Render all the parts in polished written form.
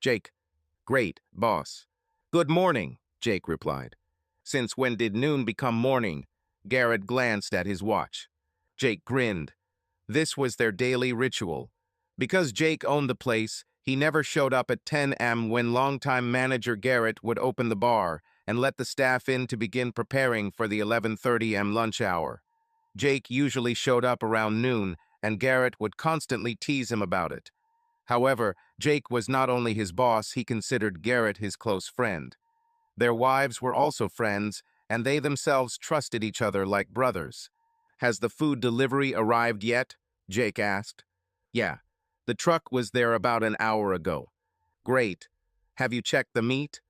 Jake, great, boss. Good morning, Jake replied. Since when did noon become morning? Garrett glanced at his watch. Jake grinned. This was their daily ritual. Because Jake owned the place, he never showed up at 10 a.m. when longtime manager Garrett would open the bar and let the staff in to begin preparing for the 11:30 a.m. lunch hour. Jake usually showed up around noon, and Garrett would constantly tease him about it. However, Jake was not only his boss, he considered Garrett his close friend. Their wives were also friends, and they themselves trusted each other like brothers. Has the food delivery arrived yet? Jake asked. Yeah, the truck was there about an hour ago. Great. Have you checked the meat?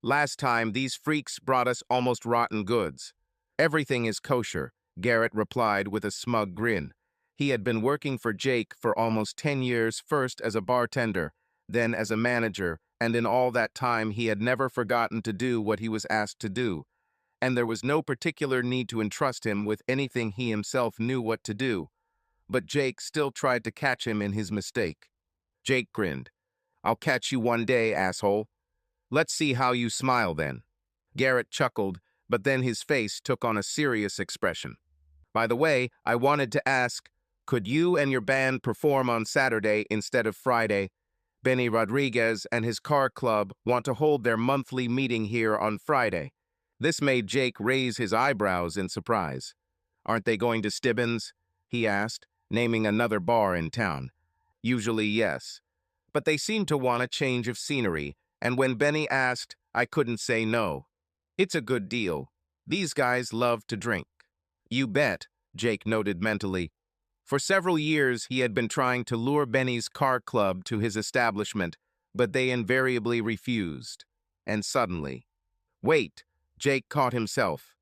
Last time, these freaks brought us almost rotten goods. Everything is kosher, Garrett replied with a smug grin. He had been working for Jake for almost 10 years, first as a bartender, then as a manager, and in all that time he had never forgotten to do what he was asked to do. And there was no particular need to entrust him with anything he himself knew what to do. But Jake still tried to catch him in his mistake. Jake grinned. I'll catch you one day, asshole. Let's see how you smile then. Garrett chuckled, but then his face took on a serious expression. By the way, I wanted to ask, could you and your band perform on Saturday instead of Friday? Benny Rodriguez and his car club want to hold their monthly meeting here on Friday. This made Jake raise his eyebrows in surprise. Aren't they going to Stibbins? He asked, naming another bar in town. Usually, yes. But they seemed to want a change of scenery, and when Benny asked, I couldn't say no. It's a good deal. These guys love to drink. You bet, Jake noted mentally. For several years, he had been trying to lure Benny's car club to his establishment, but they invariably refused. And suddenly, wait, Jake caught himself.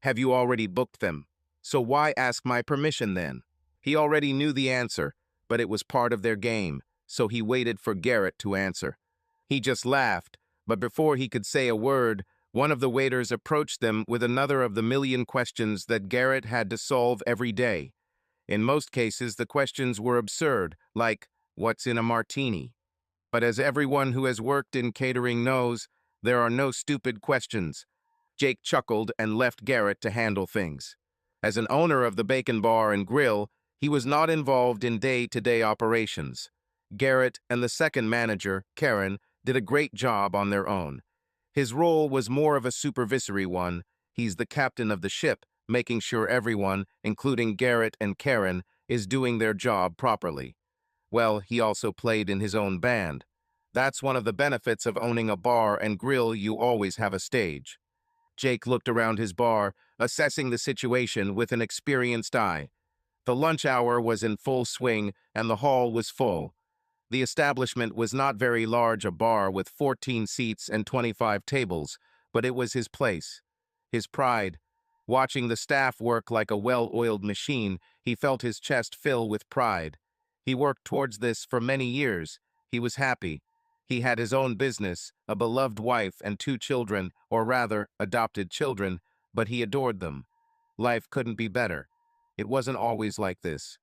Have you already booked them? So why ask my permission then? He already knew the answer, but it was part of their game, so he waited for Garrett to answer. He just laughed, but before he could say a word, one of the waiters approached them with another of the million questions that Garrett had to solve every day. In most cases, the questions were absurd, like, what's in a martini? But as everyone who has worked in catering knows, there are no stupid questions. Jake chuckled and left Garrett to handle things. As an owner of the Bacon Bar and Grill, he was not involved in day-to-day operations. Garrett and the second manager, Karen, did a great job on their own. His role was more of a supervisory one. He's the captain of the ship, making sure everyone, including Garrett and Karen, is doing their job properly. Well, he also played in his own band. That's one of the benefits of owning a bar and grill. You always have a stage. Jake looked around his bar, assessing the situation with an experienced eye. The lunch hour was in full swing, and the hall was full. The establishment was not very large, a bar with 14 seats and 25 tables, but it was his place, his pride. Watching the staff work like a well-oiled machine, he felt his chest fill with pride. He worked towards this for many years. He was happy. He had his own business, a beloved wife and 2 children, or rather, adopted children, but he adored them. Life couldn't be better. It wasn't always like this.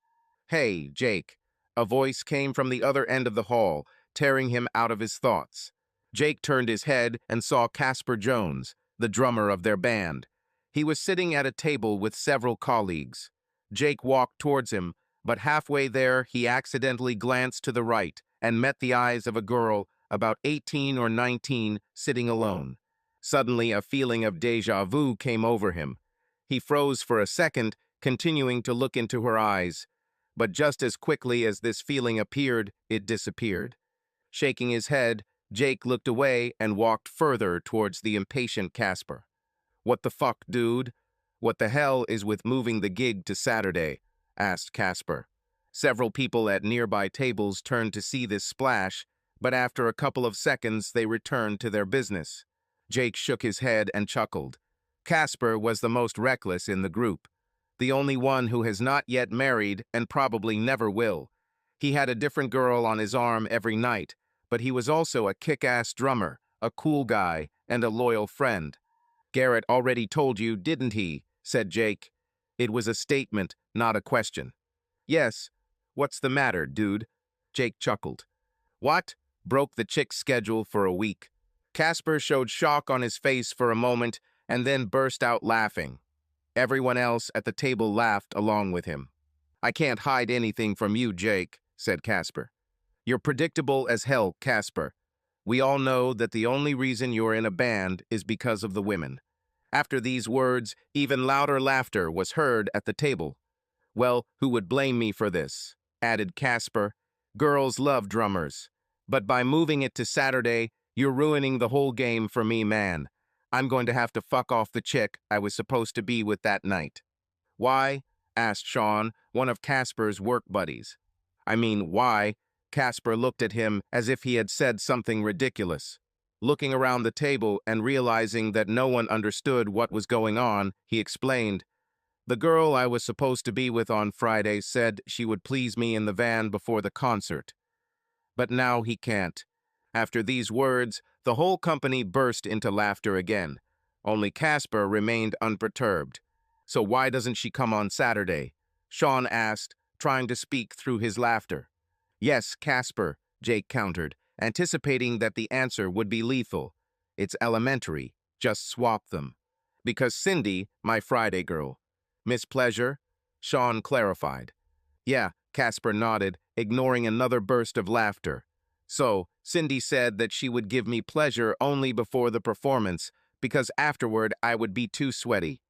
Hey, Jake. A voice came from the other end of the hall, tearing him out of his thoughts. Jake turned his head and saw Casper Jones, the drummer of their band. He was sitting at a table with several colleagues. Jake walked towards him, but halfway there he accidentally glanced to the right and met the eyes of a girl about 18 or 19 sitting alone. Suddenly a feeling of déjà vu came over him. He froze for a second, continuing to look into her eyes. But just as quickly as this feeling appeared, it disappeared. Shaking his head, Jake looked away and walked further towards the impatient Casper. What the fuck, dude? What the hell is with moving the gig to Saturday? Asked Casper. Several people at nearby tables turned to see this splash, but after a couple of seconds they returned to their business. Jake shook his head and chuckled. Casper was the most reckless in the group. The only one who has not yet married and probably never will. He had a different girl on his arm every night, but he was also a kick-ass drummer, a cool guy, and a loyal friend. Garrett already told you, didn't he? Said Jake. It was a statement, not a question. Yes. What's the matter, dude? Jake chuckled. What? broke the chick's schedule for a week. Casper showed shock on his face for a moment and then burst out laughing. Everyone else at the table laughed along with him. "I can't hide anything from you, Jake," said Casper. "You're predictable as hell, Casper. We all know that the only reason you're in a band is because of the women." After these words, even louder laughter was heard at the table. "Well, who would blame me for this?" added Casper. "Girls love drummers. But by moving it to Saturday, you're ruining the whole game for me, man. I'm going to have to fuck off the chick I was supposed to be with that night." "Why?" asked Sean, one of Casper's work buddies. Why?" Casper looked at him as if he had said something ridiculous. Looking around the table and realizing that no one understood what was going on, he explained, "The girl I was supposed to be with on Friday said she would please me in the van before the concert. But now he can't." After these words, the whole company burst into laughter again. Only Casper remained unperturbed. "So why doesn't she come on Saturday?" Sean asked, trying to speak through his laughter. "Yes, Casper," Jake countered, anticipating that the answer would be lethal. "It's elementary. Just swap them." "Because Cindy, my Friday girl." "Miss Pleasure?" Sean clarified. "Yeah," Casper nodded, ignoring another burst of laughter. "So, Cindy said that she would give me pleasure only before the performance, because afterward I would be too sweaty."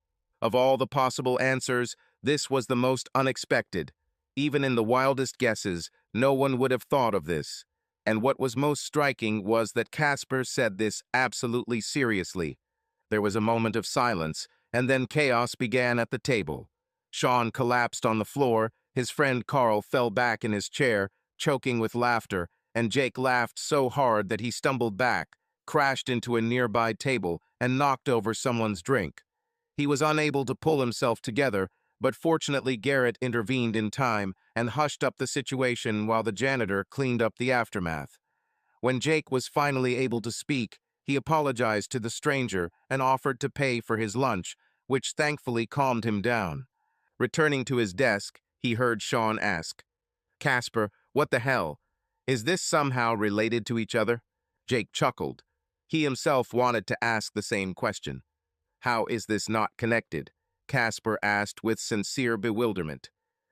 Of all the possible answers, this was the most unexpected. Even in the wildest guesses, no one would have thought of this. And what was most striking was that Casper said this absolutely seriously. There was a moment of silence, and then chaos began at the table. Sean collapsed on the floor, his friend Carl fell back in his chair, choking with laughter, and Jake laughed so hard that he stumbled back, crashed into a nearby table, and knocked over someone's drink. He was unable to pull himself together, but fortunately Garrett intervened in time and hushed up the situation while the janitor cleaned up the aftermath. When Jake was finally able to speak, he apologized to the stranger and offered to pay for his lunch, which thankfully calmed him down. Returning to his desk, he heard Sean ask, "Casper, what the hell? Is this somehow related to each other?" Jake chuckled. He himself wanted to ask the same question. "How is this not connected?" Casper asked with sincere bewilderment.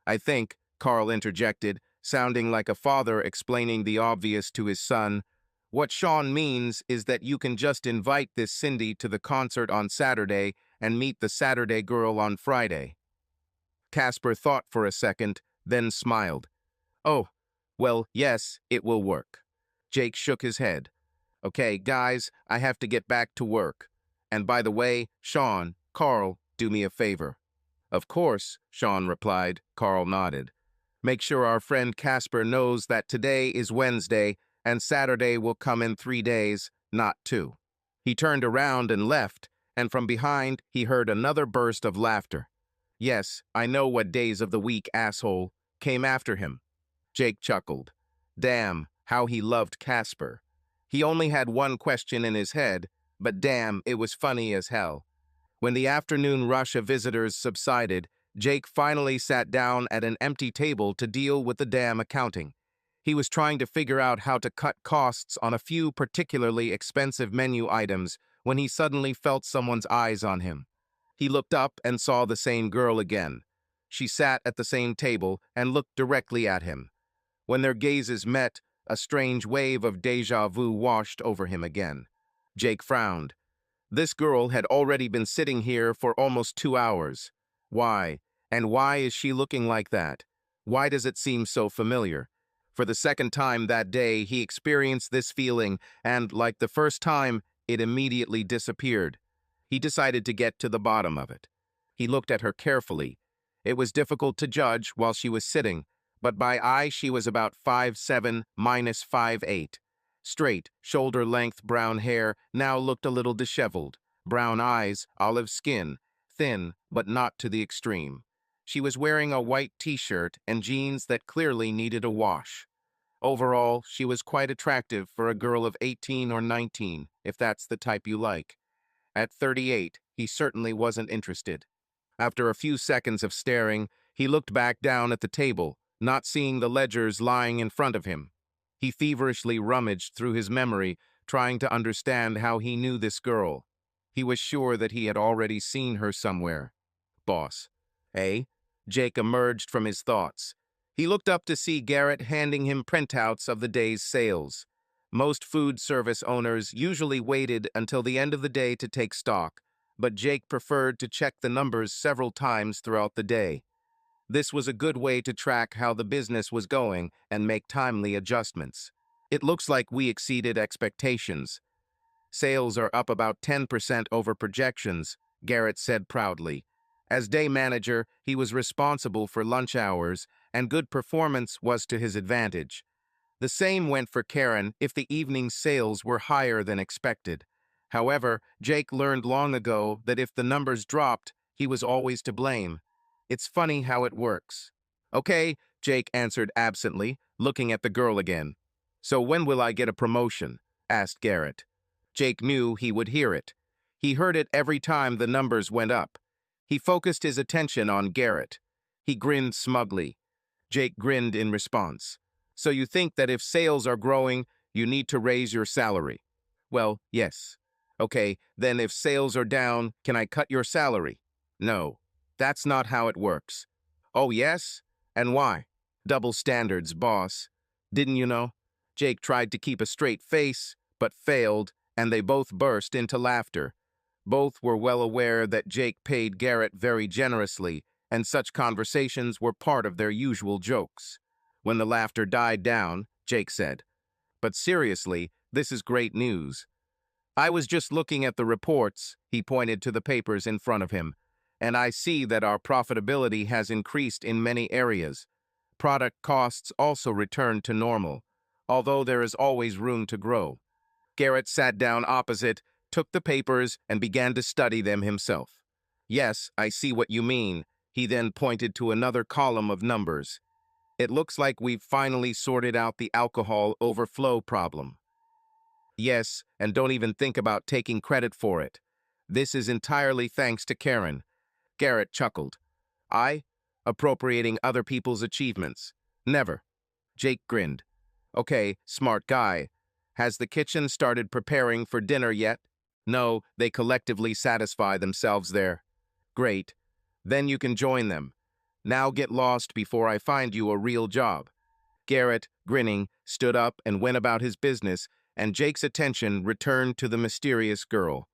"I think," Carl interjected, sounding like a father explaining the obvious to his son, "what Sean means is that you can just invite this Cindy to the concert on Saturday and meet the Saturday girl on Friday." Casper thought for a second, then smiled. "Oh, well, yes, it will work." Jake shook his head. "Okay, guys, I have to get back to work. And by the way, Sean, Carl, do me a favor." "Of course," Sean replied. Carl nodded. "Make sure our friend Casper knows that today is Wednesday and Saturday will come in 3 days, not 2. He turned around and left, and from behind he heard another burst of laughter. "Yes, I know what days of the week, asshole," came after him. Jake chuckled. Damn, how he loved Casper. He only had one question in his head, but damn, it was funny as hell. When the afternoon rush of visitors subsided, Jake finally sat down at an empty table to deal with the damn accounting. He was trying to figure out how to cut costs on a few particularly expensive menu items when he suddenly felt someone's eyes on him. He looked up and saw the same girl again. She sat at the same table and looked directly at him. When their gazes met, a strange wave of déjà vu washed over him again. Jake frowned. This girl had already been sitting here for almost 2 hours. Why? And why is she looking like that? Why does it seem so familiar? For the second time that day, he experienced this feeling, and, like the first time, it immediately disappeared. He decided to get to the bottom of it. He looked at her carefully. It was difficult to judge while she was sitting, but by eye she was about 5'7" minus 5'8". Straight, shoulder-length brown hair now looked a little disheveled. Brown eyes, olive skin, thin, but not to the extreme. She was wearing a white t-shirt and jeans that clearly needed a wash. Overall, she was quite attractive for a girl of 18 or 19, if that's the type you like. At 38, he certainly wasn't interested. After a few seconds of staring, he looked back down at the table, not seeing the ledgers lying in front of him. He feverishly rummaged through his memory, trying to understand how he knew this girl. He was sure that he had already seen her somewhere. Boss. Eh? Jake emerged from his thoughts. He looked up to see Garrett handing him printouts of the day's sales. Most food service owners usually waited until the end of the day to take stock, but Jake preferred to check the numbers several times throughout the day. This was a good way to track how the business was going and make timely adjustments. It looks like we exceeded expectations. Sales are up about 10% over projections, Garrett said proudly. As day manager, he was responsible for lunch hours, and good performance was to his advantage. The same went for Karen if the evening's sales were higher than expected. However, Jake learned long ago that if the numbers dropped, he was always to blame. It's funny how it works. Okay, Jake answered absently, looking at the girl again. So when will I get a promotion? Asked Garrett. Jake knew he would hear it. He heard it every time the numbers went up. He focused his attention on Garrett. He grinned smugly. Jake grinned in response. So you think that if sales are growing, you need to raise your salary? Well, yes. Okay, then if sales are down, can I cut your salary? No, that's not how it works. Oh, yes? And why? Double standards, boss. Didn't you know? Jake tried to keep a straight face, but failed, and they both burst into laughter. Both were well aware that Jake paid Garrett very generously, and such conversations were part of their usual jokes. When the laughter died down, Jake said, "But seriously, this is great news. I was just looking at the reports," he pointed to the papers in front of him, "and I see that our profitability has increased in many areas. Product costs also returned to normal, although there is always room to grow." Garrett sat down opposite, took the papers, and began to study them himself. "Yes, I see what you mean." He then pointed to another column of numbers. "It looks like we've finally sorted out the alcohol overflow problem." "Yes, and don't even think about taking credit for it. This is entirely thanks to Karen." Garrett chuckled. "I? Appropriating other people's achievements? Never." Jake grinned. "Okay, smart guy. Has the kitchen started preparing for dinner yet?" "No, they collectively satisfy themselves there." "Great. Then you can join them. Now get lost before I find you a real job." Garrett, grinning, stood up and went about his business, and Jake's attention returned to the mysterious girl.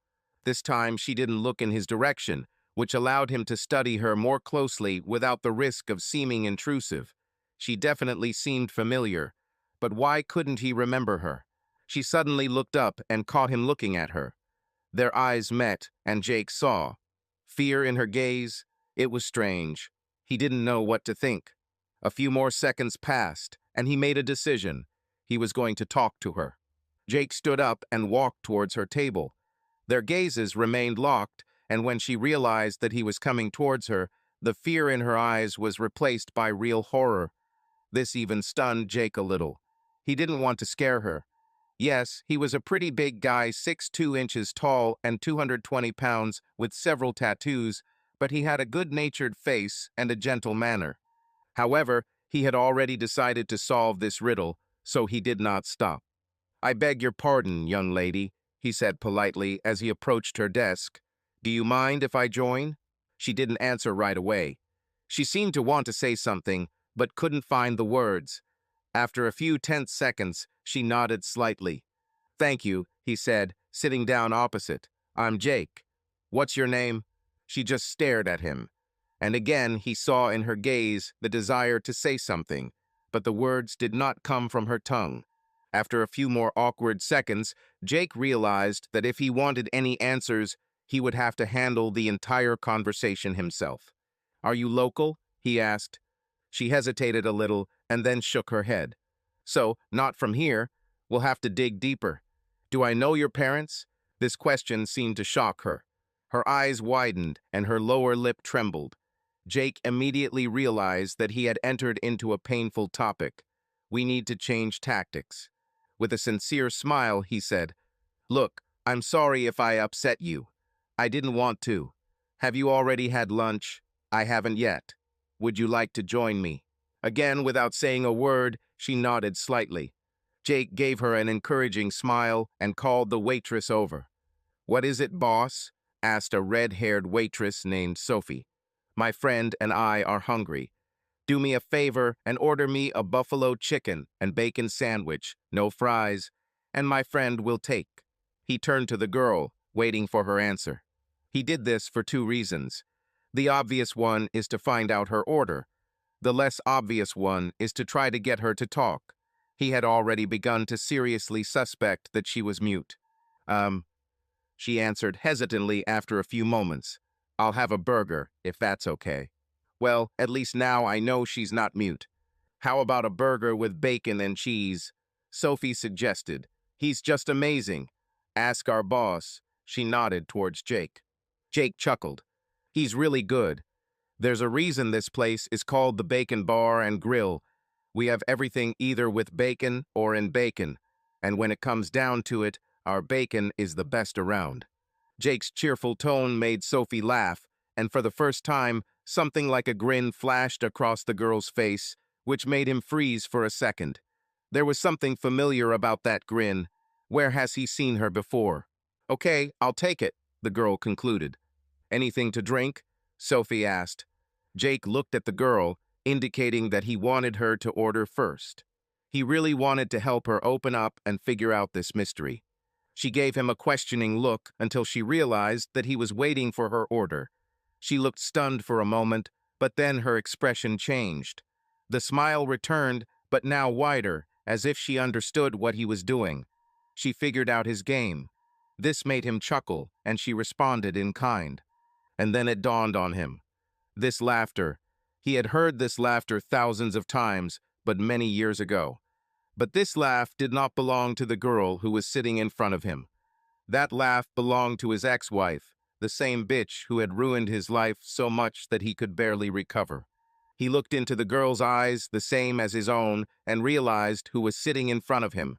This time she didn't look in his direction, which allowed him to study her more closely without the risk of seeming intrusive. She definitely seemed familiar, but why couldn't he remember her? She suddenly looked up and caught him looking at her. Their eyes met, and Jake saw fear in her gaze. It was strange. He didn't know what to think. A few more seconds passed, and he made a decision. He was going to talk to her. Jake stood up and walked towards her table. Their gazes remained locked, and when she realized that he was coming towards her, the fear in her eyes was replaced by real horror. This even stunned Jake a little. He didn't want to scare her. Yes, he was a pretty big guy, 6'2" tall and 220 pounds, with several tattoos, but he had a good-natured face and a gentle manner. However, he had already decided to solve this riddle, so he did not stop. "I beg your pardon, young lady," he said politely as he approached her desk. "Do you mind if I join?" She didn't answer right away. She seemed to want to say something, but couldn't find the words. After a few tense seconds, she nodded slightly. "Thank you," he said, sitting down opposite. "I'm Jake. What's your name?" She just stared at him. And again he saw in her gaze the desire to say something, but the words did not come from her tongue. After a few more awkward seconds, Jake realized that if he wanted any answers, he would have to handle the entire conversation himself. "Are you local?" he asked. She hesitated a little and then shook her head. "So, not from here. We'll have to dig deeper. Do I know your parents?" This question seemed to shock her. Her eyes widened and her lower lip trembled. Jake immediately realized that he had entered into a painful topic. "We need to change tactics." With a sincere smile, he said, "Look, I'm sorry if I upset you. I didn't want to. Have you already had lunch? I haven't yet. Would you like to join me?" Again, without saying a word, she nodded slightly. Jake gave her an encouraging smile and called the waitress over. "What is it, boss?" asked a red-haired waitress named Sophie. "My friend and I are hungry. Do me a favor and order me a buffalo chicken and bacon sandwich, no fries, and my friend will take." He turned to the girl, waiting for her answer. He did this for two reasons. The obvious one is to find out her order. The less obvious one is to try to get her to talk. He had already begun to seriously suspect that she was mute. She answered hesitantly after a few moments. "I'll have a burger, if that's okay." "Well, at least now I know she's not mute." "How about a burger with bacon and cheese?" Sophie suggested. "He's just amazing. Ask our boss." She nodded towards Jake. Jake chuckled. "He's really good. There's a reason this place is called the Bacon Bar and Grill. We have everything either with bacon or in bacon, and when it comes down to it, our bacon is the best around." Jake's cheerful tone made Sophie laugh, and for the first time, something like a grin flashed across the girl's face, which made him freeze for a second. There was something familiar about that grin. Where has he seen her before? "Okay, I'll take it," the girl concluded. "Anything to drink?" Sophie asked. Jake looked at the girl, indicating that he wanted her to order first. He really wanted to help her open up and figure out this mystery. She gave him a questioning look until she realized that he was waiting for her order. She looked stunned for a moment, but then her expression changed. The smile returned, but now wider, as if she understood what he was doing. She figured out his game. This made him chuckle, and she responded in kind. And then it dawned on him. This laughter. He had heard this laughter thousands of times, but many years ago. But this laugh did not belong to the girl who was sitting in front of him. That laugh belonged to his ex-wife, the same bitch who had ruined his life so much that he could barely recover. He looked into the girl's eyes, the same as his own, and realized who was sitting in front of him.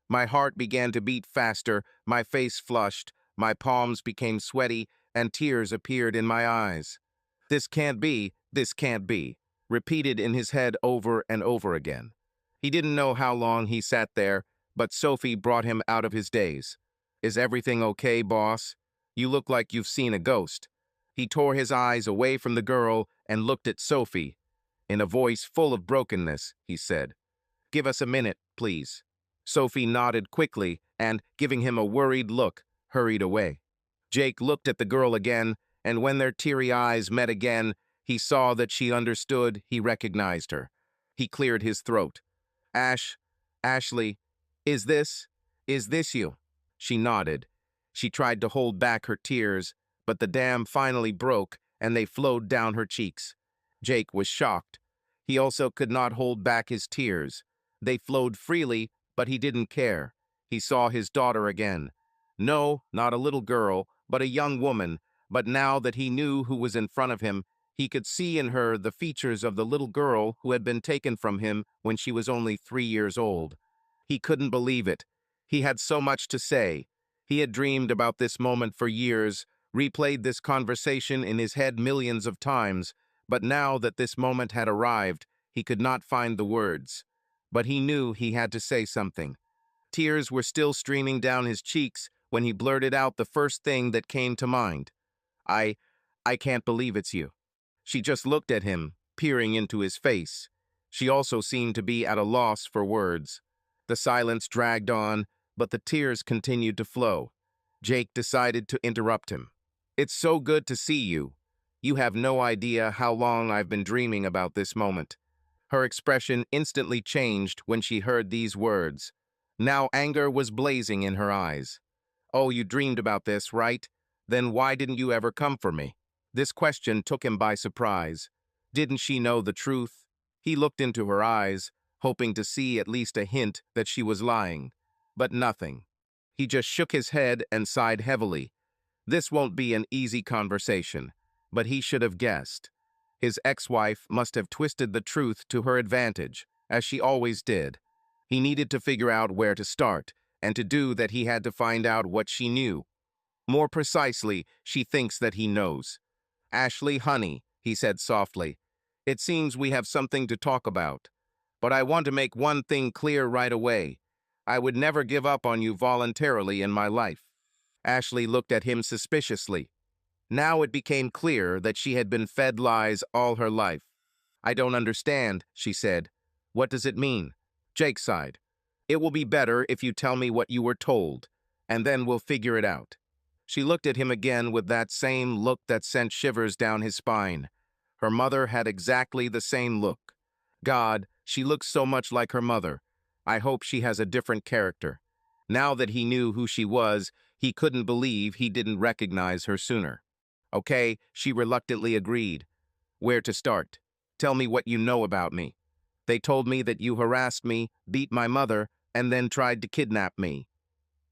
My heart began to beat faster, my face flushed, my palms became sweaty, and tears appeared in my eyes. "This can't be, this can't be," repeated in his head over and over again. He didn't know how long he sat there, but Sophie brought him out of his daze. "Is everything okay, boss? You look like you've seen a ghost." He tore his eyes away from the girl and looked at Sophie. In a voice full of brokenness, he said, "Give us a minute, please." Sophie nodded quickly and, giving him a worried look, hurried away. Jake looked at the girl again, and when their teary eyes met again, he saw that she understood, he recognized her. He cleared his throat. Ashley, is this you?" She nodded. She tried to hold back her tears, but the dam finally broke, and they flowed down her cheeks. Jake was shocked. He also could not hold back his tears. They flowed freely, but he didn't care. He saw his daughter again. No, not a little girl, but a young woman, but now that he knew who was in front of him, he could see in her the features of the little girl who had been taken from him when she was only 3 years old. He couldn't believe it. He had so much to say. He had dreamed about this moment for years, replayed this conversation in his head millions of times, but now that this moment had arrived, he could not find the words. But he knew he had to say something. Tears were still streaming down his cheeks when he blurted out the first thing that came to mind. I can't believe it's you." She just looked at him, peering into his face. She also seemed to be at a loss for words. The silence dragged on, but the tears continued to flow. Jake decided to interrupt him. "It's so good to see you. You have no idea how long I've been dreaming about this moment." Her expression instantly changed when she heard these words. Now anger was blazing in her eyes. "Oh, you dreamed about this, right? Then why didn't you ever come for me?" This question took him by surprise. Didn't she know the truth? He looked into her eyes, hoping to see at least a hint that she was lying. But nothing. He just shook his head and sighed heavily. This won't be an easy conversation, but he should have guessed. His ex-wife must have twisted the truth to her advantage, as she always did. He needed to figure out where to start, and to do that he had to find out what she knew. More precisely, she thinks that he knows. "Ashley, honey," he said softly, "it seems we have something to talk about. But I want to make one thing clear right away. I would never give up on you voluntarily in my life. Ashley looked at him suspiciously. Now it became clear that she had been fed lies all her life. I don't understand, she said. What does it mean? Jake sighed. It will be better if you tell me what you were told, and then we'll figure it out. She looked at him again with that same look that sent shivers down his spine. Her mother had exactly the same look. God, she looks so much like her mother. I hope she has a different character. Now that he knew who she was, he couldn't believe he didn't recognize her sooner. Okay, she reluctantly agreed. Where to start? Tell me what you know about me. They told me that you harassed me, beat my mother, and then tried to kidnap me.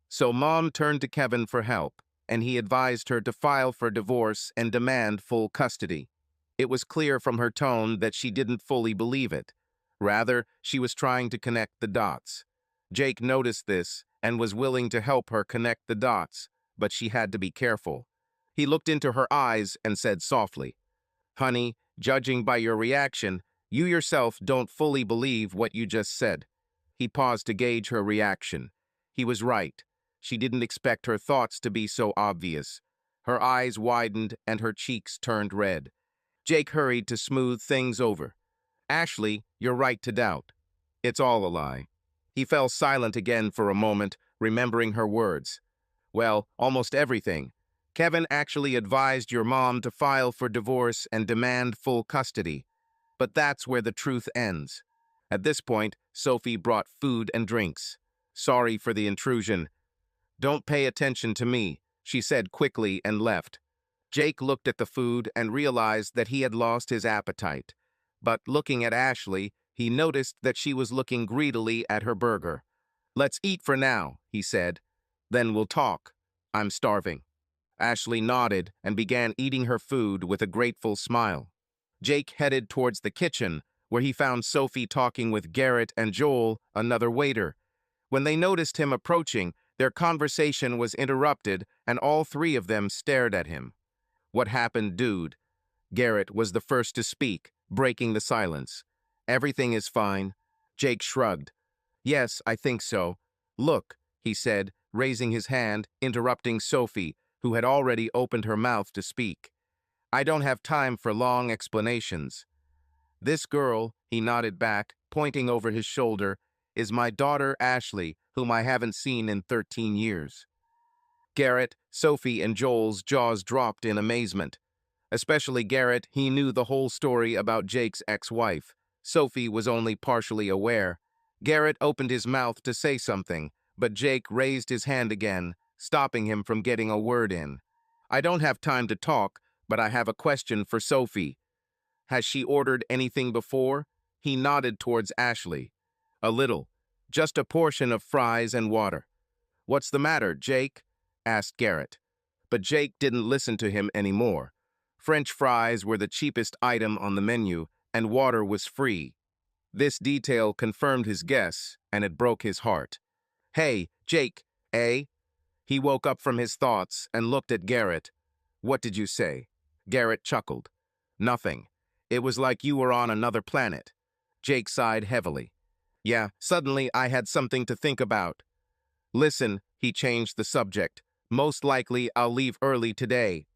So Mom turned to Kevin for help, and he advised her to file for divorce and demand full custody. It was clear from her tone that she didn't fully believe it. Rather, she was trying to connect the dots. Jake noticed this and was willing to help her connect the dots, but she had to be careful. He looked into her eyes and said softly, Honey, judging by your reaction, you yourself don't fully believe what you just said. He paused to gauge her reaction. He was right. She didn't expect her thoughts to be so obvious. Her eyes widened and her cheeks turned red. Jake hurried to smooth things over. Ashley, you're right to doubt. It's all a lie. He fell silent again for a moment, remembering her words. Well, almost everything. Kevin actually advised your mom to file for divorce and demand full custody. But that's where the truth ends. At this point, Sophie brought food and drinks. Sorry for the intrusion. Don't pay attention to me, she said quickly and left. Jake looked at the food and realized that he had lost his appetite. But looking at Ashley, he noticed that she was looking greedily at her burger. Let's eat for now, he said. Then we'll talk. I'm starving. Ashley nodded and began eating her food with a grateful smile. Jake headed towards the kitchen, where he found Sophie talking with Garrett and Joel, another waiter. When they noticed him approaching, their conversation was interrupted and all three of them stared at him. What happened, dude? Garrett was the first to speak, breaking the silence. Everything is fine. Jake shrugged. Yes, I think so. Look, he said, raising his hand, interrupting Sophie, who had already opened her mouth to speak. I don't have time for long explanations. This girl, he nodded back, pointing over his shoulder, is my daughter Ashley, whom I haven't seen in 13 years. Garrett, Sophie, and Joel's jaws dropped in amazement. Especially Garrett, he knew the whole story about Jake's ex-wife. Sophie was only partially aware. Garrett opened his mouth to say something, but Jake raised his hand again, stopping him from getting a word in. I don't have time to talk, but I have a question for Sophie. Has she ordered anything before? He nodded towards Ashley. A little. Just a portion of fries and water. What's the matter, Jake? Asked Garrett. But Jake didn't listen to him anymore. French fries were the cheapest item on the menu, and water was free. This detail confirmed his guess, and it broke his heart. Hey, Jake, eh? He woke up from his thoughts and looked at Garrett. What did you say? Garrett chuckled. Nothing. It was like you were on another planet. Jake sighed heavily. Yeah, suddenly I had something to think about. Listen, he changed the subject. Most likely I'll leave early today.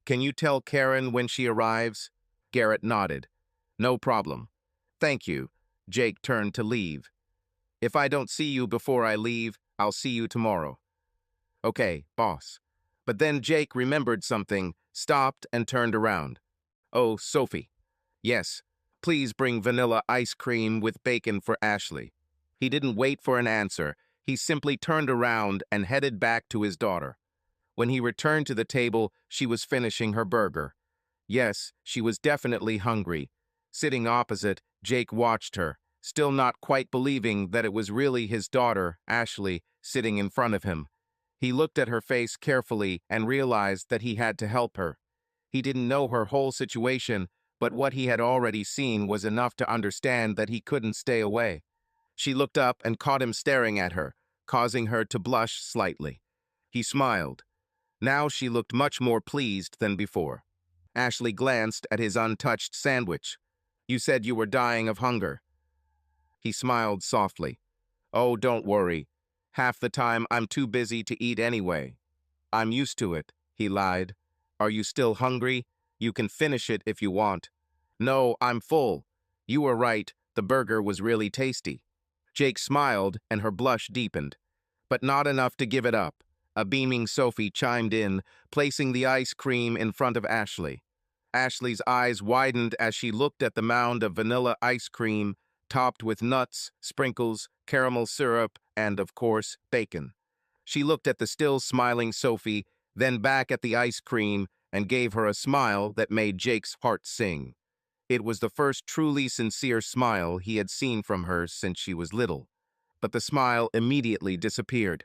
Can you tell Karen when she arrives? Garrett nodded. No problem. Thank you. Jake turned to leave. If I don't see you before I leave, I'll see you tomorrow. Okay, boss. But then Jake remembered something, stopped, and turned around. Oh, Sophie. Yes, please bring vanilla ice cream with bacon for Ashley. He didn't wait for an answer. He simply turned around and headed back to his daughter. When he returned to the table, she was finishing her burger. Yes, she was definitely hungry. Sitting opposite, Jake watched her, still not quite believing that it was really his daughter, Ashley, sitting in front of him. He looked at her face carefully and realized that he had to help her. He didn't know her whole situation, but what he had already seen was enough to understand that he couldn't stay away. She looked up and caught him staring at her, causing her to blush slightly. He smiled. Now she looked much more pleased than before. Ashley glanced at his untouched sandwich. You said you were dying of hunger. He smiled softly. Oh, don't worry. Half the time I'm too busy to eat anyway. I'm used to it, he lied. Are you still hungry? You can finish it if you want. No, I'm full. You were right, the burger was really tasty. Jake smiled and her blush deepened, but not enough to give it up. A beaming Sophie chimed in, placing the ice cream in front of Ashley. Ashley's eyes widened as she looked at the mound of vanilla ice cream, topped with nuts, sprinkles, caramel syrup, and, of course, bacon. She looked at the still smiling Sophie, then back at the ice cream, and gave her a smile that made Jake's heart sing. It was the first truly sincere smile he had seen from her since she was little. But the smile immediately disappeared.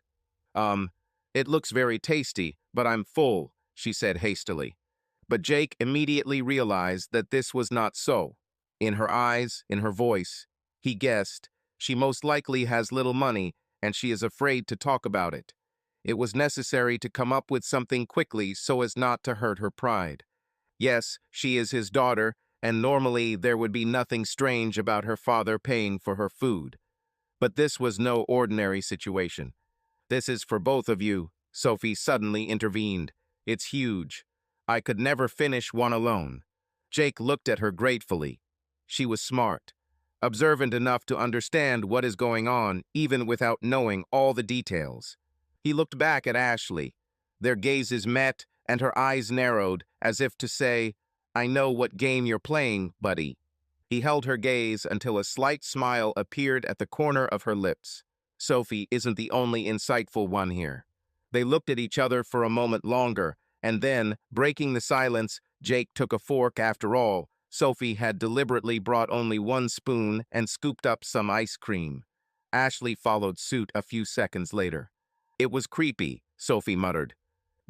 Um, it looks very tasty, but I'm full, she said hastily. But Jake immediately realized that this was not so. In her eyes, in her voice, he guessed, she most likely has little money, and she is afraid to talk about it. It was necessary to come up with something quickly so as not to hurt her pride. Yes, she is his daughter, and normally there would be nothing strange about her father paying for her food. But this was no ordinary situation. This is for both of you, Sophie suddenly intervened. It's huge. I could never finish one alone. Jake looked at her gratefully. She was smart, observant enough to understand what is going on, even without knowing all the details. He looked back at Ashley. Their gazes met, and her eyes narrowed, as if to say, I know what game you're playing, buddy. He held her gaze until a slight smile appeared at the corner of her lips. Sophie isn't the only insightful one here. They looked at each other for a moment longer, and then, breaking the silence, Jake took a fork after all. Sophie had deliberately brought only one spoon and scooped up some ice cream. Ashley followed suit a few seconds later. It was creepy, Sophie muttered.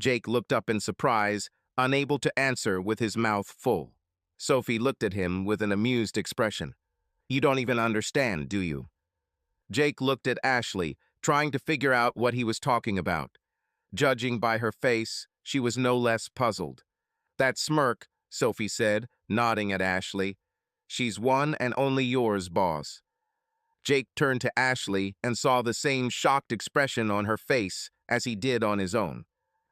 Jake looked up in surprise, unable to answer with his mouth full. Sophie looked at him with an amused expression. You don't even understand, do you? Jake looked at Ashley, trying to figure out what he was talking about. Judging by her face, she was no less puzzled. That smirk, Sophie said, nodding at Ashley. She's one and only yours, boss. Jake turned to Ashley and saw the same shocked expression on her face as he did on his own.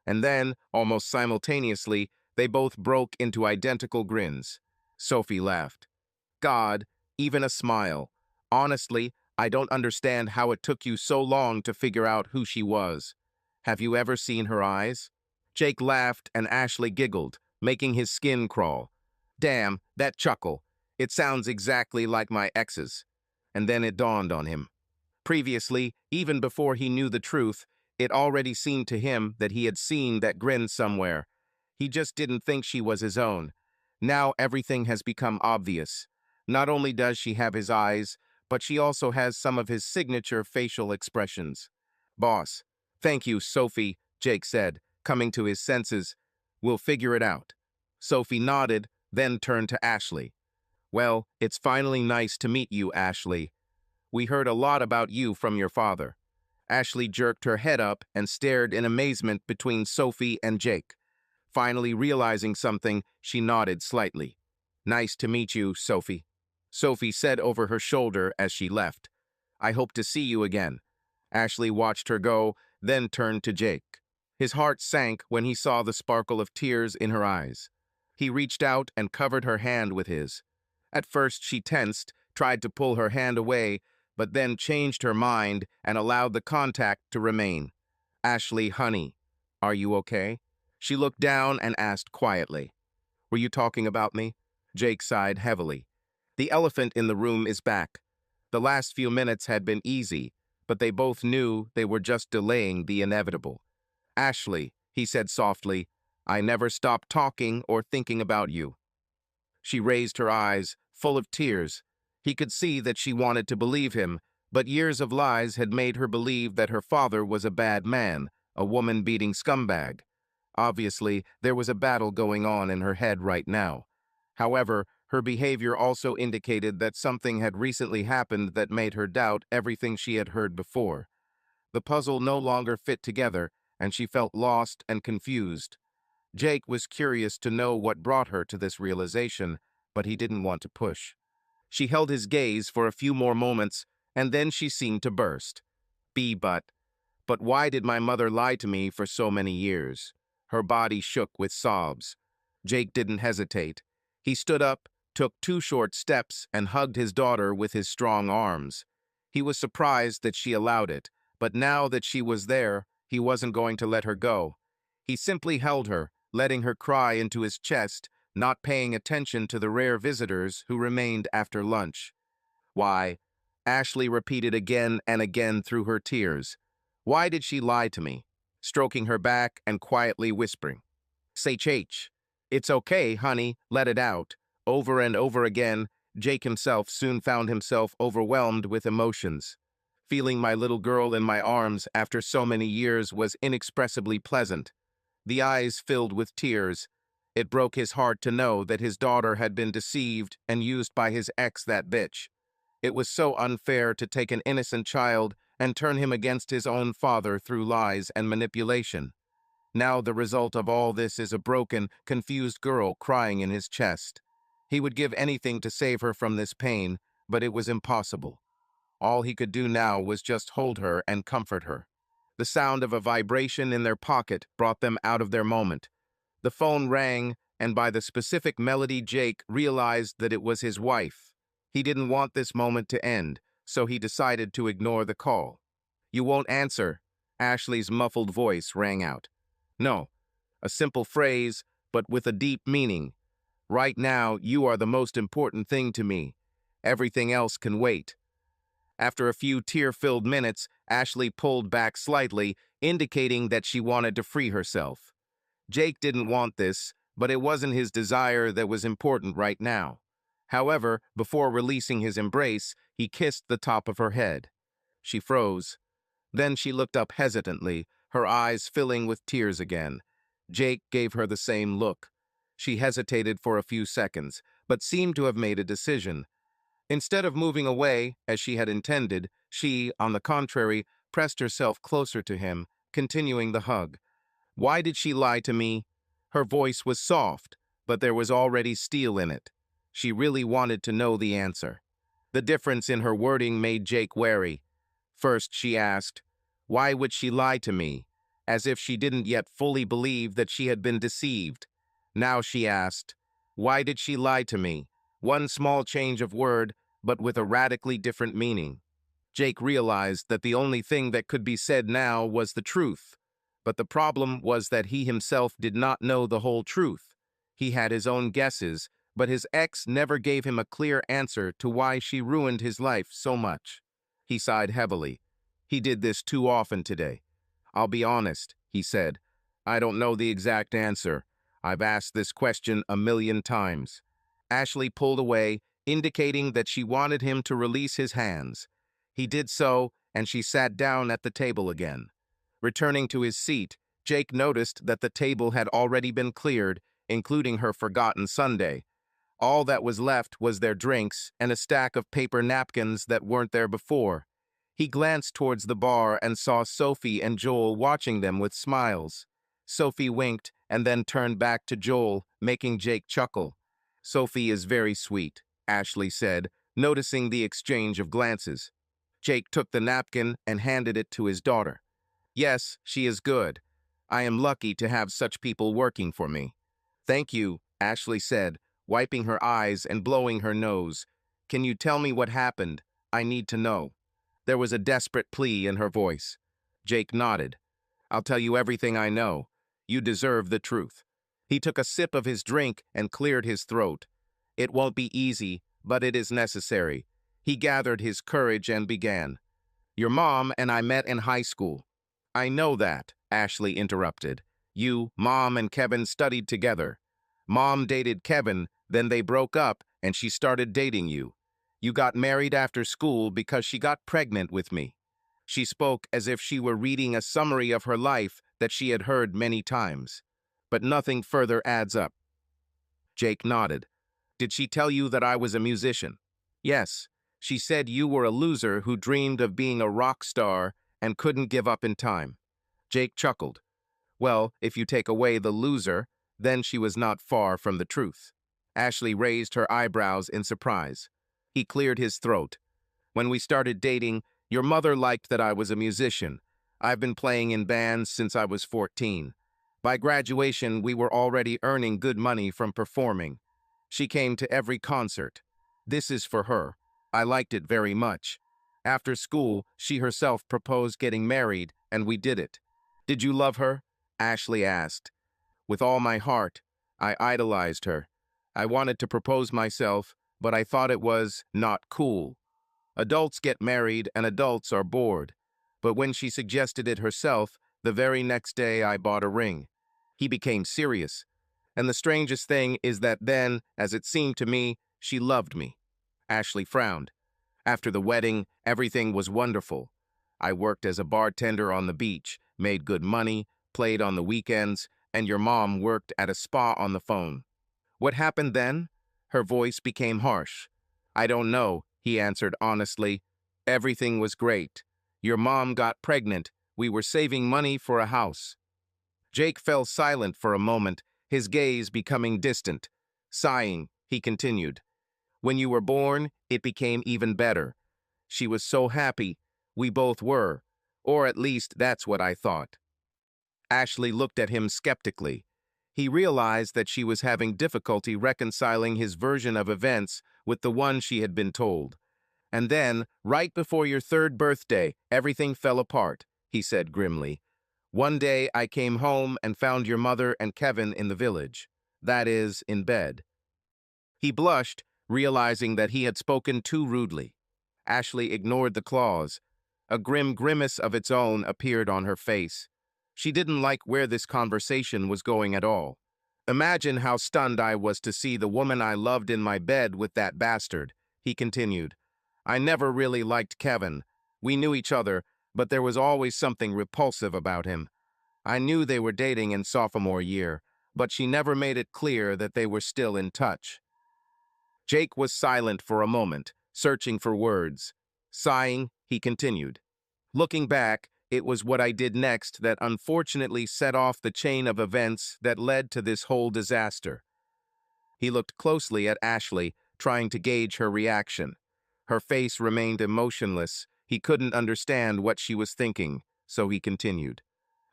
And then, almost simultaneously, they both broke into identical grins. Sophie laughed. God, even a smile. Honestly, I don't understand how it took you so long to figure out who she was. Have you ever seen her eyes? Jake laughed and Ashley giggled, making his skin crawl. Damn, that chuckle. It sounds exactly like my ex's. And then it dawned on him. Previously, even before he knew the truth, it already seemed to him that he had seen that grin somewhere. He just didn't think she was his own. Now everything has become obvious. Not only does she have his eyes, but she also has some of his signature facial expressions. Boss. Thank you, Sophie, Jake said, coming to his senses. We'll figure it out. Sophie nodded, then turned to Ashley. Well, it's finally nice to meet you, Ashley. We heard a lot about you from your father. Ashley jerked her head up and stared in amazement between Sophie and Jake. Finally realizing something, she nodded slightly. Nice to meet you, Sophie. Sophie said over her shoulder as she left. I hope to see you again. Ashley watched her go, then turned to Jake. His heart sank when he saw the sparkle of tears in her eyes. He reached out and covered her hand with his. At first she tensed, tried to pull her hand away, but then changed her mind and allowed the contact to remain. Ashley, honey, are you okay? She looked down and asked quietly. Were you talking about me? Jake sighed heavily. The elephant in the room is back. The last few minutes had been easy, but they both knew they were just delaying the inevitable. Ashley, he said softly, I never stopped talking or thinking about you. She raised her eyes, full of tears. He could see that she wanted to believe him, but years of lies had made her believe that her father was a bad man, a woman-beating scumbag. Obviously, there was a battle going on in her head right now. However, her behavior also indicated that something had recently happened that made her doubt everything she had heard before. The puzzle no longer fit together, and she felt lost and confused. Jake was curious to know what brought her to this realization, but he didn't want to push. She held his gaze for a few more moments, and then she seemed to burst. But But why did my mother lie to me for so many years? Her body shook with sobs. Jake didn't hesitate. He stood up, took 2 short steps, and hugged his daughter with his strong arms. He was surprised that she allowed it, but now that she was there, he wasn't going to let her go. He simply held her, letting her cry into his chest, not paying attention to the rare visitors who remained after lunch. Why? Ashley repeated again and again through her tears. Why did she lie to me? Stroking her back and quietly whispering. Say, H. It's okay, honey, let it out. Over and over again, Jake himself soon found himself overwhelmed with emotions. Feeling my little girl in my arms after so many years was inexpressibly pleasant. The eyes filled with tears. It broke his heart to know that his daughter had been deceived and used by his ex, that bitch. It was so unfair to take an innocent child and turn him against his own father through lies and manipulation. Now the result of all this is a broken, confused girl crying in his chest. He would give anything to save her from this pain, but it was impossible. All he could do now was just hold her and comfort her. The sound of a vibration in their pocket brought them out of their moment. The phone rang, and by the specific melody, Jake realized that it was his wife. He didn't want this moment to end, so he decided to ignore the call. You won't answer, Ashley's muffled voice rang out. No, a simple phrase, but with a deep meaning. Right now, you are the most important thing to me. Everything else can wait. After a few tear-filled minutes, Ashley pulled back slightly, indicating that she wanted to free herself. Jake didn't want this, but it wasn't his desire that was important right now. However, before releasing his embrace, he kissed the top of her head. She froze. Then she looked up hesitantly, her eyes filling with tears again. Jake gave her the same look. She hesitated for a few seconds, but seemed to have made a decision. Instead of moving away, as she had intended, she, on the contrary, pressed herself closer to him, continuing the hug. Why did she lie to me? Her voice was soft, but there was already steel in it. She really wanted to know the answer. The difference in her wording made Jake wary. First, she asked, why would she lie to me? As if she didn't yet fully believe that she had been deceived. Now she asked, why did she lie to me? One small change of word, but with a radically different meaning. Jake realized that the only thing that could be said now was the truth. But the problem was that he himself did not know the whole truth. He had his own guesses, but his ex never gave him a clear answer to why she ruined his life so much. He sighed heavily. He did this too often today. I'll be honest, he said. I don't know the exact answer. I've asked this question 1,000,000 times. Ashley pulled away, indicating that she wanted him to release his hands. He did so, and she sat down at the table again. Returning to his seat, Jake noticed that the table had already been cleared, including her forgotten sundae. All that was left was their drinks and a stack of paper napkins that weren't there before. He glanced towards the bar and saw Sophie and Joel watching them with smiles. Sophie winked and then turned back to Joel, making Jake chuckle. Sophie is very sweet, Ashley said, noticing the exchange of glances. Jake took the napkin and handed it to his daughter. Yes, she is good. I am lucky to have such people working for me. Thank you, Ashley said, wiping her eyes and blowing her nose. Can you tell me what happened? I need to know. There was a desperate plea in her voice. Jake nodded. I'll tell you everything I know. You deserve the truth. He took a sip of his drink and cleared his throat. It won't be easy, but it is necessary. He gathered his courage and began. Your mom and I met in high school. I know that, Ashley interrupted. You, Mom, and Kevin studied together. Mom dated Kevin, then they broke up, and she started dating you. You got married after school because she got pregnant with me. She spoke as if she were reading a summary of her life that she had heard many times. But nothing further adds up. Jake nodded. Did she tell you that I was a musician? Yes. She said you were a loser who dreamed of being a rock star and couldn't give up in time. Jake chuckled. Well, if you take away the loser, then she was not far from the truth. Ashley raised her eyebrows in surprise. He cleared his throat. When we started dating, your mother liked that I was a musician. I've been playing in bands since I was 14. By graduation, we were already earning good money from performing. She came to every concert. This is for her. I liked it very much. After school, she herself proposed getting married, and we did it. Did you love her? Ashley asked. With all my heart. I idolized her. I wanted to propose myself, but I thought it was not cool. Adults get married and adults are bored. But when she suggested it herself, the very next day I bought a ring. He became serious. And the strangest thing is that then, as it seemed to me, she loved me. Ashley frowned. After the wedding, everything was wonderful. I worked as a bartender on the beach, made good money, played on the weekends, and your mom worked at a spa on the phone. What happened then? Her voice became harsh. I don't know, he answered honestly. Everything was great. Your mom got pregnant. We were saving money for a house. Jake fell silent for a moment, his gaze becoming distant. Sighing, he continued. When you were born, it became even better. She was so happy. We both were. Or at least that's what I thought. Ashley looked at him skeptically. He realized that she was having difficulty reconciling his version of events with the one she had been told. And then, right before your 3rd birthday, everything fell apart, he said grimly. One day I came home and found your mother and Kevin in the village. That is, in bed. He blushed, realizing that he had spoken too rudely. Ashley ignored the clause. A grim grimace of its own appeared on her face. She didn't like where this conversation was going at all. Imagine how stunned I was to see the woman I loved in my bed with that bastard, he continued. I never really liked Kevin. We knew each other, but there was always something repulsive about him. I knew they were dating in sophomore year, but she never made it clear that they were still in touch. Jake was silent for a moment, searching for words. Sighing, he continued. Looking back, it was what I did next that unfortunately set off the chain of events that led to this whole disaster. He looked closely at Ashley, trying to gauge her reaction. Her face remained emotionless. He couldn't understand what she was thinking, so he continued.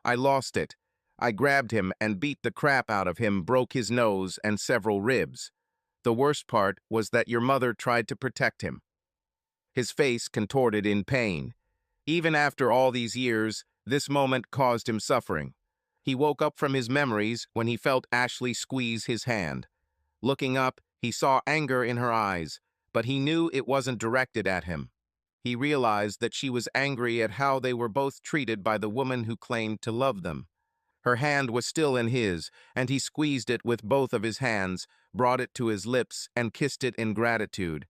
I lost it. I grabbed him and beat the crap out of him, broke his nose and several ribs. The worst part was that your mother tried to protect him. His face contorted in pain. Even after all these years, this moment caused him suffering. He woke up from his memories when he felt Ashley squeeze his hand. Looking up, he saw anger in her eyes, but he knew it wasn't directed at him. He realized that she was angry at how they were both treated by the woman who claimed to love them. Her hand was still in his, and he squeezed it with both of his hands, brought it to his lips, and kissed it in gratitude.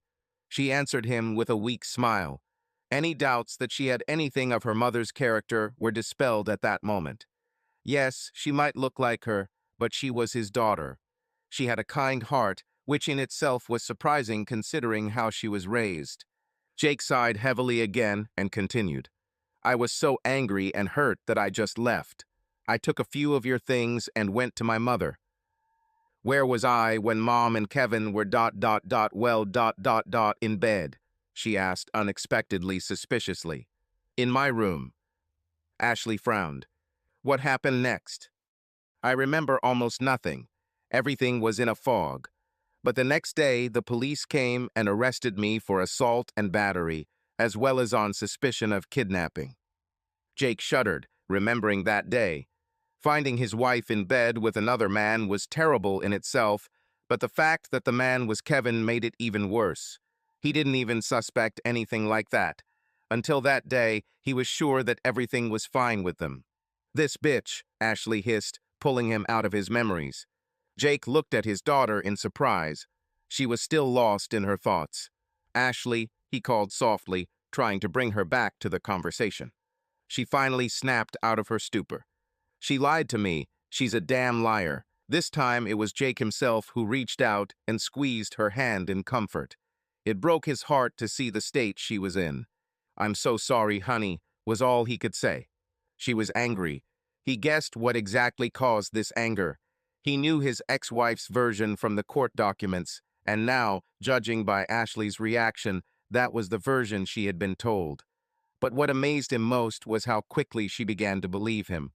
She answered him with a weak smile. Any doubts that she had anything of her mother's character were dispelled at that moment. Yes, she might look like her, but she was his daughter. She had a kind heart, which in itself was surprising considering how she was raised. Jake sighed heavily again and continued. I was so angry and hurt that I just left. I took a few of your things and went to my mother. Where was I when Mom and Kevin were in bed? She asked unexpectedly suspiciously. In my room. Ashley frowned. What happened next? I remember almost nothing. Everything was in a fog. But the next day, the police came and arrested me for assault and battery, as well as on suspicion of kidnapping. Jake shuddered, remembering that day. Finding his wife in bed with another man was terrible in itself, but the fact that the man was Kevin made it even worse. He didn't even suspect anything like that. Until that day, he was sure that everything was fine with them. This bitch, Ashley hissed, pulling him out of his memories. Jake looked at his daughter in surprise. She was still lost in her thoughts. Ashley, he called softly, trying to bring her back to the conversation. She finally snapped out of her stupor. She lied to me. She's a damn liar. This time it was Jake himself who reached out and squeezed her hand in comfort. It broke his heart to see the state she was in. I'm so sorry, honey, was all he could say. She was angry. He guessed what exactly caused this anger. He knew his ex-wife's version from the court documents, and now, judging by Ashley's reaction, that was the version she had been told. But what amazed him most was how quickly she began to believe him.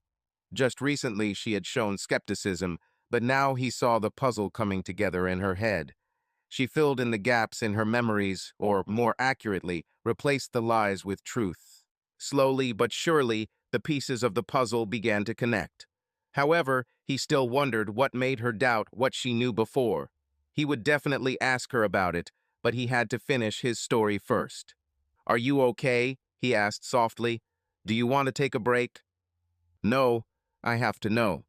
Just recently she had shown skepticism, but now he saw the puzzle coming together in her head. She filled in the gaps in her memories, or more accurately, replaced the lies with truth. Slowly but surely, the pieces of the puzzle began to connect. However, he still wondered what made her doubt what she knew before. He would definitely ask her about it, but he had to finish his story first. "Are you okay?" he asked softly. "Do you want to take a break?" "No, I have to know."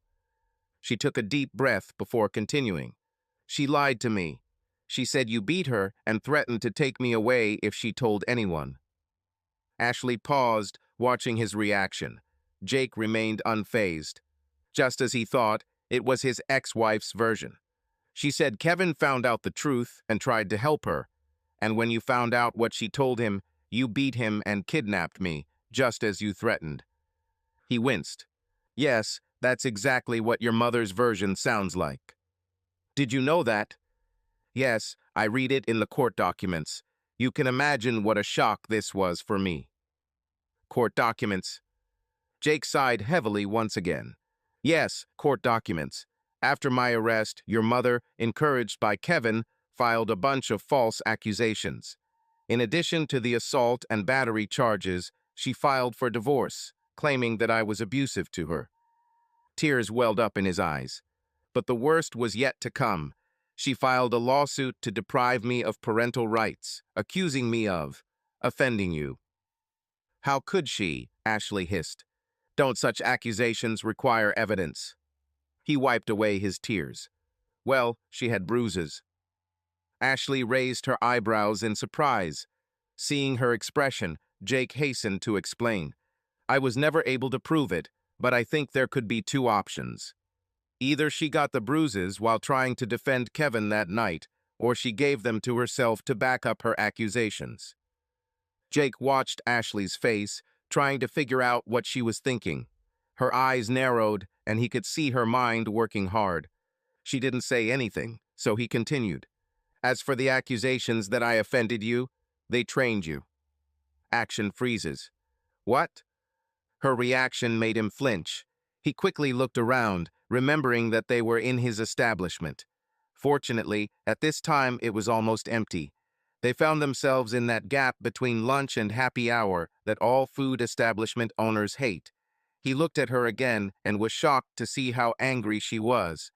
She took a deep breath before continuing. "She lied to me. She said you beat her and threatened to take me away if she told anyone." Ashley paused, watching his reaction. Jake remained unfazed. Just as he thought, it was his ex-wife's version. "She said Kevin found out the truth and tried to help her. And when you found out what she told him, you beat him and kidnapped me, just as you threatened." He winced. "Yes, that's exactly what your mother's version sounds like." "Did you know that?" "Yes, I read it in the court documents. You can imagine what a shock this was for me." "Court documents?" Jake sighed heavily once again. "Yes, court documents. After my arrest, your mother, encouraged by Kevin, filed a bunch of false accusations. In addition to the assault and battery charges, she filed for divorce, claiming that I was abusive to her." Tears welled up in his eyes. "But the worst was yet to come. She filed a lawsuit to deprive me of parental rights, accusing me of offending you." "How could she?" Ashley hissed. "Don't such accusations require evidence?" He wiped away his tears. "Well, she had bruises." Ashley raised her eyebrows in surprise. Seeing her expression, Jake hastened to explain. "I was never able to prove it, but I think there could be two options. Either she got the bruises while trying to defend Kevin that night, or she gave them to herself to back up her accusations." Jake watched Ashley's face, trying to figure out what she was thinking. Her eyes narrowed, and he could see her mind working hard. She didn't say anything, so he continued. "As for the accusations that I offended you, they trained you." Action freezes. "What?" Her reaction made him flinch. He quickly looked around, remembering that they were in his establishment. Fortunately, at this time it was almost empty. They found themselves in that gap between lunch and happy hour that all food establishment owners hate. He looked at her again and was shocked to see how angry she was.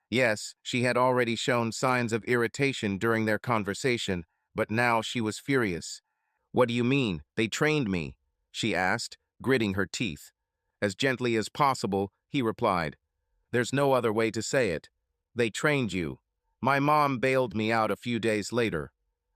Yes, she had already shown signs of irritation during their conversation, but now she was furious. "What do you mean? They trained me?" she asked, gritting her teeth. As gently as possible, he replied, "There's no other way to say it. They trained you. My mom bailed me out a few days later.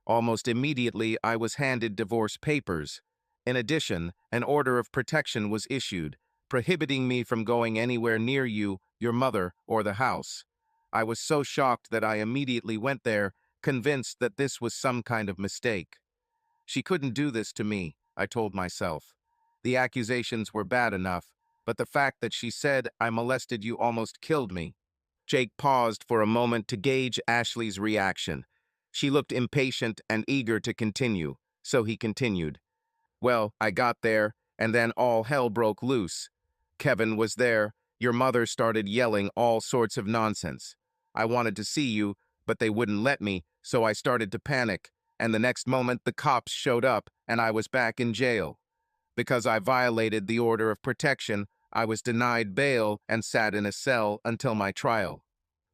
Almost immediately, I was handed divorce papers. In addition, an order of protection was issued, prohibiting me from going anywhere near you, your mother, or the house. I was so shocked that I immediately went there, convinced that this was some kind of mistake. She couldn't do this to me, I told myself. The accusations were bad enough, but the fact that she said I molested you almost killed me." Jake paused for a moment to gauge Ashley's reaction. She looked impatient and eager to continue, so he continued. "Well, I got there, and then all hell broke loose. Kevin was there. Your mother started yelling all sorts of nonsense. I wanted to see you, but they wouldn't let me, so I started to panic, and the next moment the cops showed up, and I was back in jail. Because I violated the order of protection, I was denied bail and sat in a cell until my trial."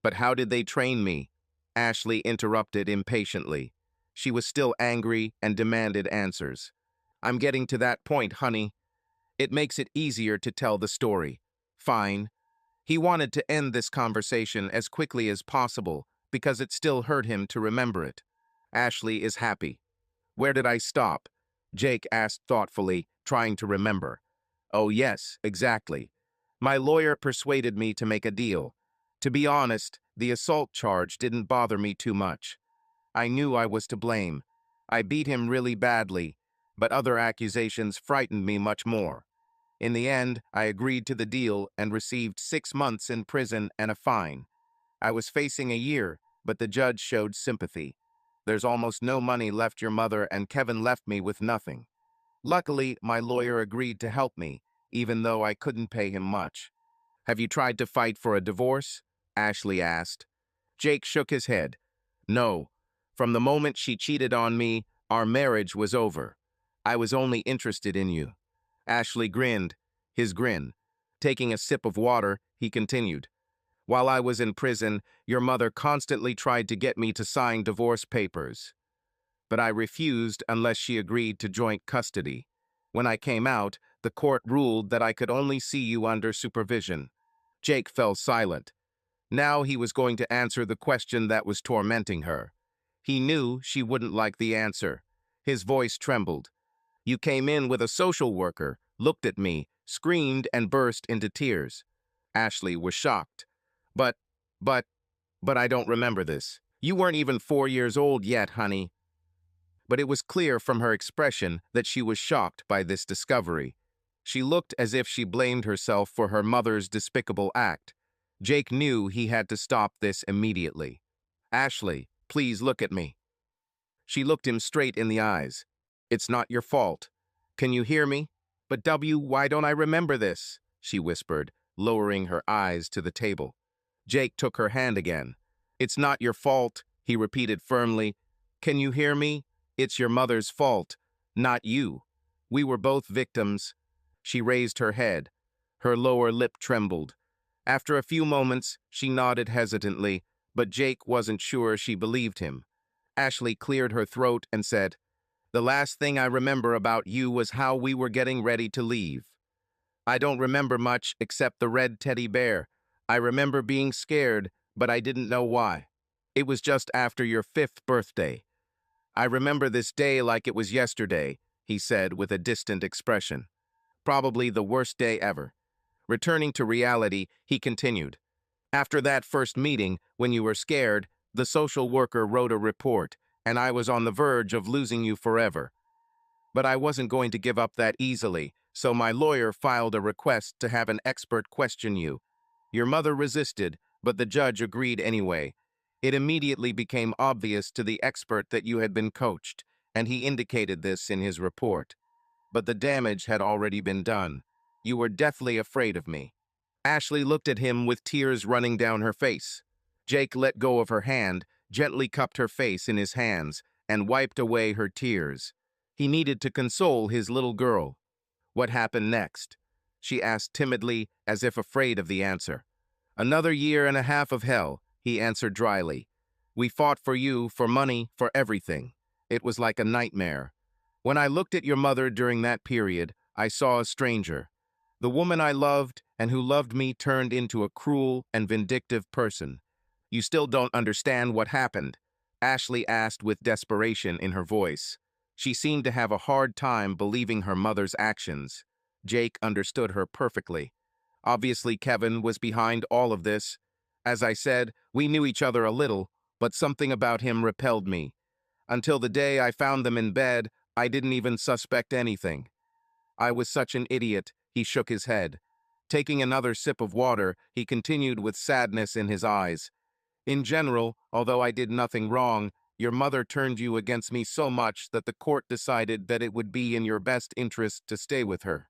"But how did they train me?" Ashley interrupted impatiently. She was still angry and demanded answers. "I'm getting to that point, honey. It makes it easier to tell the story." "Fine." He wanted to end this conversation as quickly as possible because it still hurt him to remember it. "Ashley is happy." "Where did I stop?" Jake asked thoughtfully, trying to remember. "Oh yes, exactly. My lawyer persuaded me to make a deal. To be honest, the assault charge didn't bother me too much. I knew I was to blame. I beat him really badly, but other accusations frightened me much more. In the end, I agreed to the deal and received 6 months in prison and a fine. I was facing a year, but the judge showed sympathy. There's almost no money left your mother, and Kevin left me with nothing. Luckily, my lawyer agreed to help me, even though I couldn't pay him much. Have you tried to fight for a divorce? Ashley asked. Jake shook his head. No. From the moment she cheated on me, our marriage was over. I was only interested in you. Ashley grinned, his grin. Taking a sip of water, he continued. While I was in prison, your mother constantly tried to get me to sign divorce papers. But I refused unless she agreed to joint custody. When I came out, the court ruled that I could only see you under supervision. Jake fell silent. Now he was going to answer the question that was tormenting her. He knew she wouldn't like the answer. His voice trembled. You came in with a social worker, looked at me, screamed, and burst into tears. Ashley was shocked. But, but, but I don't remember this. You weren't even 4 years old yet, honey. But it was clear from her expression that she was shocked by this discovery. She looked as if she blamed herself for her mother's despicable act. Jake knew he had to stop this immediately. Ashley, please look at me. She looked him straight in the eyes. It's not your fault. Can you hear me? But why don't I remember this? She whispered, lowering her eyes to the table. Jake took her hand again. It's not your fault, he repeated firmly. Can you hear me? It's your mother's fault, not you. We were both victims. She raised her head. Her lower lip trembled. After a few moments, she nodded hesitantly, but Jake wasn't sure she believed him. Ashley cleared her throat and said, The last thing I remember about you was how we were getting ready to leave. I don't remember much except the red teddy bear. I remember being scared, but I didn't know why. It was just after your 5th birthday. I remember this day like it was yesterday, he said with a distant expression. Probably the worst day ever. Returning to reality, he continued. After that first meeting, when you were scared, the social worker wrote a report, and I was on the verge of losing you forever. But I wasn't going to give up that easily, so my lawyer filed a request to have an expert question you. Your mother resisted, but the judge agreed anyway. It immediately became obvious to the expert that you had been coached, and he indicated this in his report. But the damage had already been done. You were deathly afraid of me. Ashley looked at him with tears running down her face. Jake let go of her hand, gently cupped her face in his hands, and wiped away her tears. He needed to console his little girl. What happened next? She asked timidly, as if afraid of the answer. Another 1.5 years of hell, he answered dryly. We fought for you, for money, for everything. It was like a nightmare. When I looked at your mother during that period, I saw a stranger. The woman I loved and who loved me turned into a cruel and vindictive person. You still don't understand what happened? Ashley asked with desperation in her voice. She seemed to have a hard time believing her mother's actions. Jake understood her perfectly. Obviously, Kevin was behind all of this. As I said, we knew each other a little, but something about him repelled me. Until the day I found them in bed, I didn't even suspect anything. I was such an idiot, he shook his head. Taking another sip of water, he continued with sadness in his eyes. In general, although I did nothing wrong, your mother turned you against me so much that the court decided that it would be in your best interest to stay with her.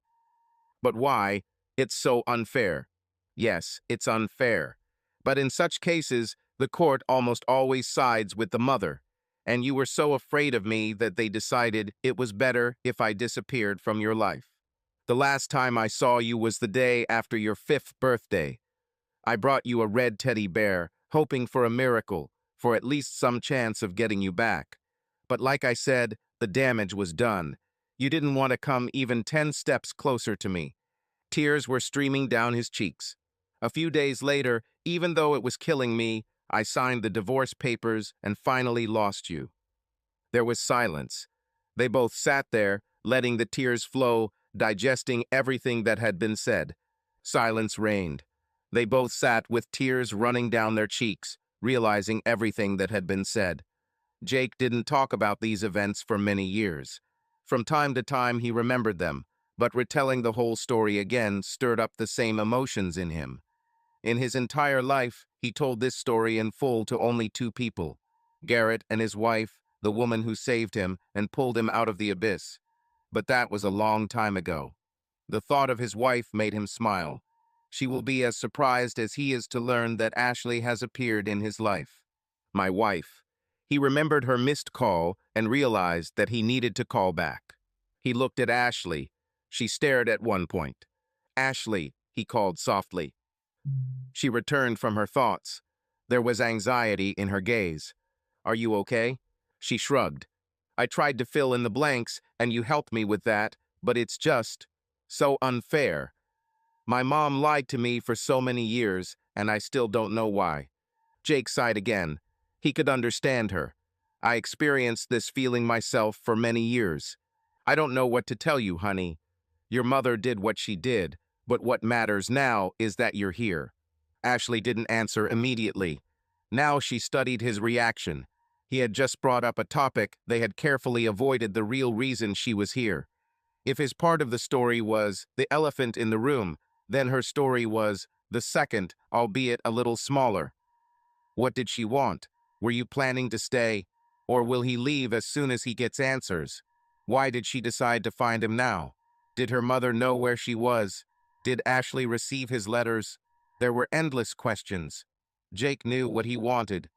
But why? It's so unfair. Yes, it's unfair. But in such cases, the court almost always sides with the mother. And you were so afraid of me that they decided it was better if I disappeared from your life. The last time I saw you was the day after your 5th birthday. I brought you a red teddy bear, hoping for a miracle, for at least some chance of getting you back. But like I said, the damage was done. You didn't want to come even 10 steps closer to me. Tears were streaming down his cheeks. A few days later, even though it was killing me, I signed the divorce papers and finally lost you. There was silence. They both sat there, letting the tears flow, digesting everything that had been said. Silence reigned. They both sat with tears running down their cheeks, realizing everything that had been said. Jake didn't talk about these events for many years. From time to time, he remembered them, but retelling the whole story again stirred up the same emotions in him. In his entire life, he told this story in full to only 2 people, Garrett and his wife, the woman who saved him and pulled him out of the abyss. but that was a long time ago. The thought of his wife made him smile. She will be as surprised as he is to learn that Ashley has appeared in his life. My wife. He remembered her missed call and realized that he needed to call back. He looked at Ashley. She stared at one point. Ashley, he called softly. She returned from her thoughts. There was anxiety in her gaze. Are you okay? She shrugged. I tried to fill in the blanks, and you helped me with that, but it's just so unfair. My mom lied to me for so many years, and I still don't know why. Jake sighed again. He could understand her. I experienced this feeling myself for many years. I don't know what to tell you, honey. Your mother did what she did, but what matters now is that you're here. Ashley didn't answer immediately. Now she studied his reaction. He had just brought up a topic they had carefully avoided the real reason she was here. If his part of the story was the elephant in the room, then her story was the second, albeit a little smaller. What did she want? Were you planning to stay? Or will he leave as soon as he gets answers? Why did she decide to find him now? Did her mother know where she was? Did Ashley receive his letters? There were endless questions. Jake knew what he wanted,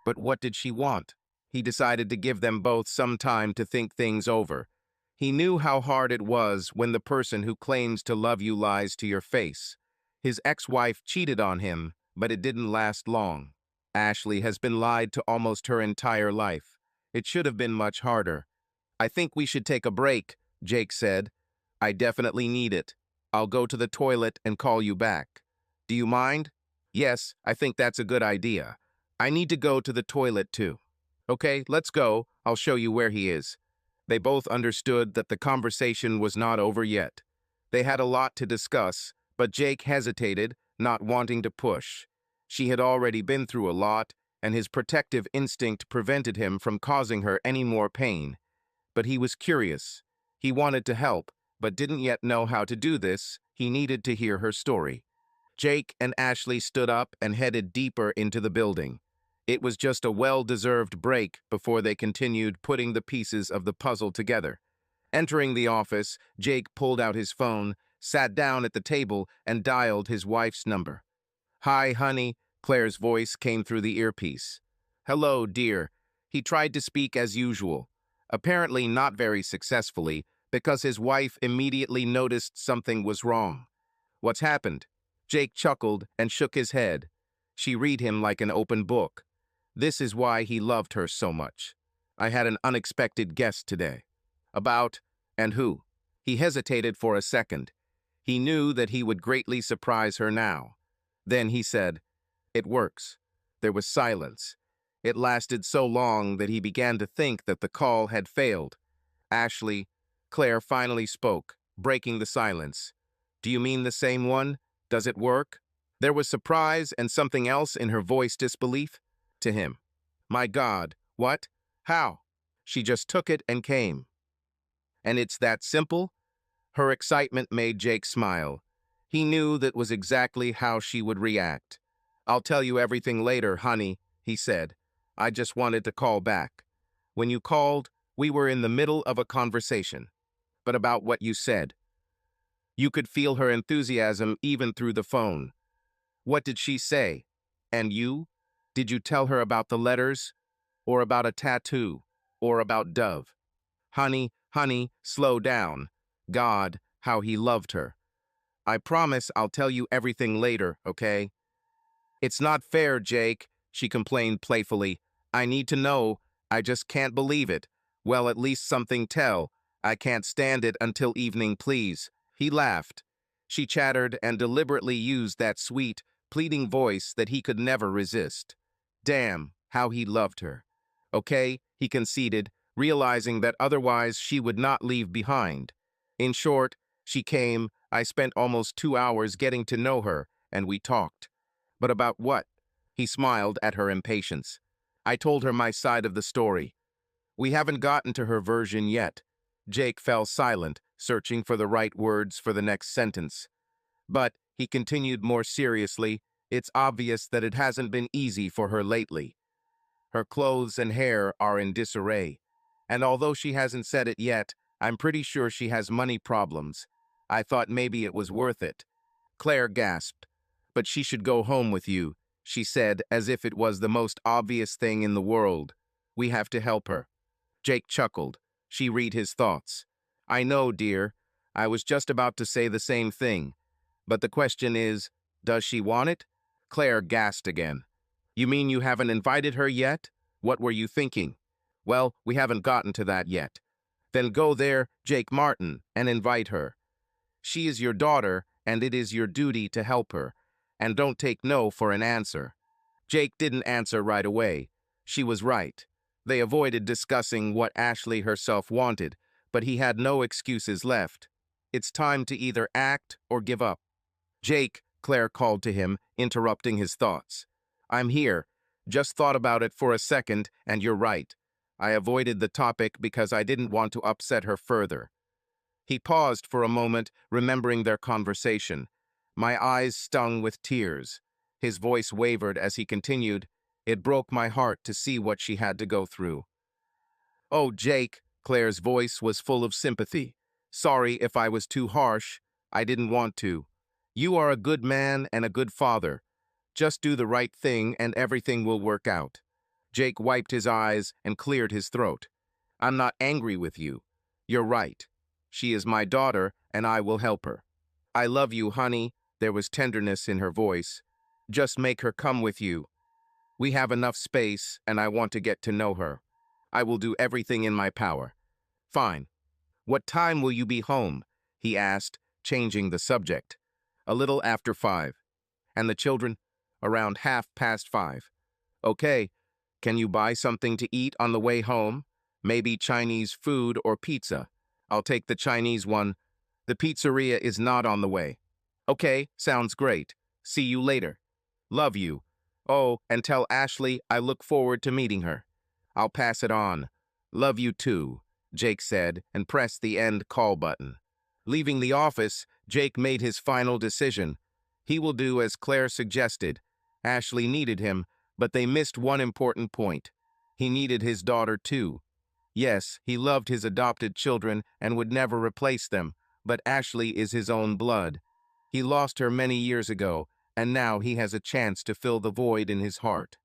but what did she want? He decided to give them both some time to think things over. He knew how hard it was when the person who claims to love you lies to your face. His ex-wife cheated on him, but it didn't last long. Ashley has been lied to almost her entire life. It should have been much harder. I think we should take a break, Jake said. I definitely need it. I'll go to the toilet and call you back. Do you mind? Yes, I think that's a good idea. I need to go to the toilet too. Okay, let's go. I'll show you where he is. They both understood that the conversation was not over yet. They had a lot to discuss, but Jake hesitated, not wanting to push. She had already been through a lot, and his protective instinct prevented him from causing her any more pain. But he was curious. He wanted to help, but didn't yet know how to do this. He needed to hear her story. Jake and Ashley stood up and headed deeper into the building. It was just a well-deserved break before they continued putting the pieces of the puzzle together. Entering the office, Jake pulled out his phone, sat down at the table, and dialed his wife's number. Hi, honey, Claire's voice came through the earpiece. Hello, dear. He tried to speak as usual, apparently not very successfully, because his wife immediately noticed something was wrong. What's happened? Jake chuckled and shook his head. She read him like an open book. This is why he loved her so much. I had an unexpected guest today. About, and who? He hesitated for a second. He knew that he would greatly surprise her now. Then he said, It works. There was silence. It lasted so long that he began to think that the call had failed. Ashley, Claire finally spoke, breaking the silence. Do you mean the same one? Does it work? There was surprise and something else in her voice, disbelief. To him. My God, what? How? She just took it and came. And it's that simple? Her excitement made Jake smile. He knew that was exactly how she would react. I'll tell you everything later, honey, he said. I just wanted to call back. When you called, we were in the middle of a conversation. But about what you said. You could feel her enthusiasm even through the phone. What did she say? And you? Did you tell her about the letters? Or about a tattoo? Or about Dove? Honey, slow down. God, how he loved her. I promise I'll tell you everything later, okay? It's not fair, Jake, she complained playfully. I need to know. I just can't believe it. Well, at least something tell. I can't stand it until evening, please. He laughed. She chattered and deliberately used that sweet, pleading voice that he could never resist. Damn, how he loved her. Okay, he conceded, realizing that otherwise she would not leave behind. In short, she came. I spent almost 2 hours getting to know her, and we talked. But about what? He smiled at her impatience. I told her my side of the story. We haven't gotten to her version yet. Jake fell silent, searching for the right words for the next sentence. But, he continued more seriously, it's obvious that it hasn't been easy for her lately. Her clothes and hair are in disarray. And although she hasn't said it yet, I'm pretty sure she has money problems. I thought maybe it was worth it. Claire gasped. But she should go home with you, she said, as if it was the most obvious thing in the world. We have to help her. Jake chuckled. She read his thoughts. I know, dear. I was just about to say the same thing. But the question is, does she want it? Claire gasped again. You mean you haven't invited her yet? What were you thinking? Well, we haven't gotten to that yet. Then go there, Jake Martin, and invite her. She is your daughter, and it is your duty to help her. And don't take no for an answer. Jake didn't answer right away. She was right. They avoided discussing what Ashley herself wanted, but he had no excuses left. It's time to either act or give up. Jake, Claire called to him, interrupting his thoughts. I'm here. Just thought about it for a second, and you're right. I avoided the topic because I didn't want to upset her further. He paused for a moment, remembering their conversation. My eyes stung with tears. His voice wavered as he continued. It broke my heart to see what she had to go through. Oh, Jake, Claire's voice was full of sympathy. Sorry if I was too harsh. I didn't want to. You are a good man and a good father. Just do the right thing and everything will work out. Jake wiped his eyes and cleared his throat. I'm not angry with you. You're right. She is my daughter, and I will help her. I love you, honey. There was tenderness in her voice. Just make her come with you. We have enough space, and I want to get to know her. I will do everything in my power. Fine. What time will you be home? He asked, changing the subject. A little after 5. And the children? Around 5:30. Okay. Can you buy something to eat on the way home? Maybe Chinese food or pizza. I'll take the Chinese one. The pizzeria is not on the way. Okay, sounds great. See you later. Love you. Oh, and tell Ashley I look forward to meeting her. I'll pass it on. Love you too, Jake said, and pressed the end call button. Leaving the office, Jake made his final decision. He will do as Claire suggested. Ashley needed him, but they missed one important point. He needed his daughter too. Yes, he loved his adopted children and would never replace them, but Ashley is his own blood. He lost her many years ago, and now he has a chance to fill the void in his heart.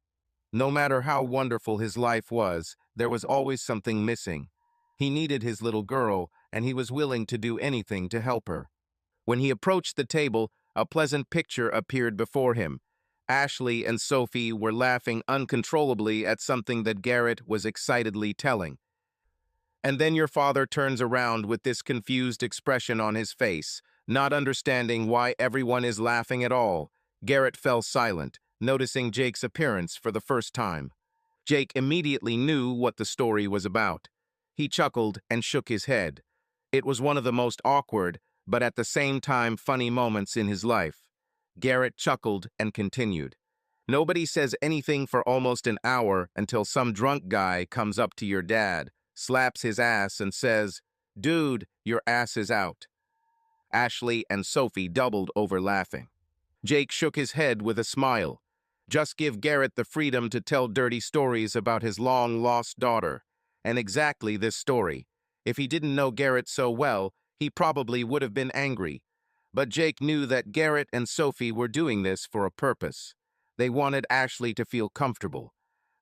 No matter how wonderful his life was, there was always something missing. He needed his little girl, and he was willing to do anything to help her. When he approached the table, a pleasant picture appeared before him. Ashley and Sophie were laughing uncontrollably at something that Garrett was excitedly telling. And then your father turns around with this confused expression on his face, not understanding why everyone is laughing at all. Garrett fell silent, noticing Jake's appearance for the first time. Jake immediately knew what the story was about. He chuckled and shook his head. It was one of the most awkward, but at the same time funny moments in his life. Garrett chuckled and continued. Nobody says anything for almost an hour until some drunk guy comes up to your dad, slaps his ass and says, "Dude, your ass is out." Ashley and Sophie doubled over laughing. Jake shook his head with a smile. Just give Garrett the freedom to tell dirty stories about his long-lost daughter. And exactly this story. If he didn't know Garrett so well, he probably would have been angry. But Jake knew that Garrett and Sophie were doing this for a purpose. They wanted Ashley to feel comfortable.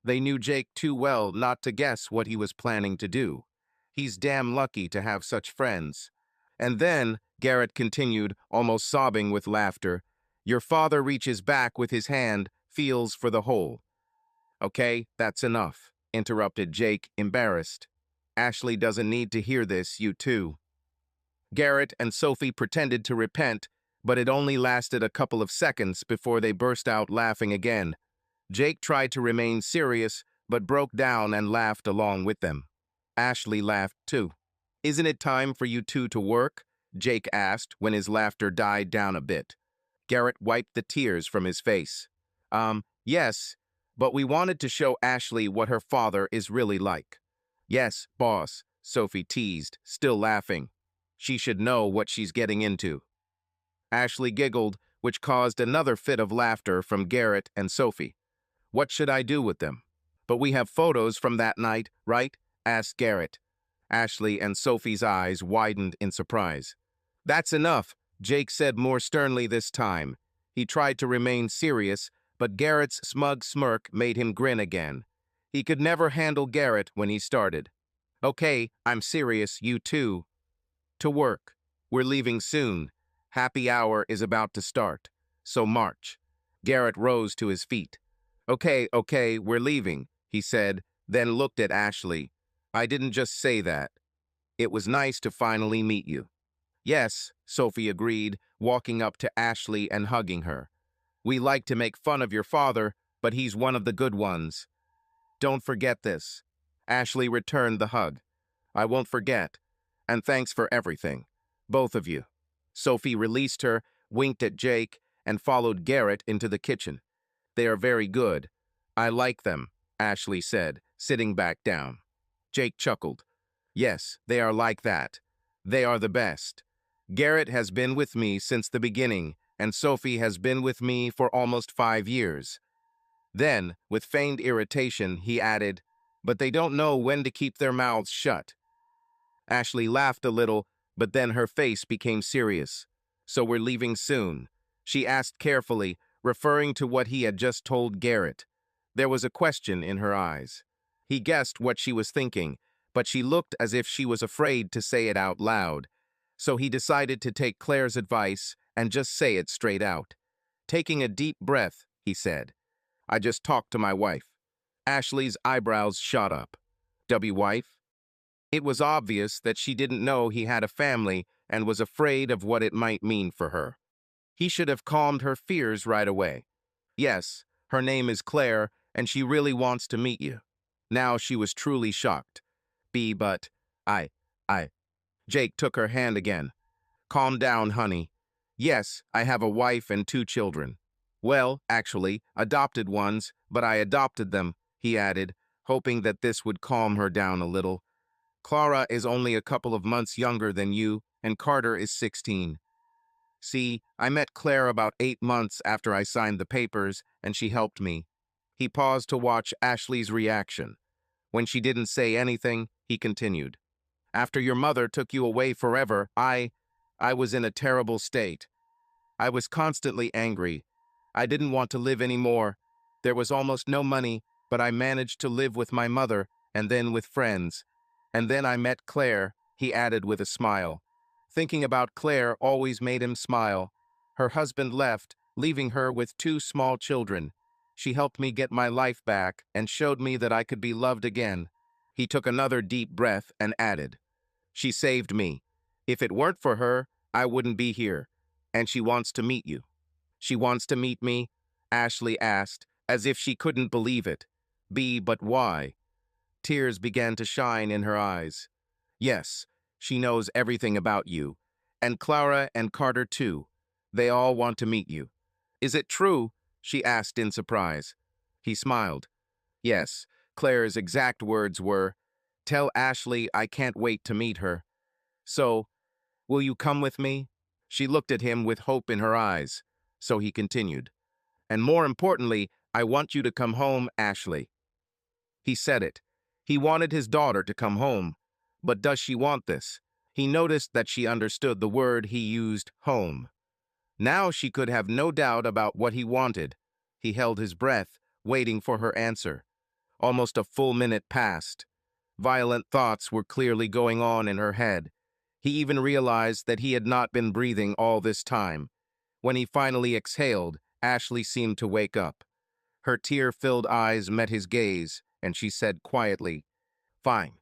They knew Jake too well not to guess what he was planning to do. He's damn lucky to have such friends. And then, Garrett continued, almost sobbing with laughter, your father reaches back with his hand, feels for the hole. Okay, that's enough, interrupted Jake, embarrassed. Ashley doesn't need to hear this, you too. Garrett and Sophie pretended to repent, but it only lasted a couple of seconds before they burst out laughing again. Jake tried to remain serious, but broke down and laughed along with them. Ashley laughed too. Isn't it time for you two to work? Jake asked when his laughter died down a bit. Garrett wiped the tears from his face. Yes, but we wanted to show Ashley what her father is really like. Yes, boss, Sophie teased, still laughing. She should know what she's getting into. Ashley giggled, which caused another fit of laughter from Garrett and Sophie. What should I do with them? But we have photos from that night, right? Asked Garrett. Ashley and Sophie's eyes widened in surprise. That's enough, Jake said more sternly this time. He tried to remain serious, but Garrett's smug smirk made him grin again. He could never handle Garrett when he started. Okay, I'm serious, you too. To work. We're leaving soon. Happy hour is about to start. So march. Garrett rose to his feet. Okay, we're leaving, he said, then looked at Ashley. I didn't just say that. It was nice to finally meet you. Yes, Sophie agreed, walking up to Ashley and hugging her. We like to make fun of your father, but he's one of the good ones. Don't forget this. Ashley returned the hug. I won't forget. And thanks for everything. Both of you. Sophie released her, winked at Jake, and followed Garrett into the kitchen. They are very good. I like them, Ashley said, sitting back down. Jake chuckled. Yes, they are like that. They are the best. Garrett has been with me since the beginning, and Sophie has been with me for almost 5 years. Then, with feigned irritation, he added, but they don't know when to keep their mouths shut. Ashley laughed a little, but then her face became serious. So we're leaving soon, she asked carefully, referring to what he had just told Garrett. There was a question in her eyes. He guessed what she was thinking, but she looked as if she was afraid to say it out loud. So he decided to take Claire's advice and just say it straight out. Taking a deep breath, he said, I just talked to my wife. Ashley's eyebrows shot up. Wife? It was obvious that she didn't know he had a family and was afraid of what it might mean for her. He should have calmed her fears right away. Yes, her name is Claire, and she really wants to meet you. Now she was truly shocked. But I. Jake took her hand again. Calm down, honey. Yes, I have a wife and 2 children. Well, actually, adopted ones, but I adopted them, he added, hoping that this would calm her down a little. Clara is only a couple of months younger than you, and Carter is 16. See, I met Claire about 8 months after I signed the papers, and she helped me. He paused to watch Ashley's reaction. When she didn't say anything, he continued. After your mother took you away forever, I was in a terrible state. I was constantly angry. I didn't want to live anymore. There was almost no money, but I managed to live with my mother and then with friends. And then I met Claire, he added with a smile. Thinking about Claire always made him smile. Her husband left, leaving her with 2 small children. She helped me get my life back and showed me that I could be loved again. He took another deep breath and added, She saved me. If it weren't for her, I wouldn't be here. And she wants to meet you. She wants to meet me? Ashley asked, as if she couldn't believe it. But why? Tears began to shine in her eyes. Yes, she knows everything about you. And Clara and Carter too. They all want to meet you. Is it true? She asked in surprise. He smiled. Yes, Claire's exact words were, Tell Ashley I can't wait to meet her. So, will you come with me? She looked at him with hope in her eyes. So he continued. And more importantly, I want you to come home, Ashley. He said it. He wanted his daughter to come home. But does she want this? He noticed that she understood the word he used, home. Now she could have no doubt about what he wanted. He held his breath, waiting for her answer. Almost a full minute passed. Violent thoughts were clearly going on in her head. He even realized that he had not been breathing all this time. When he finally exhaled, Ashley seemed to wake up. Her tear-filled eyes met his gaze, and she said quietly, Fine.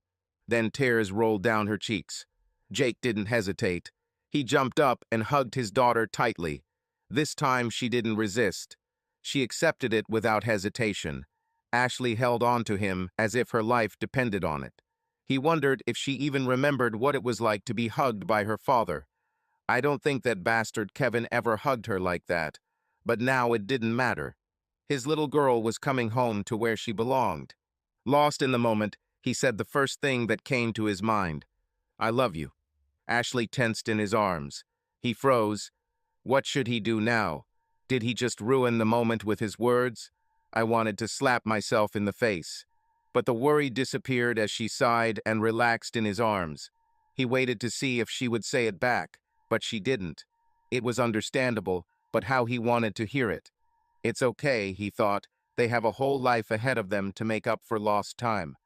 Then tears rolled down her cheeks. Jake didn't hesitate. He jumped up and hugged his daughter tightly. This time she didn't resist. She accepted it without hesitation. Ashley held on to him as if her life depended on it. He wondered if she even remembered what it was like to be hugged by her father. I don't think that bastard Kevin ever hugged her like that. But now it didn't matter. His little girl was coming home to where she belonged. Lost in the moment, he said the first thing that came to his mind. I love you. Ashley tensed in his arms. He froze. What should he do now? Did he just ruin the moment with his words? I wanted to slap myself in the face. but the worry disappeared as she sighed and relaxed in his arms. He waited to see if she would say it back, but she didn't. It was understandable, but how he wanted to hear it. It's okay, he thought. They have a whole life ahead of them to make up for lost time.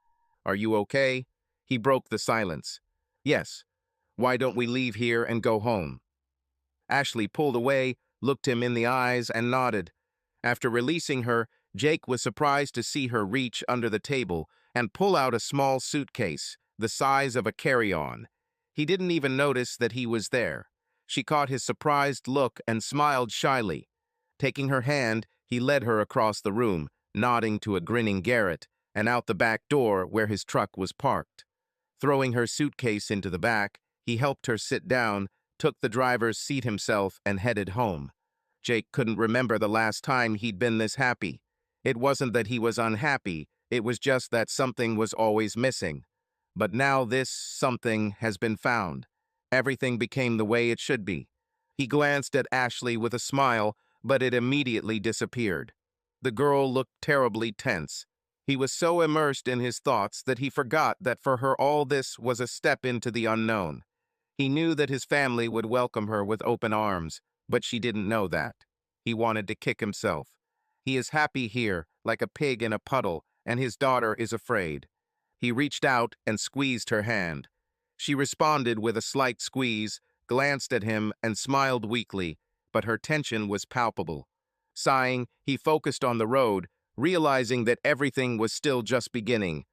Are you okay? He broke the silence. Yes. Why don't we leave here and go home? Ashley pulled away, looked him in the eyes, and nodded. After releasing her, Jake was surprised to see her reach under the table and pull out a small suitcase, the size of a carry-on. He didn't even notice that he was there. She caught his surprised look and smiled shyly. Taking her hand, he led her across the room, nodding to a grinning Garrett, and out the back door where his truck was parked. Throwing her suitcase into the back, he helped her sit down, took the driver's seat himself, and headed home. Jake couldn't remember the last time he'd been this happy. It wasn't that he was unhappy, it was just that something was always missing. But now this something has been found. Everything became the way it should be. He glanced at Ashley with a smile, but it immediately disappeared. The girl looked terribly tense. He was so immersed in his thoughts that he forgot that for her all this was a step into the unknown. He knew that his family would welcome her with open arms, but she didn't know that. He wanted to kick himself. He is happy here, like a pig in a puddle, and his daughter is afraid. He reached out and squeezed her hand. She responded with a slight squeeze, glanced at him, and smiled weakly, but her tension was palpable. Sighing, he focused on the road, realizing that everything was still just beginning.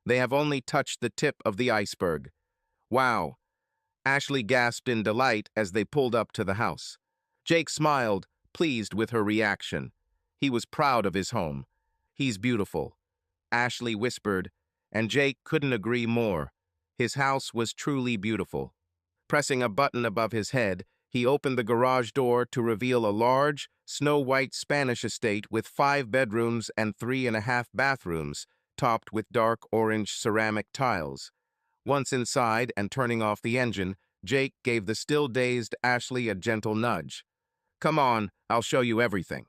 They have only touched the tip of the iceberg. Wow! Ashley gasped in delight as they pulled up to the house. Jake smiled, pleased with her reaction. He was proud of his home. He's beautiful, Ashley whispered, and Jake couldn't agree more. His house was truly beautiful. Pressing a button above his head, he opened the garage door to reveal a large, snow-white Spanish estate with 5 bedrooms and 3.5 bathrooms, topped with dark orange ceramic tiles. Once inside and turning off the engine, Jake gave the still-dazed Ashley a gentle nudge. "Come on, I'll show you everything."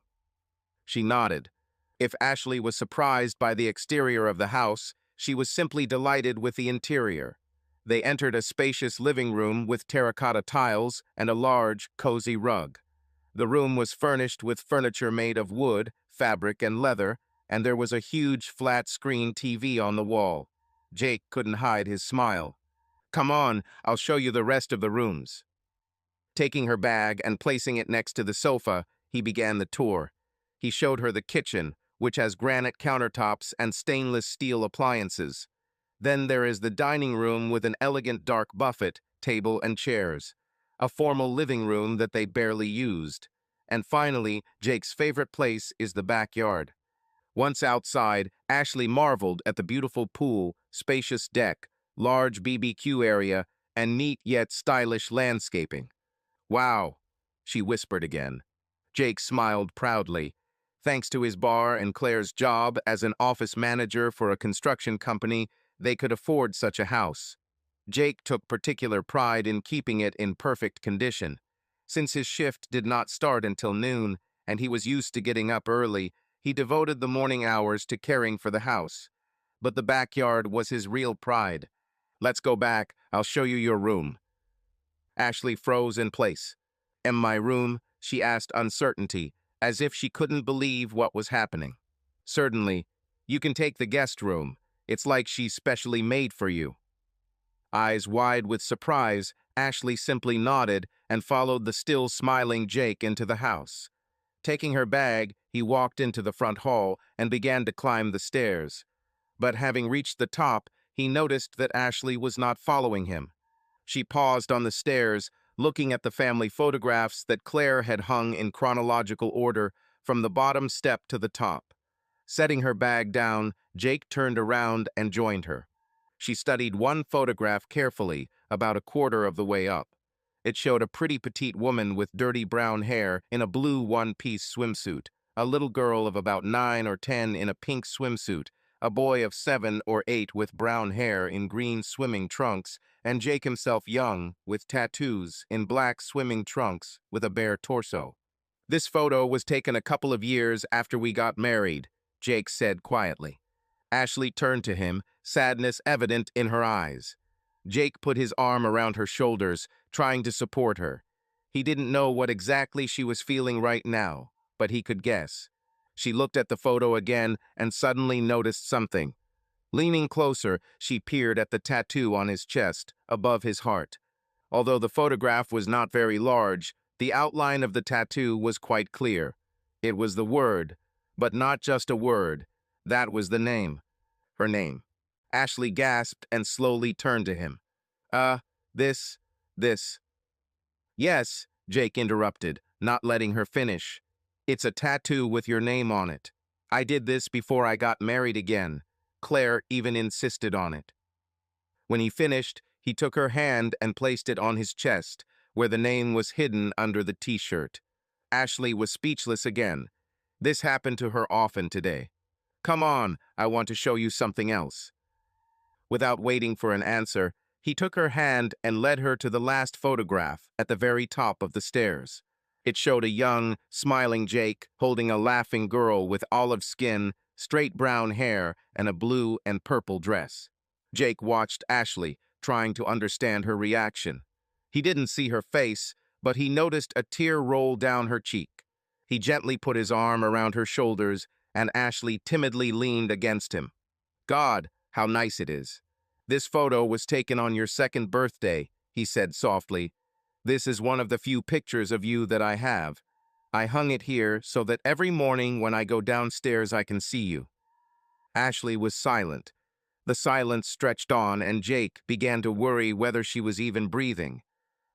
She nodded. If Ashley was surprised by the exterior of the house, she was simply delighted with the interior. They entered a spacious living room with terracotta tiles and a large, cozy rug. The room was furnished with furniture made of wood, fabric, and leather, and there was a huge flat-screen TV on the wall. Jake couldn't hide his smile. "Come on, I'll show you the rest of the rooms." Taking her bag and placing it next to the sofa, he began the tour. He showed her the kitchen, which has granite countertops and stainless steel appliances. Then there is the dining room with an elegant dark buffet, table and chairs. A formal living room that they barely used. And finally, Jake's favorite place is the backyard. Once outside, Ashley marveled at the beautiful pool, spacious deck, large BBQ area, and neat yet stylish landscaping. "Wow," she whispered again. Jake smiled proudly. Thanks to his bar and Claire's job as an office manager for a construction company, they could afford such a house. Jake took particular pride in keeping it in perfect condition. Since his shift did not start until noon, and he was used to getting up early, he devoted the morning hours to caring for the house. But the backyard was his real pride. "Let's go back, I'll show you your room." Ashley froze in place. "In my room?" she asked uncertainty, as if she couldn't believe what was happening. "Certainly. You can take the guest room. It's like she's specially made for you." Eyes wide with surprise, Ashley simply nodded and followed the still smiling Jake into the house. Taking her bag, he walked into the front hall and began to climb the stairs. But having reached the top, he noticed that Ashley was not following him. She paused on the stairs, looking at the family photographs that Claire had hung in chronological order from the bottom step to the top. Setting her bag down, Jake turned around and joined her. She studied one photograph carefully, about a quarter of the way up. It showed a pretty petite woman with dirty brown hair in a blue one-piece swimsuit, a little girl of about 9 or 10 in a pink swimsuit, a boy of 7 or 8 with brown hair in green swimming trunks, and Jake himself young, with tattoos, in black swimming trunks, with a bare torso. "This photo was taken a couple of years after we got married," Jake said quietly. Ashley turned to him, sadness evident in her eyes. Jake put his arm around her shoulders, trying to support her. He didn't know what exactly she was feeling right now, but he could guess. She looked at the photo again and suddenly noticed something. Leaning closer, she peered at the tattoo on his chest, above his heart. Although the photograph was not very large, the outline of the tattoo was quite clear. It was the word, but not just a word. That was the name. Her name. Ashley gasped and slowly turned to him. Uh, this. Yes, Jake interrupted, not letting her finish. It's a tattoo with your name on it. I did this before I got married again. Claire even insisted on it. When he finished, he took her hand and placed it on his chest, where the name was hidden under the t-shirt. Ashley was speechless again. This happened to her often today. Come on, I want to show you something else. Without waiting for an answer, he took her hand and led her to the last photograph at the very top of the stairs. It showed a young, smiling Jake holding a laughing girl with olive skin, straight brown hair, and a blue and purple dress. Jake watched Ashley, trying to understand her reaction. He didn't see her face, but he noticed a tear roll down her cheek. He gently put his arm around her shoulders, and Ashley timidly leaned against him. God, how nice it is. This photo was taken on your second birthday, he said softly. This is one of the few pictures of you that I have. I hung it here so that every morning when I go downstairs I can see you. Ashley was silent. The silence stretched on, and Jake began to worry whether she was even breathing.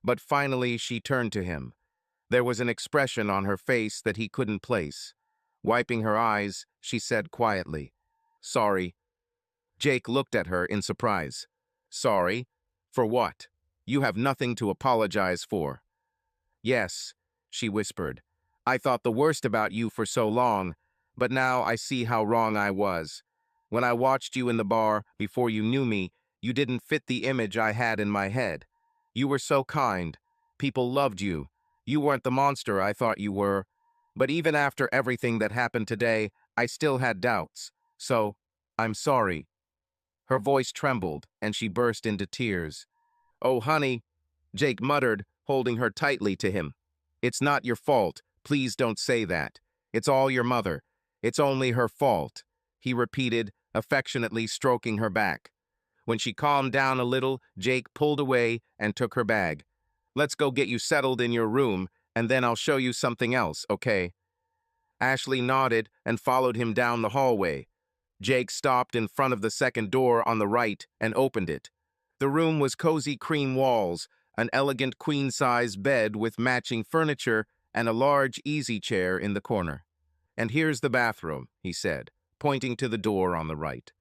But finally she turned to him. There was an expression on her face that he couldn't place. Wiping her eyes, she said quietly, "Sorry." Jake looked at her in surprise. Sorry? For what? You have nothing to apologize for. Yes, she whispered. I thought the worst about you for so long, but now I see how wrong I was. When I watched you in the bar, before you knew me, you didn't fit the image I had in my head. You were so kind. People loved you. You weren't the monster I thought you were. But even after everything that happened today, I still had doubts. So, I'm sorry. Her voice trembled, and she burst into tears. Oh, honey, Jake muttered, holding her tightly to him. It's not your fault. Please don't say that. It's all your mother. It's only her fault, he repeated, affectionately stroking her back. When she calmed down a little, Jake pulled away and took her bag. Let's go get you settled in your room, and then I'll show you something else, okay? Ashley nodded and followed him down the hallway. Jake stopped in front of the second door on the right and opened it. The room was cozy cream walls, an elegant queen-size bed with matching furniture, and a large easy chair in the corner. And here's the bathroom, he said, pointing to the door on the right.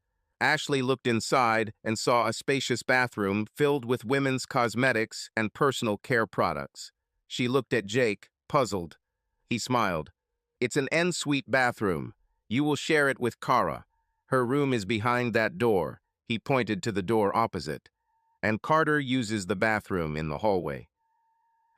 Ashley looked inside and saw a spacious bathroom filled with women's cosmetics and personal care products. She looked at Jake, puzzled. He smiled. It's an en-suite bathroom. You will share it with Kara. Her room is behind that door. He pointed to the door opposite. And Carter uses the bathroom in the hallway.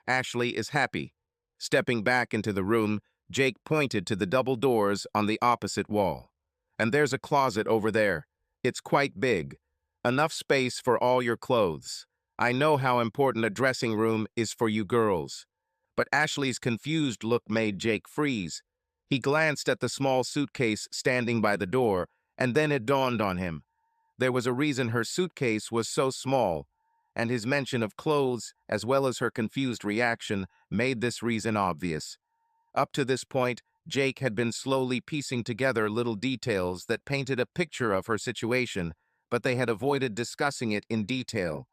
Ashley is happy. Stepping back into the room, Jake pointed to the double doors on the opposite wall. And there's a closet over there. It's quite big. Enough space for all your clothes. I know how important a dressing room is for you girls. But Ashley's confused look made Jake freeze. He glanced at the small suitcase standing by the door, and then it dawned on him. There was a reason her suitcase was so small, and his mention of clothes, as well as her confused reaction, made this reason obvious. Up to this point, Jake had been slowly piecing together little details that painted a picture of her situation, but they had avoided discussing it in detail.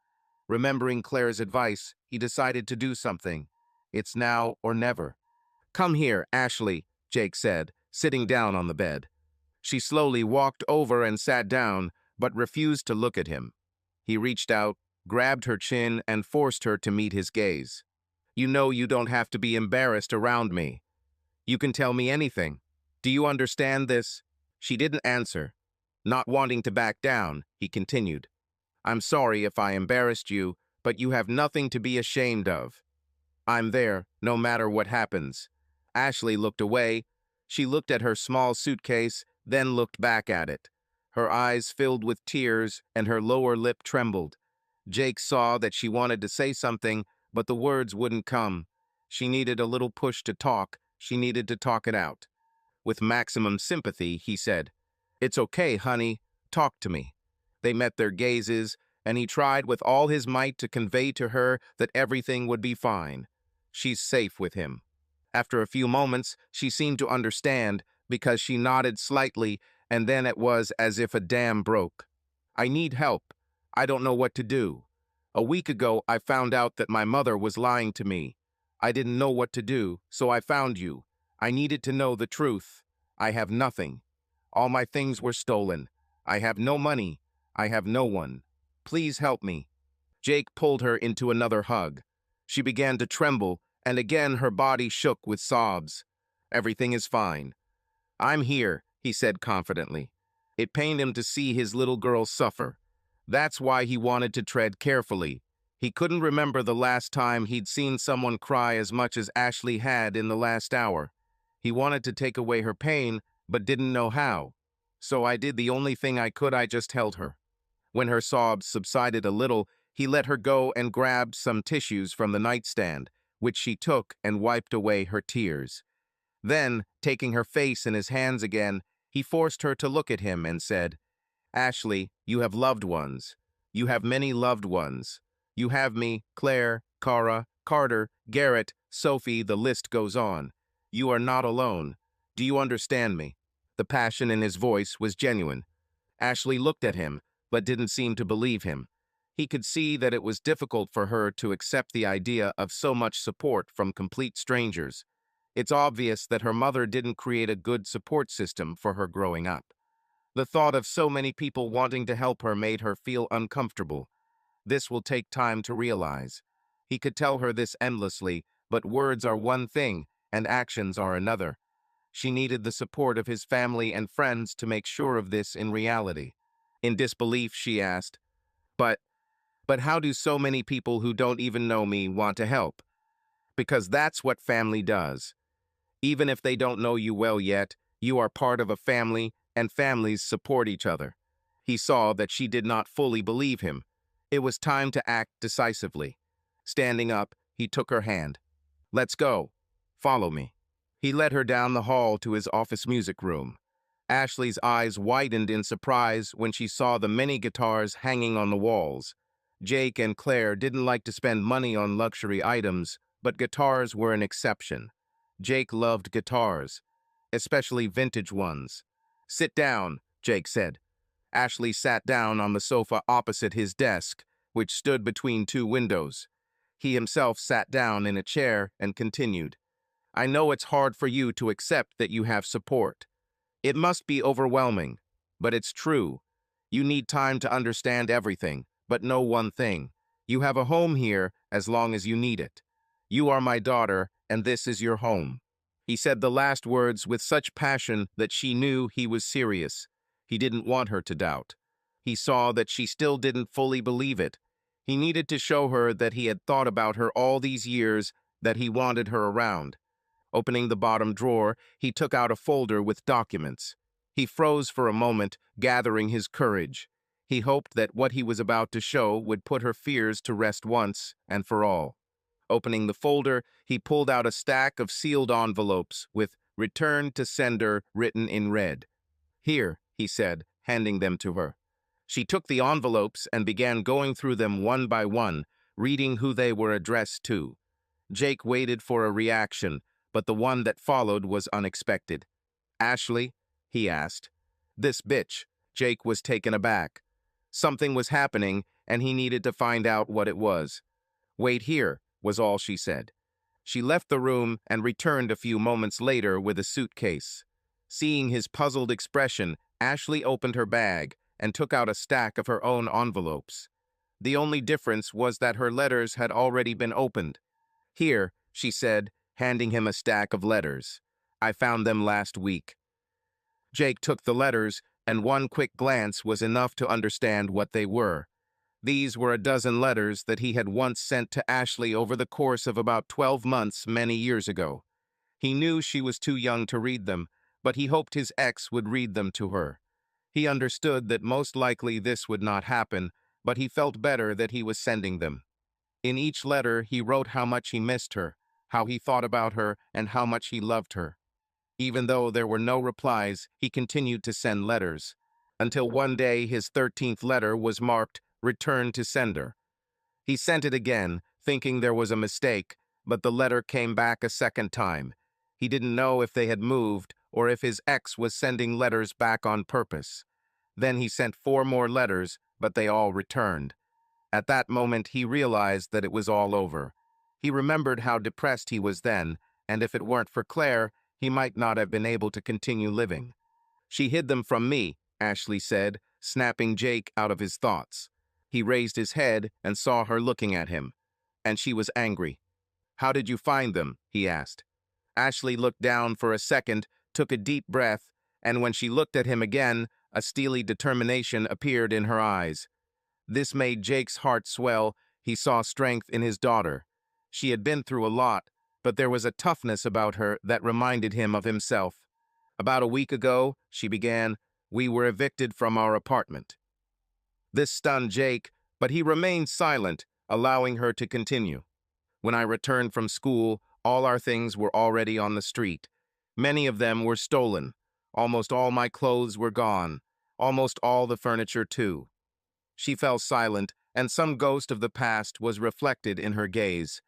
Remembering Claire's advice, he decided to do something. It's now or never. Come here, Ashley, Jake said, sitting down on the bed. She slowly walked over and sat down, but refused to look at him. He reached out, grabbed her chin, and forced her to meet his gaze. You know you don't have to be embarrassed around me. You can tell me anything. Do you understand this? She didn't answer. Not wanting to back down, he continued. I'm sorry if I embarrassed you, but you have nothing to be ashamed of. I'm there, no matter what happens. Ashley looked away. She looked at her small suitcase, then looked back at it. Her eyes filled with tears and her lower lip trembled. Jake saw that she wanted to say something, but the words wouldn't come. She needed a little push to talk. She needed to talk it out. With maximum sympathy, he said, "It's okay, honey. Talk to me." They met their gazes, and he tried with all his might to convey to her that everything would be fine. She's safe with him. After a few moments, she seemed to understand because she nodded slightly, and then it was as if a dam broke. "I need help. I don't know what to do. A week ago, I found out that my mother was lying to me. I didn't know what to do, so I found you. I needed to know the truth. I have nothing. All my things were stolen. I have no money. I have no one. Please help me." Jake pulled her into another hug. She began to tremble, and again her body shook with sobs. "Everything is fine. I'm here," he said confidently. It pained him to see his little girl suffer. That's why he wanted to tread carefully. He couldn't remember the last time he'd seen someone cry as much as Ashley had in the last hour. He wanted to take away her pain, but didn't know how. "So I did the only thing I could. I just held her." When her sobs subsided a little, he let her go and grabbed some tissues from the nightstand, which she took and wiped away her tears. Then, taking her face in his hands again, he forced her to look at him and said, "Ashley, you have loved ones. You have many loved ones. You have me, Claire, Cara, Carter, Garrett, Sophie, the list goes on. You are not alone. Do you understand me?" The passion in his voice was genuine. Ashley looked at him, but didn't seem to believe him. He could see that it was difficult for her to accept the idea of so much support from complete strangers. It's obvious that her mother didn't create a good support system for her growing up. The thought of so many people wanting to help her made her feel uncomfortable. This will take time to realize. He could tell her this endlessly, but words are one thing and actions are another. She needed the support of his family and friends to make sure of this in reality. In disbelief, she asked, But how do so many people who don't even know me want to help?" "Because that's what family does. Even if they don't know you well yet, you are part of a family, and families support each other." He saw that she did not fully believe him. It was time to act decisively. Standing up, he took her hand. "Let's go. Follow me." He led her down the hall to his office music room. Ashley's eyes widened in surprise when she saw the many guitars hanging on the walls. Jake and Claire didn't like to spend money on luxury items, but guitars were an exception. Jake loved guitars, especially vintage ones. "Sit down," Jake said. Ashley sat down on the sofa opposite his desk, which stood between two windows. He himself sat down in a chair and continued, "I know it's hard for you to accept that you have support. It must be overwhelming, but it's true. You need time to understand everything, but know one thing. You have a home here as long as you need it. You are my daughter, and this is your home." He said the last words with such passion that she knew he was serious. He didn't want her to doubt. He saw that she still didn't fully believe it. He needed to show her that he had thought about her all these years, that he wanted her around. Opening the bottom drawer, he took out a folder with documents. He froze for a moment, gathering his courage. He hoped that what he was about to show would put her fears to rest once and for all. Opening the folder, he pulled out a stack of sealed envelopes with "Return to Sender" written in red. "Here," he said, handing them to her. She took the envelopes and began going through them one by one, reading who they were addressed to. Jake waited for a reaction, but the one that followed was unexpected. "Ashley?" he asked. "This bitch." Jake was taken aback. Something was happening, and he needed to find out what it was. "Wait here," was all she said. She left the room and returned a few moments later with a suitcase. Seeing his puzzled expression, Ashley opened her bag and took out a stack of her own envelopes. The only difference was that her letters had already been opened. "Here," she said, handing him a stack of letters. "I found them last week." Jake took the letters, and one quick glance was enough to understand what they were. These were a dozen letters that he had once sent to Ashley over the course of about 12 months many years ago. He knew she was too young to read them, but he hoped his ex would read them to her. He understood that most likely this would not happen, but he felt better that he was sending them. In each letter, he wrote how much he missed her, how he thought about her, and how much he loved her. Even though there were no replies, he continued to send letters, until one day his 13th letter was marked "Return to Sender." He sent it again, thinking there was a mistake, but the letter came back a second time. He didn't know if they had moved or if his ex was sending letters back on purpose. Then he sent 4 more letters, but they all returned. At that moment, he realized that it was all over. He remembered how depressed he was then, and if it weren't for Claire, he might not have been able to continue living. "She hid them from me," Ashley said, snapping Jake out of his thoughts. He raised his head and saw her looking at him, and she was angry. "How did you find them?" he asked. Ashley looked down for a second, took a deep breath, and when she looked at him again, a steely determination appeared in her eyes. This made Jake's heart swell. He saw strength in his daughter. She had been through a lot, but there was a toughness about her that reminded him of himself. "About a week ago," she began, "we were evicted from our apartment." This stunned Jake, but he remained silent, allowing her to continue. "When I returned from school, all our things were already on the street. Many of them were stolen. Almost all my clothes were gone. Almost all the furniture, too." She fell silent, and some ghost of the past was reflected in her gaze.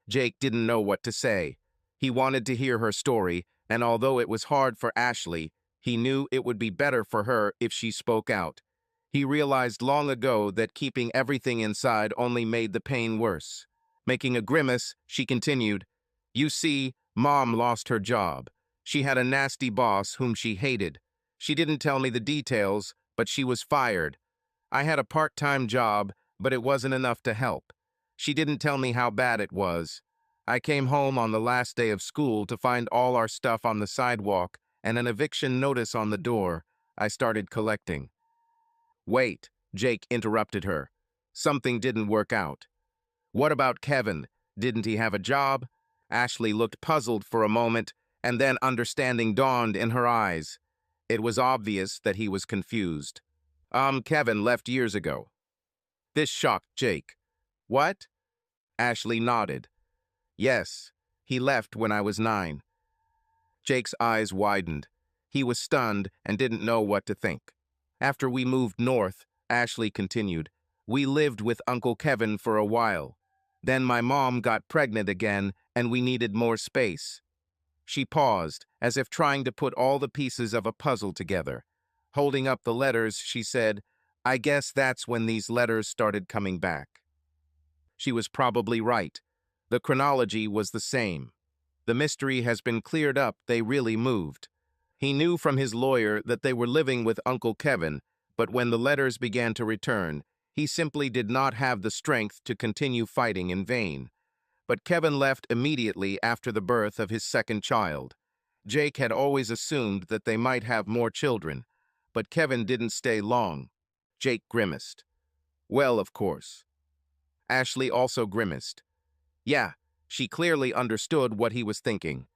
Jake didn't know what to say. He wanted to hear her story, and although it was hard for Ashley, he knew it would be better for her if she spoke out. He realized long ago that keeping everything inside only made the pain worse. Making a grimace, she continued, "You see, Mom lost her job. She had a nasty boss whom she hated. She didn't tell me the details, but she was fired. I had a part-time job, but it wasn't enough to help. She didn't tell me how bad it was. I came home on the last day of school to find all our stuff on the sidewalk and an eviction notice on the door. I started collecting." "Wait," Jake interrupted her. "Something didn't work out. What about Kevin? Didn't he have a job?" Ashley looked puzzled for a moment, and then understanding dawned in her eyes. It was obvious that he was confused. Kevin left years ago." This shocked Jake. "What?" Ashley nodded. "Yes, he left when I was 9. Jake's eyes widened. He was stunned and didn't know what to think. "After we moved north," Ashley continued, "we lived with Uncle Kevin for a while. Then my mom got pregnant again, and we needed more space." She paused, as if trying to put all the pieces of a puzzle together. Holding up the letters, she said, "I guess that's when these letters started coming back." She was probably right. The chronology was the same. The mystery has been cleared up. They really moved. He knew from his lawyer that they were living with Uncle Kevin, but when the letters began to return, he simply did not have the strength to continue fighting in vain. But Kevin left immediately after the birth of his second child. Jake had always assumed that they might have more children, but Kevin didn't stay long. Jake grimaced. "Well, of course." Ashley also grimaced. "Yeah, she clearly understood what he was thinking.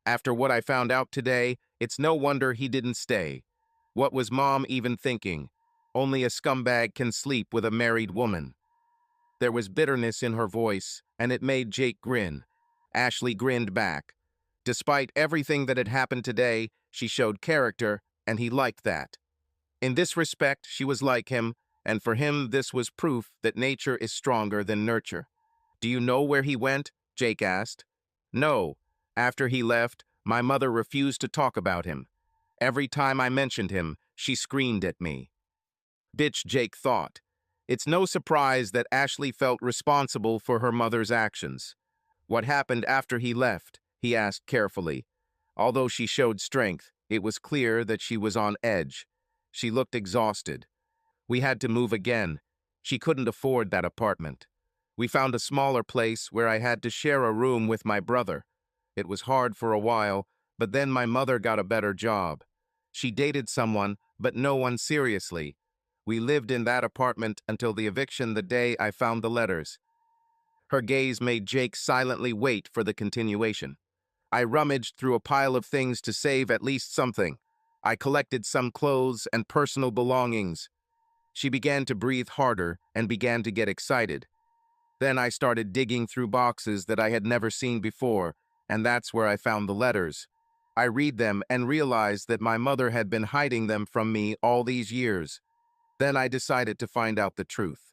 After what I found out today, it's no wonder he didn't stay. What was Mom even thinking? Only a scumbag can sleep with a married woman." There was bitterness in her voice, and it made Jake grin. Ashley grinned back. Despite everything that had happened today, she showed character, and he liked that. In this respect, she was like him, and for him this was proof that nature is stronger than nurture. "Do you know where he went?" Jake asked. "No. After he left, my mother refused to talk about him. Every time I mentioned him, she screamed at me." Bitch, Jake thought. It's no surprise that Ashley felt responsible for her mother's actions. "What happened after he left?" he asked carefully. Although she showed strength, it was clear that she was on edge. She looked exhausted. "We had to move again. She couldn't afford that apartment. We found a smaller place where I had to share a room with my brother. It was hard for a while, but then my mother got a better job. She dated someone, but no one seriously. We lived in that apartment until the eviction the day I found the letters." Her gaze made Jake silently wait for the continuation. "I rummaged through a pile of things to save at least something. I collected some clothes and personal belongings. She began to breathe harder and began to get excited. Then I started digging through boxes that I had never seen before, and that's where I found the letters. I read them and realized that my mother had been hiding them from me all these years. Then I decided to find out the truth.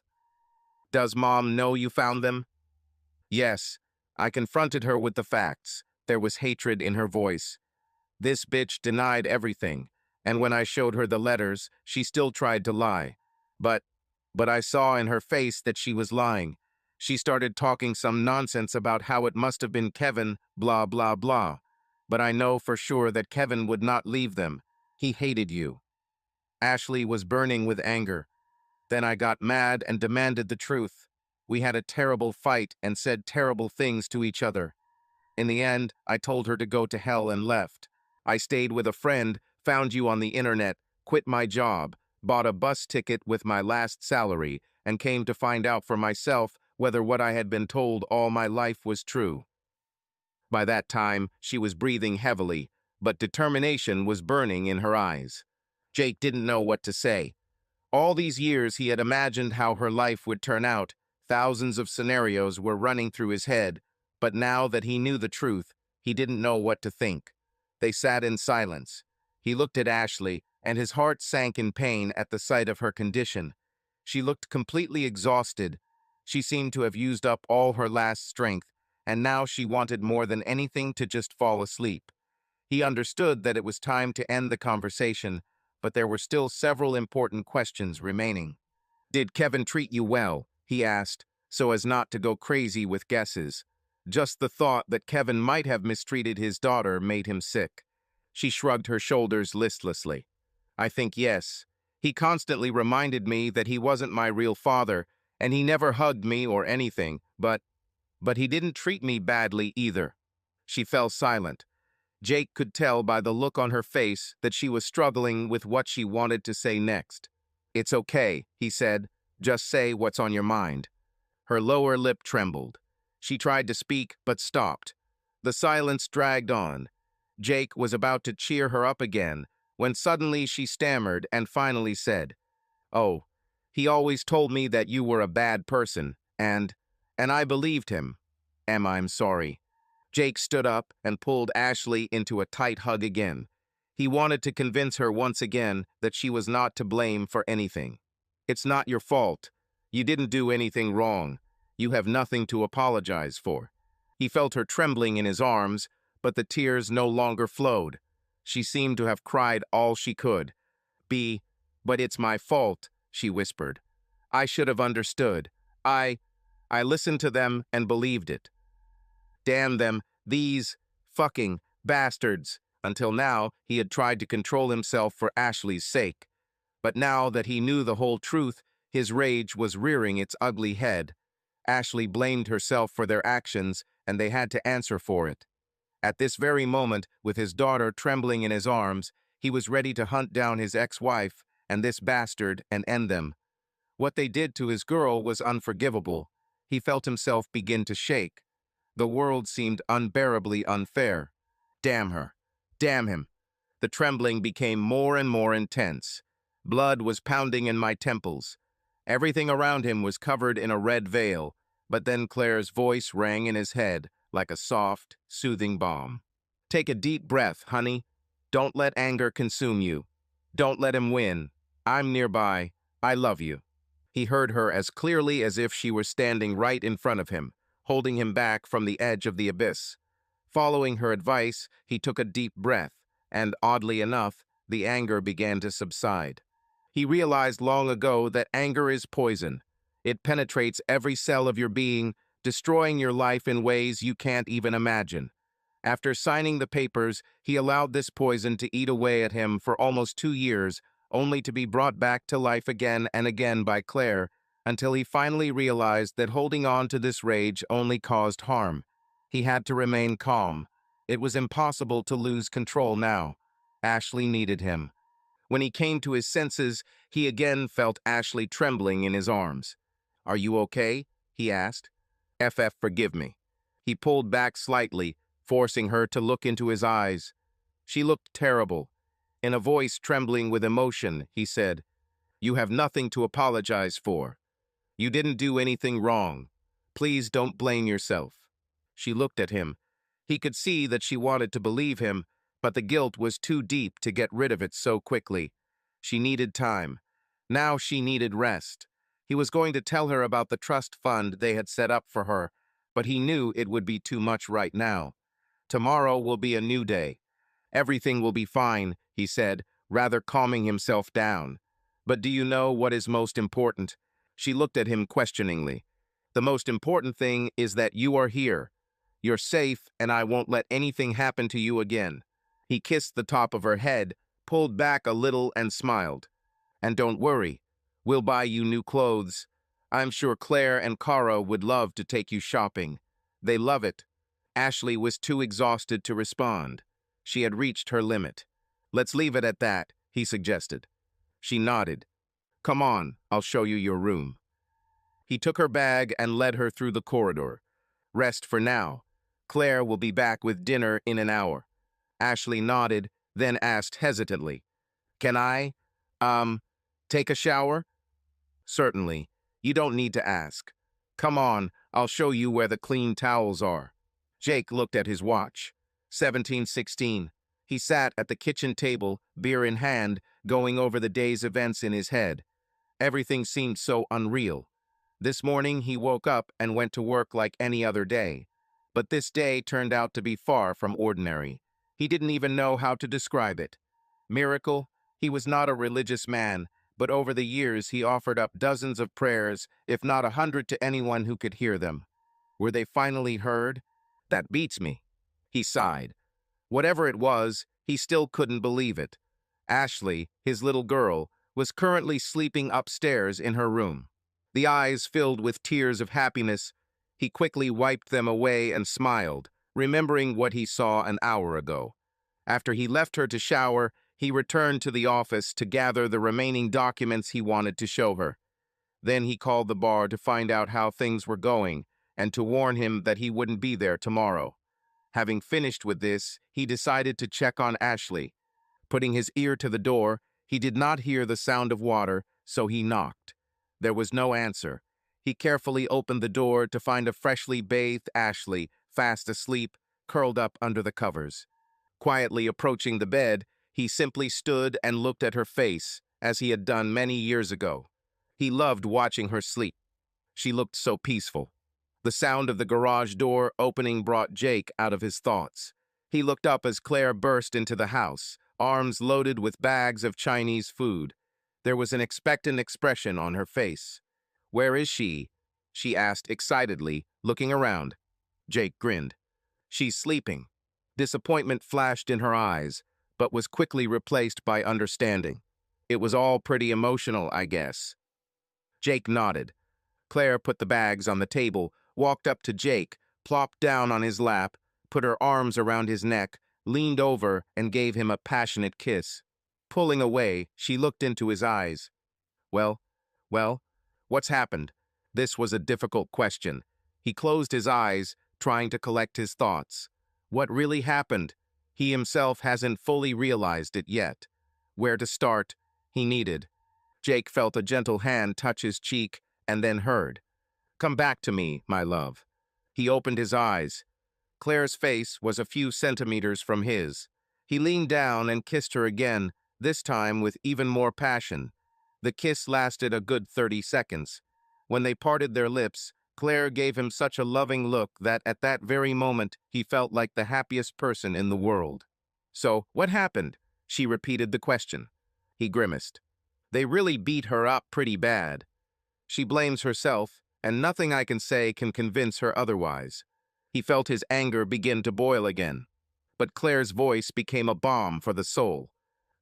Does Mom know you found them? Yes. I confronted her with the facts. There was hatred in her voice. This bitch denied everything, and when I showed her the letters, she still tried to lie. But I saw in her face that she was lying. She started talking some nonsense about how it must have been Kevin, blah, blah, blah. But I know for sure that Kevin would not leave them. He hated you. Ashley was burning with anger. Then I got mad and demanded the truth. We had a terrible fight and said terrible things to each other. In the end, I told her to go to hell and left. I stayed with a friend, found you on the internet, quit my job, bought a bus ticket with my last salary, and came to find out for myself whether what I had been told all my life was true. By that time, she was breathing heavily, but determination was burning in her eyes. Jake didn't know what to say. All these years he had imagined how her life would turn out. Thousands of scenarios were running through his head, but now that he knew the truth, he didn't know what to think. They sat in silence. He looked at Ashley, and his heart sank in pain at the sight of her condition. She looked completely exhausted. She seemed to have used up all her last strength, and now she wanted more than anything to just fall asleep. He understood that it was time to end the conversation, but there were still several important questions remaining. Did Kevin treat you well? He asked, so as not to go crazy with guesses. Just the thought that Kevin might have mistreated his daughter made him sick. She shrugged her shoulders listlessly. I think yes. He constantly reminded me that he wasn't my real father, and he never hugged me or anything, but he didn't treat me badly either. She fell silent. Jake could tell by the look on her face that she was struggling with what she wanted to say next. It's okay, he said. Just say what's on your mind. Her lower lip trembled. She tried to speak, but stopped. The silence dragged on. Jake was about to cheer her up again, when suddenly she stammered and finally said, "Oh, he always told me that you were a bad person, and I believed him. I'm sorry." Jake stood up and pulled Ashley into a tight hug again. He wanted to convince her once again that she was not to blame for anything. It's not your fault. You didn't do anything wrong. You have nothing to apologize for. He felt her trembling in his arms, but the tears no longer flowed. She seemed to have cried all she could. But it's my fault," she whispered. "I should have understood. I listened to them and believed it. Damn them, these fucking bastards." Until now, he had tried to control himself for Ashley's sake. But now that he knew the whole truth, his rage was rearing its ugly head. Ashley blamed herself for their actions, and they had to answer for it. At this very moment, with his daughter trembling in his arms, he was ready to hunt down his ex-wife and this bastard and end them. What they did to his girl was unforgivable. He felt himself begin to shake. The world seemed unbearably unfair. Damn her. Damn him. The trembling became more and more intense. Blood was pounding in my temples. Everything around him was covered in a red veil, but then Claire's voice rang in his head like a soft, soothing balm. Take a deep breath, honey. Don't let anger consume you. Don't let him win. I'm nearby. I love you. He heard her as clearly as if she were standing right in front of him, holding him back from the edge of the abyss. Following her advice, he took a deep breath, and oddly enough, the anger began to subside. He realized long ago that anger is poison. It penetrates every cell of your being, destroying your life in ways you can't even imagine. After signing the papers, he allowed this poison to eat away at him for almost 2 years, only to be brought back to life again and again by Claire, until he finally realized that holding on to this rage only caused harm. He had to remain calm. It was impossible to lose control now. Ashley needed him. When he came to his senses, he again felt Ashley trembling in his arms. "Are you okay?" he asked. Forgive me." He pulled back slightly, forcing her to look into his eyes. She looked terrible. In a voice trembling with emotion, he said, "You have nothing to apologize for. You didn't do anything wrong. Please don't blame yourself." She looked at him. He could see that she wanted to believe him, but the guilt was too deep to get rid of it so quickly. She needed time. Now she needed rest. He was going to tell her about the trust fund they had set up for her, but he knew it would be too much right now. Tomorrow will be a new day. "Everything will be fine," he said, rather calming himself down. "But do you know what is most important?" She looked at him questioningly. "The most important thing is that you are here. You're safe, and I won't let anything happen to you again." He kissed the top of her head, pulled back a little, and smiled. "And don't worry. We'll buy you new clothes. I'm sure Claire and Cara would love to take you shopping. They love it." Ashley was too exhausted to respond. She had reached her limit. "Let's leave it at that," he suggested. She nodded. "Come on, I'll show you your room." He took her bag and led her through the corridor. "Rest for now. Claire will be back with dinner in an hour." Ashley nodded, then asked hesitantly, "Can I, take a shower?" "Certainly. You don't need to ask. Come on, I'll show you where the clean towels are." Jake looked at his watch. 17:16. He sat at the kitchen table, beer in hand, going over the day's events in his head. Everything seemed so unreal. This morning he woke up and went to work like any other day. But this day turned out to be far from ordinary. He didn't even know how to describe it. Miracle? He was not a religious man, but over the years he offered up dozens of prayers, if not 100, to anyone who could hear them. Were they finally heard? That beats me. He sighed. Whatever it was, he still couldn't believe it. Ashley, his little girl, was currently sleeping upstairs in her room. The eyes filled with tears of happiness. He quickly wiped them away and smiled, remembering what he saw an hour ago. After he left her to shower, he returned to the office to gather the remaining documents he wanted to show her. Then he called the bar to find out how things were going and to warn him that he wouldn't be there tomorrow. Having finished with this, he decided to check on Ashley. Putting his ear to the door, he did not hear the sound of water, so he knocked. There was no answer. He carefully opened the door to find a freshly bathed Ashley, fast asleep, curled up under the covers. Quietly approaching the bed, he simply stood and looked at her face, as he had done many years ago. He loved watching her sleep. She looked so peaceful. The sound of the garage door opening brought Jake out of his thoughts. He looked up as Claire burst into the house, arms loaded with bags of Chinese food. There was an expectant expression on her face. "Where is she?" she asked excitedly, looking around. Jake grinned. "She's sleeping." Disappointment flashed in her eyes, but was quickly replaced by understanding. "It was all pretty emotional, I guess." Jake nodded. Claire put the bags on the table, walked up to Jake, plopped down on his lap, put her arms around his neck, leaned over, and gave him a passionate kiss. Pulling away, she looked into his eyes. Well, what's happened?" This was a difficult question. He closed his eyes, trying to collect his thoughts. What really happened? He himself hasn't fully realized it yet. Where to start? He needed. Jake felt a gentle hand touch his cheek, and then heard, "Come back to me, my love." He opened his eyes. Claire's face was a few centimeters from his. He leaned down and kissed her again, this time with even more passion. The kiss lasted a good 30 seconds. When they parted their lips, Claire gave him such a loving look that at that very moment he felt like the happiest person in the world. "So, what happened?" She repeated the question. He grimaced. "They really beat her up pretty bad. She blames herself, and nothing I can say can convince her otherwise." He felt his anger begin to boil again. But Claire's voice became a balm for the soul.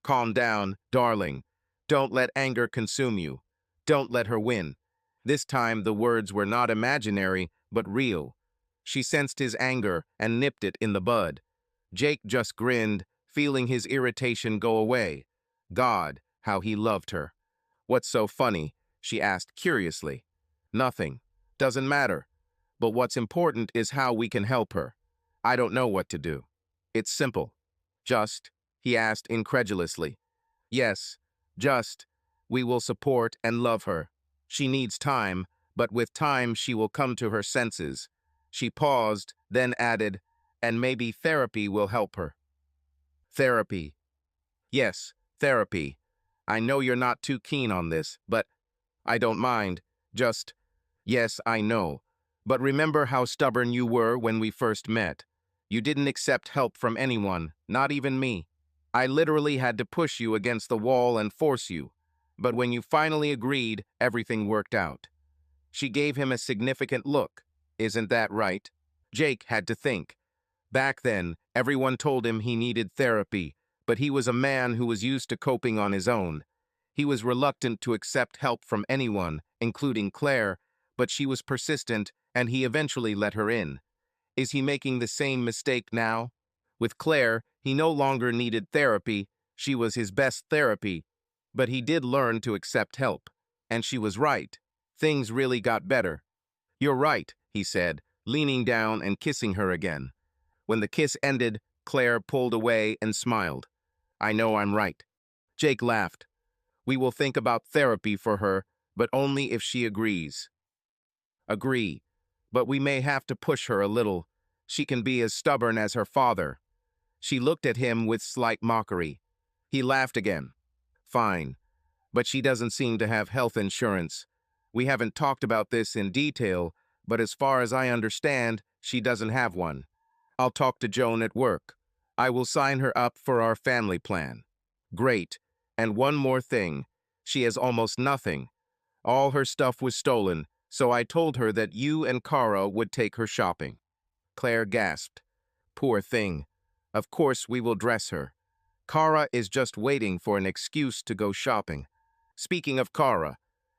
"Calm down, darling. Don't let anger consume you. Don't let her win." This time the words were not imaginary, but real. She sensed his anger and nipped it in the bud. Jake just grinned, feeling his irritation go away. God, how he loved her. "What's so funny?" she asked curiously. "Nothing. Doesn't matter. But what's important is how we can help her. I don't know what to do. It's simple. Just he asked incredulously. Yes, just, we will support and love her. She needs time, but with time she will come to her senses. She paused, then added, and maybe therapy will help her. Therapy. Yes, therapy. I know you're not too keen on this, but I don't mind. Just, yes, I know. But remember how stubborn you were when we first met. You didn't accept help from anyone, not even me. I literally had to push you against the wall and force you. But when you finally agreed, everything worked out. She gave him a significant look. Isn't that right? Jake had to think. Back then, everyone told him he needed therapy, but he was a man who was used to coping on his own. He was reluctant to accept help from anyone, including Claire, but she was persistent, and he eventually let her in. Is he making the same mistake now? With Claire, he no longer needed therapy. She was his best therapy. But he did learn to accept help. And she was right. Things really got better. You're right, he said, leaning down and kissing her again. When the kiss ended, Claire pulled away and smiled. I know I'm right. Jake laughed. We will think about therapy for her, but only if she agrees. Agree. But we may have to push her a little. She can be as stubborn as her father. She looked at him with slight mockery. He laughed again. Fine. But she doesn't seem to have health insurance. We haven't talked about this in detail, but as far as I understand, she doesn't have one. I'll talk to Joan at work. I will sign her up for our family plan. Great. And one more thing. She has almost nothing. All her stuff was stolen, so I told her that you and Kara would take her shopping. Claire gasped. Poor thing. Of course we will dress her. Kara is just waiting for an excuse to go shopping. Speaking of Kara,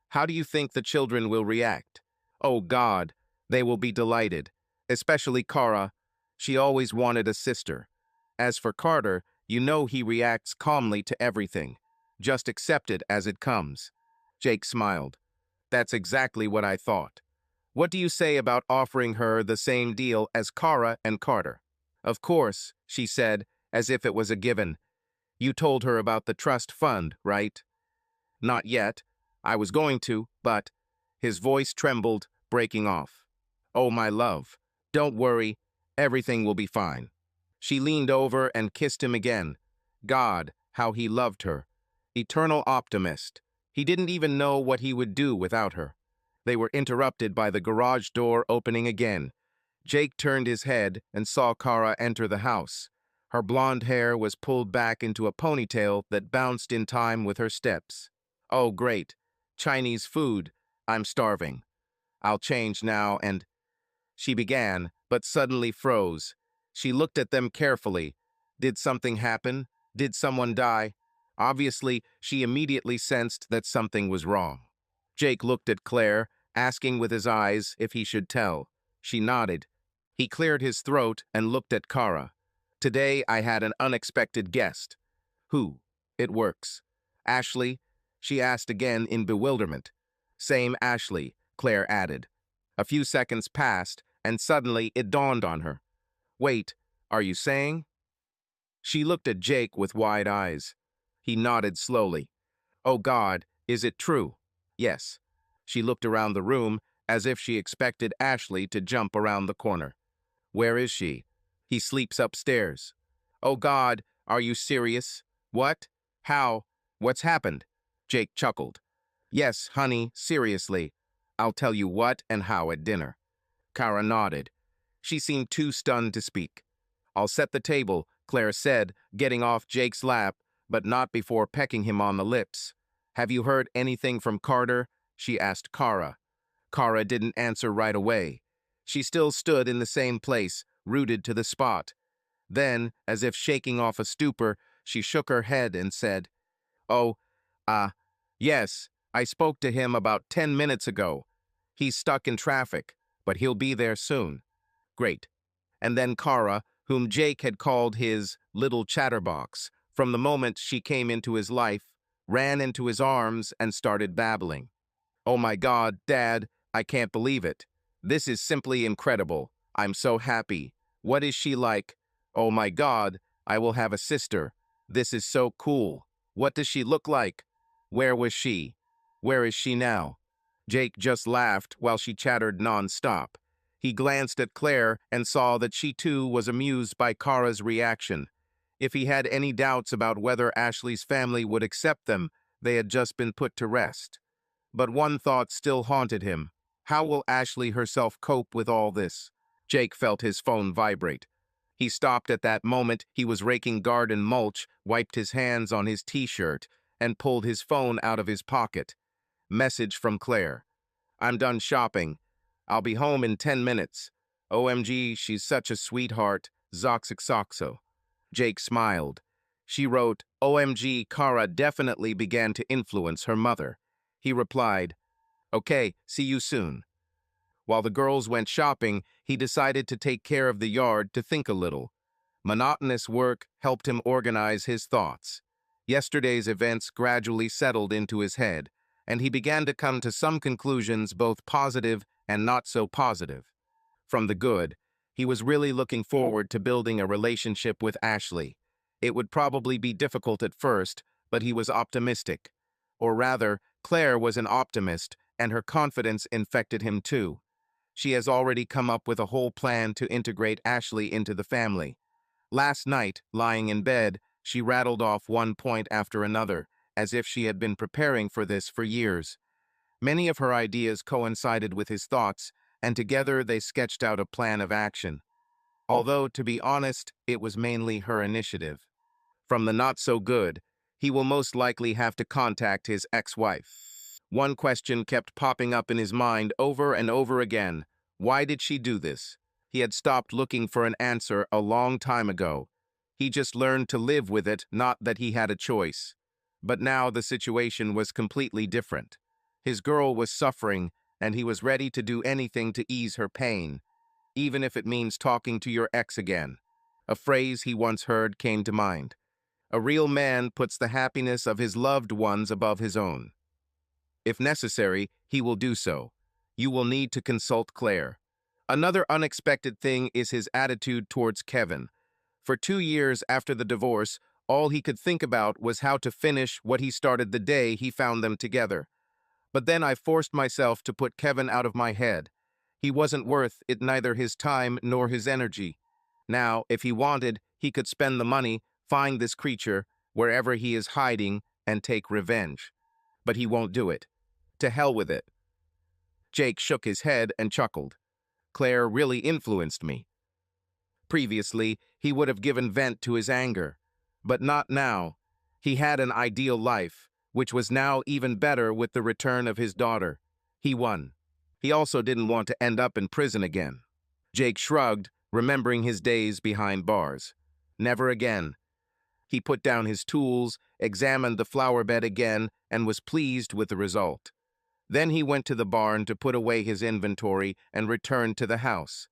how do you think the children will react? Oh God, they will be delighted. Especially Kara. She always wanted a sister. As for Carter, you know he reacts calmly to everything. Just accept it as it comes. Jake smiled. That's exactly what I thought. What do you say about offering her the same deal as Kara and Carter? Of course, she said, as if it was a given. You told her about the trust fund, right? Not yet. I was going to, but... His voice trembled, breaking off. Oh, my love, don't worry. Everything will be fine. She leaned over and kissed him again. God, how he loved her. Eternal optimist. He didn't even know what he would do without her. They were interrupted by the garage door opening again. Jake turned his head and saw Kara enter the house. Her blonde hair was pulled back into a ponytail that bounced in time with her steps. Oh, great. Chinese food. I'm starving. I'll change now and... She began, but suddenly froze. She looked at them carefully. Did something happen? Did someone die? Obviously, she immediately sensed that something was wrong. Jake looked at Claire, asking with his eyes if he should tell. She nodded. He cleared his throat and looked at Kara. Today I had an unexpected guest. Who? It works. Ashley? She asked again in bewilderment. Same Ashley, Claire added. A few seconds passed, and suddenly it dawned on her. Wait, are you saying? She looked at Jake with wide eyes. He nodded slowly. Oh God, is it true? Yes. She looked around the room as if she expected Ashley to jump around the corner. Where is she? He sleeps upstairs. Oh God, are you serious? What? How? What's happened? Jake chuckled. Yes, honey, seriously. I'll tell you what and how at dinner. Kara nodded. She seemed too stunned to speak. I'll set the table, Claire said, getting off Jake's lap, but not before pecking him on the lips. Have you heard anything from Carter? She asked Kara. Kara didn't answer right away. She still stood in the same place, rooted to the spot. Then, as if shaking off a stupor, she shook her head and said, Oh, yes, I spoke to him about 10 minutes ago. He's stuck in traffic, but he'll be there soon. Great. And then Kara, whom Jake had called his little chatterbox, from the moment she came into his life, ran into his arms and started babbling. Oh my God, Dad, I can't believe it. This is simply incredible. I'm so happy. What is she like? Oh my God, I will have a sister. This is so cool. What does she look like? Where was she? Where is she now? Jake just laughed while she chattered non-stop. He glanced at Claire and saw that she too was amused by Kara's reaction. If he had any doubts about whether Ashley's family would accept them, they had just been put to rest. But one thought still haunted him. How will Ashley herself cope with all this? Jake felt his phone vibrate. He stopped at that moment. He was raking garden mulch, wiped his hands on his t-shirt, and pulled his phone out of his pocket. Message from Claire. I'm done shopping. I'll be home in 10 minutes. OMG, she's such a sweetheart. Zoxoxoxo. Jake smiled. She wrote, OMG, Kara definitely began to influence her mother. He replied, okay, see you soon. While the girls went shopping, he decided to take care of the yard to think a little. Monotonous work helped him organize his thoughts. Yesterday's events gradually settled into his head, and he began to come to some conclusions, both positive and not so positive. From the good, he was really looking forward to building a relationship with Ashley. It would probably be difficult at first, but he was optimistic. Or rather, Claire was an optimist, and her confidence infected him too. She has already come up with a whole plan to integrate Ashley into the family. Last night, lying in bed, she rattled off one point after another, as if she had been preparing for this for years. Many of her ideas coincided with his thoughts, and together they sketched out a plan of action. Although, to be honest, it was mainly her initiative. From the not-so-good, he will most likely have to contact his ex-wife. One question kept popping up in his mind over and over again. Why did she do this? He had stopped looking for an answer a long time ago. He just learned to live with it, not that he had a choice. But now the situation was completely different. His girl was suffering, and he was ready to do anything to ease her pain, even if it means talking to your ex again. A phrase he once heard came to mind. A real man puts the happiness of his loved ones above his own. If necessary, he will do so. You will need to consult Claire. Another unexpected thing is his attitude towards Kevin. For 2 years after the divorce, all he could think about was how to finish what he started the day he found them together. But then I forced myself to put Kevin out of my head. He wasn't worth it, neither his time nor his energy. Now, if he wanted, he could spend the money, find this creature, wherever he is hiding, and take revenge. But he won't do it. To hell with it. Jake shook his head and chuckled. Claire really influenced me. Previously, he would have given vent to his anger. But not now. He had an ideal life, which was now even better with the return of his daughter. He won. He also didn't want to end up in prison again. Jake shrugged, remembering his days behind bars. Never again. He put down his tools, examined the flower bed again, and was pleased with the result. Then he went to the barn to put away his inventory and returned to the house.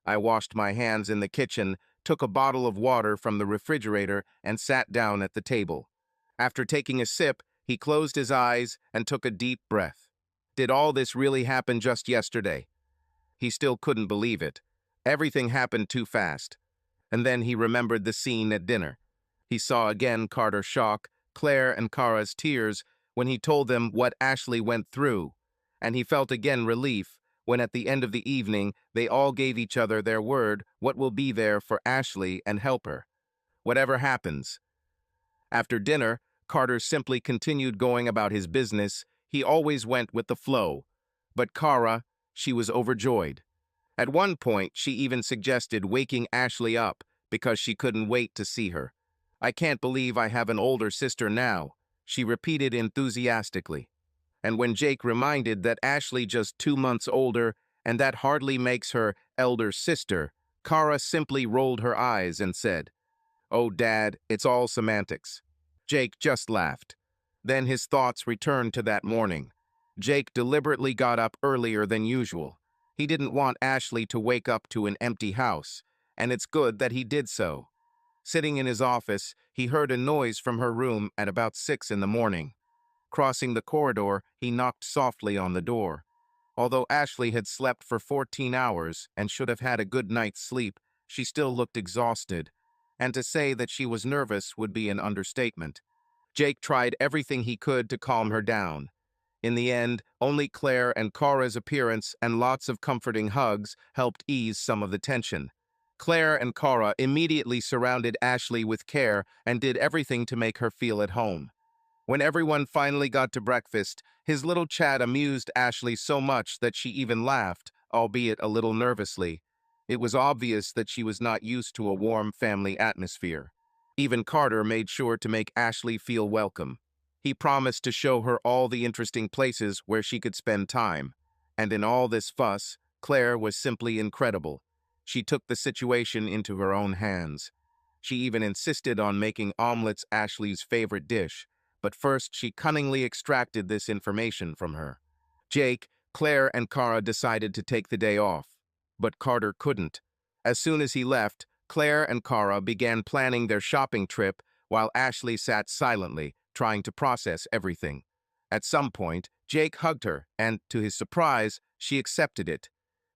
I washed my hands in the kitchen, took a bottle of water from the refrigerator, and sat down at the table. After taking a sip, he closed his eyes and took a deep breath. Did all this really happen just yesterday? He still couldn't believe it. Everything happened too fast. And then he remembered the scene at dinner. He saw again Carter's shock, Claire and Kara's tears, when he told them what Ashley went through, and he felt again relief when at the end of the evening they all gave each other their word what will be there for Ashley and help her. Whatever happens. After dinner, Carter simply continued going about his business. He always went with the flow. But Kara, she was overjoyed. At one point, she even suggested waking Ashley up because she couldn't wait to see her. I can't believe I have an older sister now, she repeated enthusiastically. And when Jake reminded that Ashley just 2 months older, and that hardly makes her elder sister, Kara simply rolled her eyes and said, "Oh, Dad, it's all semantics." Jake just laughed. Then his thoughts returned to that morning. Jake deliberately got up earlier than usual. He didn't want Ashley to wake up to an empty house, and it's good that he did so. Sitting in his office, he heard a noise from her room at about 6 in the morning. Crossing the corridor, he knocked softly on the door. Although Ashley had slept for 14 hours and should have had a good night's sleep, she still looked exhausted, and to say that she was nervous would be an understatement. Jake tried everything he could to calm her down. In the end, only Claire and Cara's appearance and lots of comforting hugs helped ease some of the tension. Claire and Cara immediately surrounded Ashley with care and did everything to make her feel at home. When everyone finally got to breakfast, his little chat amused Ashley so much that she even laughed, albeit a little nervously. It was obvious that she was not used to a warm family atmosphere. Even Carter made sure to make Ashley feel welcome. He promised to show her all the interesting places where she could spend time. And in all this fuss, Claire was simply incredible. She took the situation into her own hands. She even insisted on making omelets Ashley's favorite dish, but first she cunningly extracted this information from her. Jake, Claire, and Cara decided to take the day off, but Carter couldn't. As soon as he left, Claire and Cara began planning their shopping trip while Ashley sat silently, trying to process everything. At some point, Jake hugged her, and, to his surprise, she accepted it.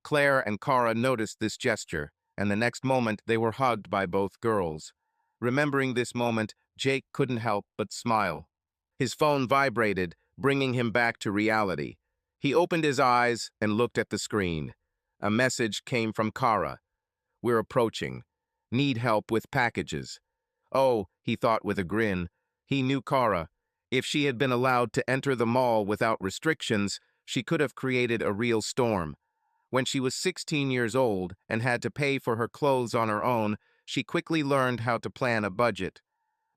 Claire and Cara noticed this gesture, and the next moment they were hugged by both girls. Remembering this moment, Jake couldn't help but smile. His phone vibrated, bringing him back to reality. He opened his eyes and looked at the screen. A message came from Cara. "We're approaching. Need help with packages." Oh, he thought with a grin. He knew Cara. If she had been allowed to enter the mall without restrictions, she could have created a real storm. When she was 16 years old and had to pay for her clothes on her own, she quickly learned how to plan a budget.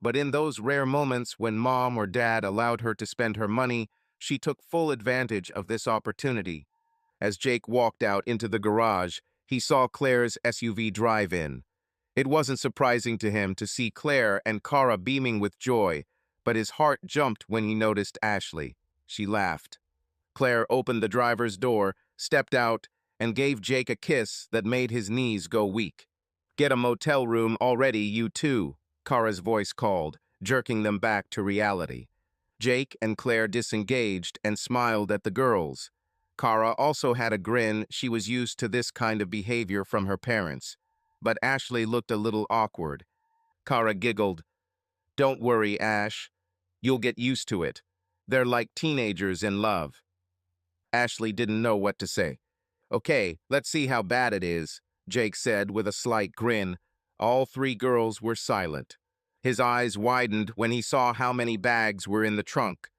But in those rare moments when mom or dad allowed her to spend her money, she took full advantage of this opportunity. As Jake walked out into the garage, he saw Claire's SUV drive in. It wasn't surprising to him to see Claire and Cara beaming with joy, but his heart jumped when he noticed Ashley. She laughed. Claire opened the driver's door, stepped out, and gave Jake a kiss that made his knees go weak. "Get a motel room already, you two," Cara's voice called, jerking them back to reality. Jake and Claire disengaged and smiled at the girls. Cara also had a grin. She was used to this kind of behavior from her parents. But Ashley looked a little awkward. Cara giggled. "Don't worry, Ash. You'll get used to it. They're like teenagers in love." Ashley didn't know what to say. "Okay, let's see how bad it is," Jake said with a slight grin. All three girls were silent. His eyes widened when he saw how many bags were in the trunk.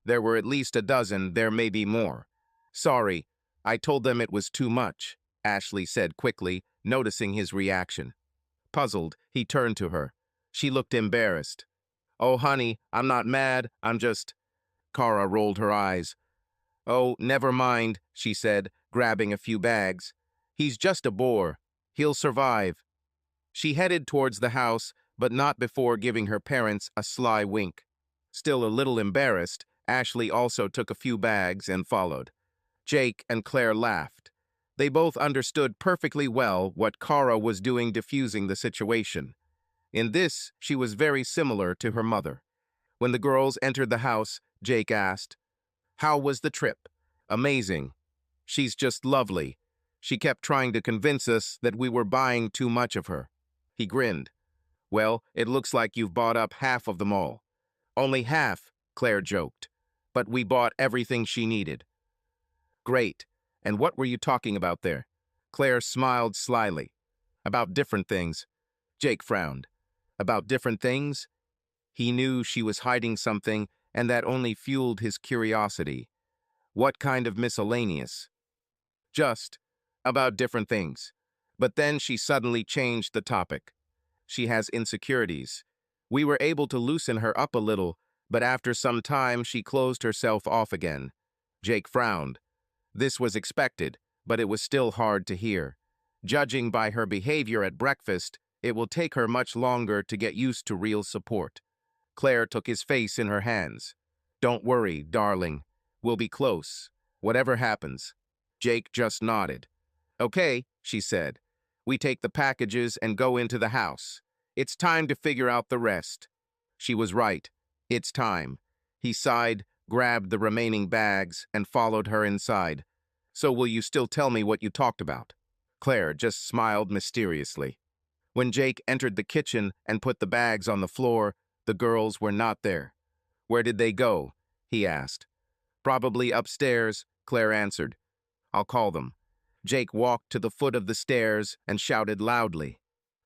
There were at least a dozen, there may be more. "Sorry, I told them it was too much," Ashley said quickly, noticing his reaction. Puzzled, he turned to her. She looked embarrassed. "Oh, honey, I'm not mad, I'm just—" Cara rolled her eyes. "Oh, never mind," she said, grabbing a few bags. "He's just a bore. He'll survive." She headed towards the house, but not before giving her parents a sly wink. Still a little embarrassed, Ashley also took a few bags and followed. Jake and Claire laughed. They both understood perfectly well what Cara was doing diffusing the situation. In this, she was very similar to her mother. When the girls entered the house, Jake asked, "How was the trip?" "Amazing. She's just lovely. She kept trying to convince us that we were buying too much of her." He grinned. "Well, it looks like you've bought up half of them all." "Only half," Claire joked. "But we bought everything she needed." "Great. And what were you talking about there?" Claire smiled slyly. "About different things." Jake frowned. "About different things?" He knew she was hiding something, and that only fueled his curiosity. "What kind of miscellaneous?" "Just about different things." But then she suddenly changed the topic. "She has insecurities. We were able to loosen her up a little, but after some time she closed herself off again." Jake frowned. This was expected, but it was still hard to hear. Judging by her behavior at breakfast, it will take her much longer to get used to real support. Claire took his face in her hands. "Don't worry, darling. We'll be close, whatever happens." Jake just nodded. "Okay," she said. "We take the packages and go into the house. It's time to figure out the rest." She was right. It's time. He sighed, grabbed the remaining bags, and followed her inside. "So will you still tell me what you talked about?" Claire just smiled mysteriously. When Jake entered the kitchen and put the bags on the floor, the girls were not there. "Where did they go?" he asked. "Probably upstairs," Claire answered. "I'll call them." Jake walked to the foot of the stairs and shouted loudly,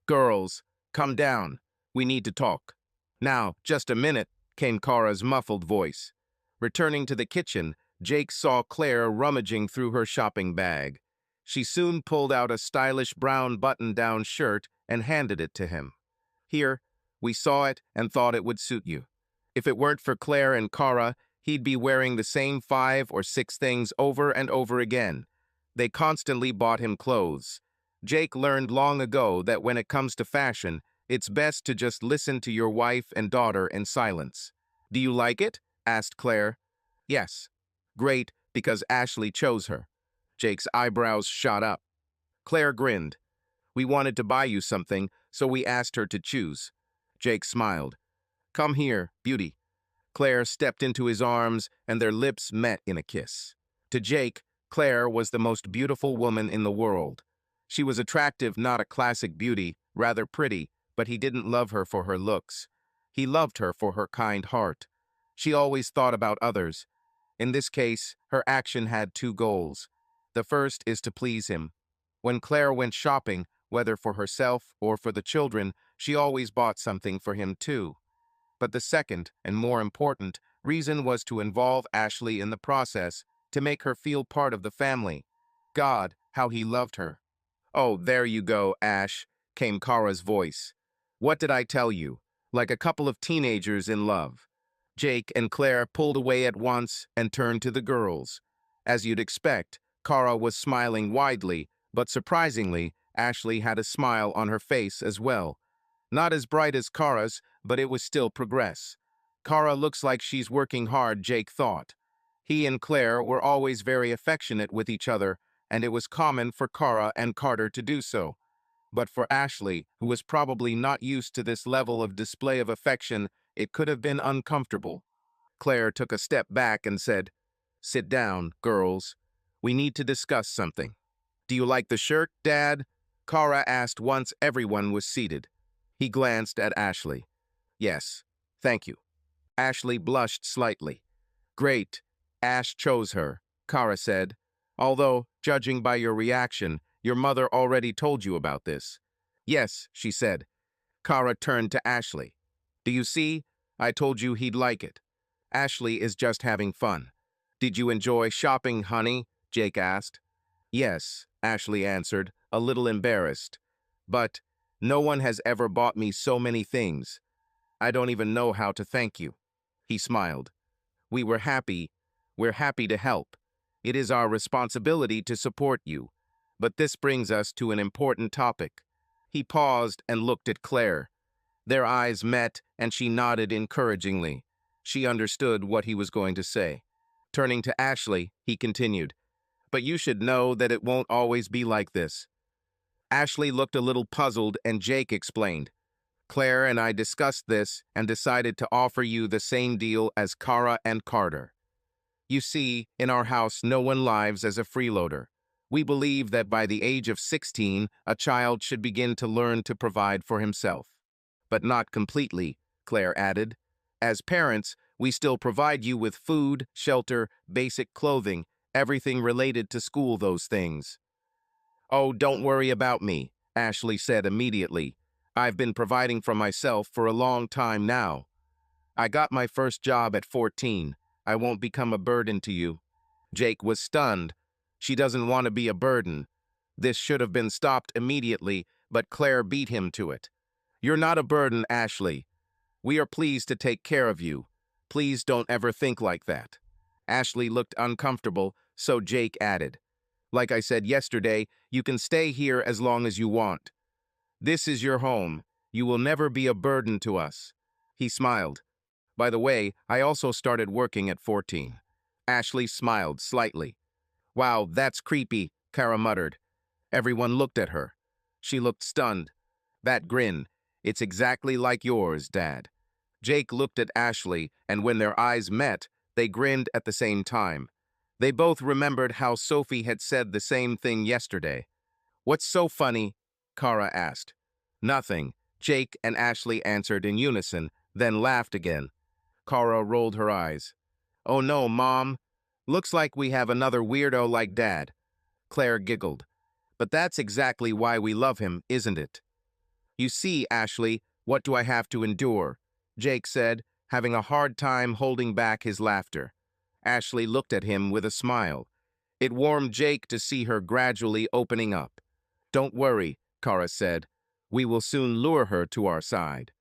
"Girls, come down. We need to talk." "Now, just a minute," came Kara's muffled voice. Returning to the kitchen, Jake saw Claire rummaging through her shopping bag. She soon pulled out a stylish brown button-down shirt and handed it to him. "Here, we saw it and thought it would suit you." If it weren't for Claire and Kara, he'd be wearing the same 5 or 6 things over and over again. They constantly bought him clothes. Jake learned long ago that when it comes to fashion, it's best to just listen to your wife and daughter in silence. "Do you like it?" asked Claire. "Yes." "Great, because Ashley chose her." Jake's eyebrows shot up. Claire grinned. "We wanted to buy you something, so we asked her to choose." Jake smiled. "Come here, beauty." Claire stepped into his arms, and their lips met in a kiss. To Jake, Claire was the most beautiful woman in the world. She was attractive, not a classic beauty, rather pretty, but he didn't love her for her looks. He loved her for her kind heart. She always thought about others. In this case, her action had 2 goals. The first is to please him. When Claire went shopping, whether for herself or for the children, she always bought something for him too. But the second, and more important, reason was to involve Ashley in the process, to make her feel part of the family. God, how he loved her. "Oh, there you go, Ash," came Kara's voice. "What did I tell you? Like a couple of teenagers in love." Jake and Claire pulled away at once and turned to the girls. As you'd expect, Kara was smiling widely, but surprisingly, Ashley had a smile on her face as well. Not as bright as Kara's, but it was still progress. Kara looks like she's working hard, Jake thought. He and Claire were always very affectionate with each other, and it was common for Kara and Carter to do so. But for Ashley, who was probably not used to this level of display of affection, it could have been uncomfortable. Claire took a step back and said, "Sit down, girls. We need to discuss something." "Do you like the shirt, Dad?" Kara asked once everyone was seated. He glanced at Ashley. "Yes, thank you." Ashley blushed slightly. "Great. Ash chose her," Kara said. "Although, judging by your reaction, your mother already told you about this." "Yes," she said. Kara turned to Ashley. "Do you see? I told you he'd like it." "Ashley is just having fun." "Did you enjoy shopping, honey?" Jake asked. "Yes," Ashley answered, a little embarrassed. "But no one has ever bought me so many things. I don't even know how to thank you." He smiled. We're happy to help. It is our responsibility to support you. But this brings us to an important topic." He paused and looked at Claire. Their eyes met, and she nodded encouragingly. She understood what he was going to say. Turning to Ashley, he continued, "But you should know that it won't always be like this." Ashley looked a little puzzled, and Jake explained, "Claire and I discussed this and decided to offer you the same deal as Kara and Carter. You see, in our house, no one lives as a freeloader. We believe that by the age of 16, a child should begin to learn to provide for himself. But not completely," Claire added. "As parents, we still provide you with food, shelter, basic clothing, everything related to school, those things." "Oh, don't worry about me," Ashley said immediately. "I've been providing for myself for a long time now. I got my first job at 14. I won't become a burden to you." Jake was stunned. She doesn't want to be a burden. This should have been stopped immediately, but Claire beat him to it. "You're not a burden, Ashley. We are pleased to take care of you. Please don't ever think like that." Ashley looked uncomfortable, so Jake added, "Like I said yesterday, you can stay here as long as you want. This is your home. You will never be a burden to us." He smiled. "By the way, I also started working at 14. Ashley smiled slightly. "Wow, that's creepy," Kara muttered. Everyone looked at her. She looked stunned. That grin, "It's exactly like yours, Dad." Jake looked at Ashley, and when their eyes met, they grinned at the same time. They both remembered how Sophie had said the same thing yesterday. "What's so funny?" Kara asked. Nothing. Jake and Ashley answered in unison, then laughed again. Kara rolled her eyes. Oh no, Mom. Looks like we have another weirdo like Dad. Claire giggled. But that's exactly why we love him, isn't it? You see, Ashley, what do I have to endure? Jake said, having a hard time holding back his laughter. Ashley looked at him with a smile. It warmed Jake to see her gradually opening up. Don't worry, Kara said. We will soon lure her to our side.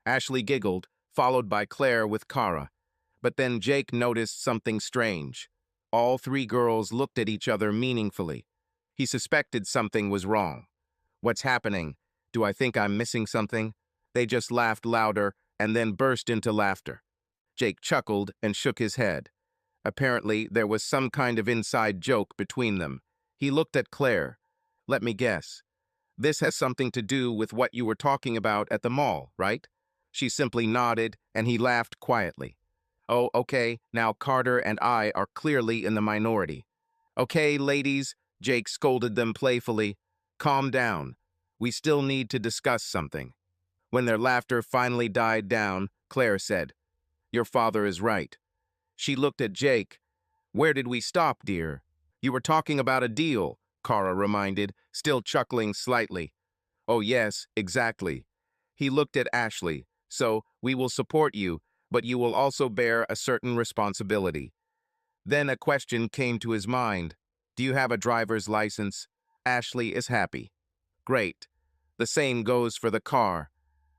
Ashley giggled, followed by Claire with Kara. But then Jake noticed something strange. All three girls looked at each other meaningfully. He suspected something was wrong. What's happening? Do I think I'm missing something? They just laughed louder and then burst into laughter. Jake chuckled and shook his head. Apparently, there was some kind of inside joke between them. He looked at Claire. Let me guess. This has something to do with what you were talking about at the mall, right? She simply nodded, and he laughed quietly. Oh, okay, now Carter and I are clearly in the minority. Okay, ladies, Jake scolded them playfully. Calm down. We still need to discuss something. When their laughter finally died down, Claire said, Your father is right. She looked at Jake. Where did we stop, dear? You were talking about a deal, Kara reminded, still chuckling slightly. Oh yes, exactly. He looked at Ashley. So, we will support you, but you will also bear a certain responsibility. Then a question came to his mind. Do you have a driver's license? Ashley is happy. Great. The same goes for the car.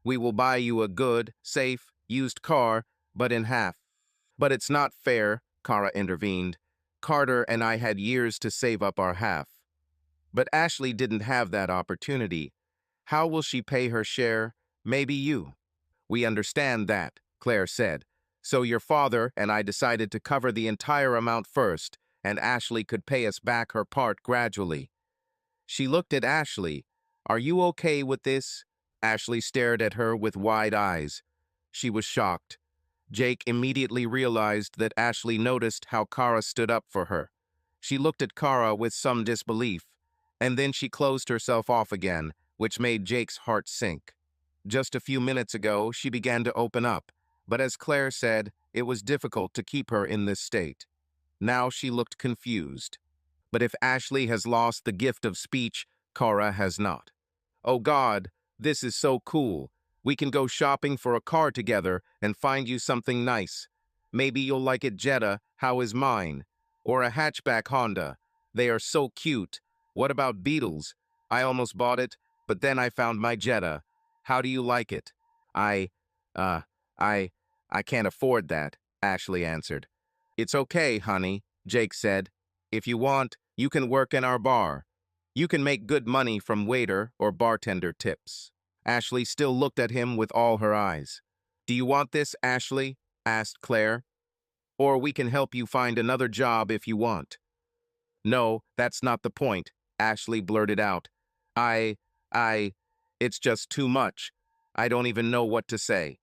We will buy you a good, safe, used car, but in half. But it's not fair, Kara intervened. Carter and I had years to save up our half. But Ashley didn't have that opportunity. How will she pay her share? Maybe you. We understand that, Claire said. So your father and I decided to cover the entire amount first, and Ashley could pay us back her part gradually. She looked at Ashley. Are you okay with this? Ashley stared at her with wide eyes. She was shocked. Jake immediately realized that Ashley noticed how Kara stood up for her. She looked at Kara with some disbelief, and then she closed herself off again, which made Jake's heart sink. Just a few minutes ago, she began to open up, but as Claire said, it was difficult to keep her in this state. Now she looked confused. But if Ashley has lost the gift of speech, Kara has not. Oh God, this is so cool. We can go shopping for a car together and find you something nice. Maybe you'll like it Jetta, how is mine? Or a hatchback Honda. They are so cute. What about Beetles? I almost bought it, but then I found my Jetta. How do you like it? I can't afford that, Ashley answered. It's okay, honey, Jake said. If you want, you can work in our bar. You can make good money from waiter or bartender tips. Ashley still looked at him with all her eyes. Do you want this, Ashley? Asked Claire. Or we can help you find another job if you want. No, that's not the point, Ashley blurted out. It's just too much. I don't even know what to say.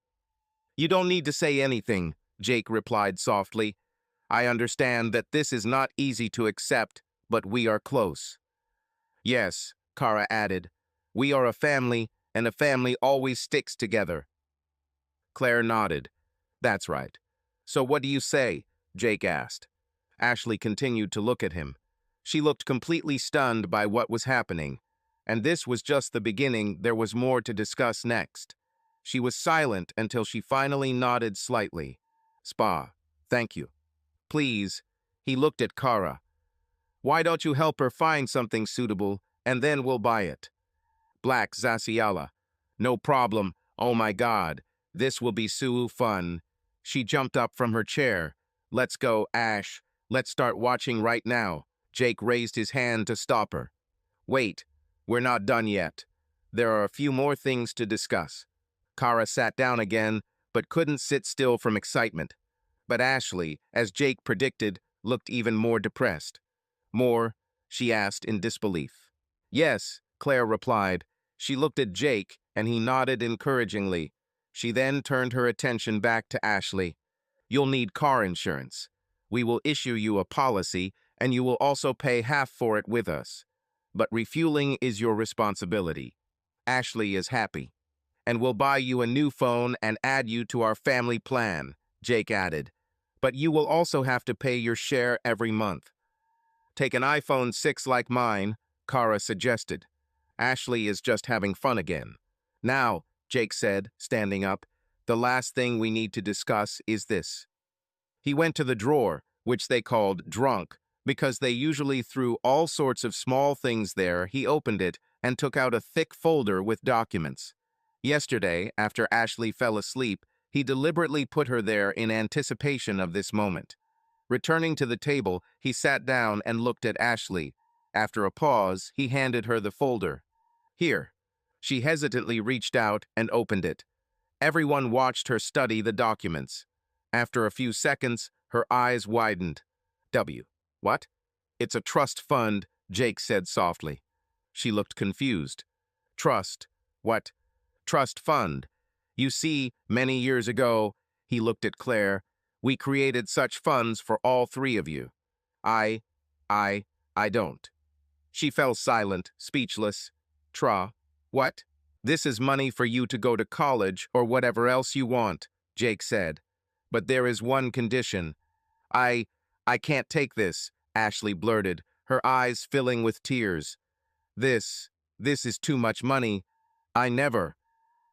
You don't need to say anything, Jake replied softly. I understand that this is not easy to accept, but we are close. Yes, Kara added. We are a family, and a family always sticks together. Claire nodded. That's right. So what do you say? Jake asked. Ashley continued to look at him. She looked completely stunned by what was happening. And this was just the beginning. There was more to discuss next. She was silent until she finally nodded slightly. Spa, thank you. Please. He looked at Kara. Why don't you help her find something suitable, and then we'll buy it? Black Zaciala. No problem. Oh my God. This will be so fun. She jumped up from her chair. Let's go, Ash. Let's start watching right now. Jake raised his hand to stop her. Wait. We're not done yet. There are a few more things to discuss. Kara sat down again, but couldn't sit still from excitement. But Ashley, as Jake predicted, looked even more depressed. More? She asked in disbelief. Yes, Claire replied. She looked at Jake, and he nodded encouragingly. She then turned her attention back to Ashley. You'll need car insurance. We will issue you a policy, and you will also pay half for it with us. But refueling is your responsibility. Ashley is happy. And we'll buy you a new phone and add you to our family plan, Jake added. But you will also have to pay your share every month. Take an iPhone 6 like mine, Kara suggested. Ashley is just having fun again. Now, Jake said, standing up, the last thing we need to discuss is this. He went to the drawer, which they called drunk, because they usually threw all sorts of small things there. He opened it and took out a thick folder with documents. Yesterday, after Ashley fell asleep, he deliberately put her there in anticipation of this moment. Returning to the table, he sat down and looked at Ashley. After a pause, he handed her the folder. Here. She hesitantly reached out and opened it. Everyone watched her study the documents. After a few seconds, her eyes widened. What? It's a trust fund, Jake said softly. She looked confused. Trust. What? Trust fund. You see, many years ago, he looked at Claire, we created such funds for all three of you. I don't. She fell silent, speechless. What? This is money for you to go to college or whatever else you want, Jake said. But there is one condition. I can't take this, Ashley blurted, her eyes filling with tears. This is too much money. I never.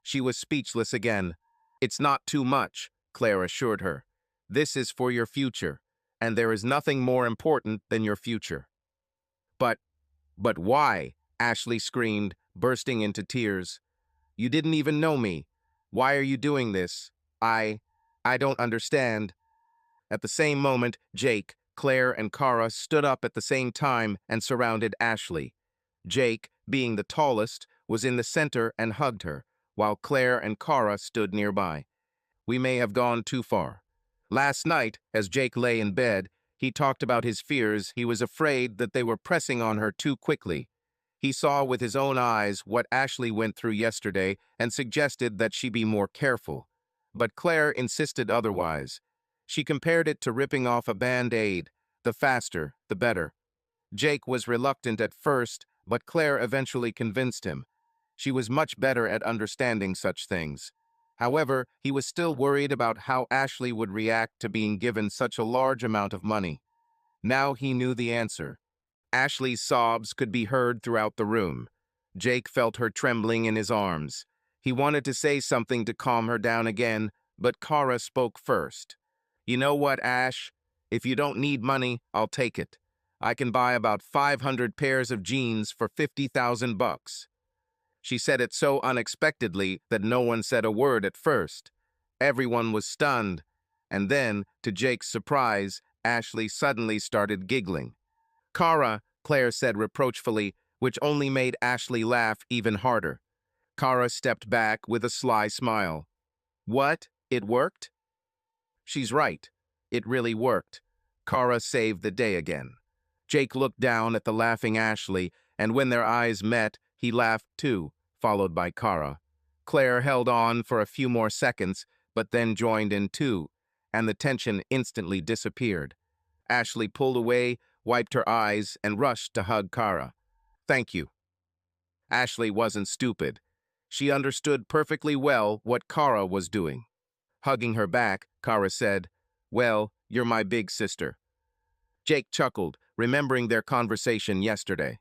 She was speechless again. It's not too much, Claire assured her. This is for your future, and there is nothing more important than your future. But why? Ashley screamed, bursting into tears. You didn't even know me. Why are you doing this? I don't understand. At the same moment, Jake, Claire, and Kara stood up at the same time and surrounded Ashley. Jake, being the tallest, was in the center and hugged her, while Claire and Kara stood nearby. We may have gone too far. Last night, as Jake lay in bed, he talked about his fears. He was afraid that they were pressing on her too quickly. He saw with his own eyes what Ashley went through yesterday and suggested that she be more careful. But Claire insisted otherwise. She compared it to ripping off a Band-Aid. The faster, the better. Jake was reluctant at first, but Claire eventually convinced him. She was much better at understanding such things. However, he was still worried about how Ashley would react to being given such a large amount of money. Now he knew the answer. Ashley's sobs could be heard throughout the room. Jake felt her trembling in his arms. He wanted to say something to calm her down again, but Kara spoke first. You know what, Ash? If you don't need money, I'll take it. I can buy about 500 pairs of jeans for $50,000. She said it so unexpectedly that no one said a word at first. Everyone was stunned. And then, to Jake's surprise, Ashley suddenly started giggling. Kara, Claire said reproachfully, which only made Ashley laugh even harder. Kara stepped back with a sly smile. What? It worked? She's right. It really worked. Kara saved the day again. Jake looked down at the laughing Ashley, and when their eyes met, he laughed too, followed by Kara. Claire held on for a few more seconds, but then joined in too, and the tension instantly disappeared. Ashley pulled away, wiped her eyes, and rushed to hug Kara. Thank you. Ashley wasn't stupid. She understood perfectly well what Kara was doing. Hugging her back, Kara said, Well, you're my big sister. Jake chuckled, remembering their conversation yesterday.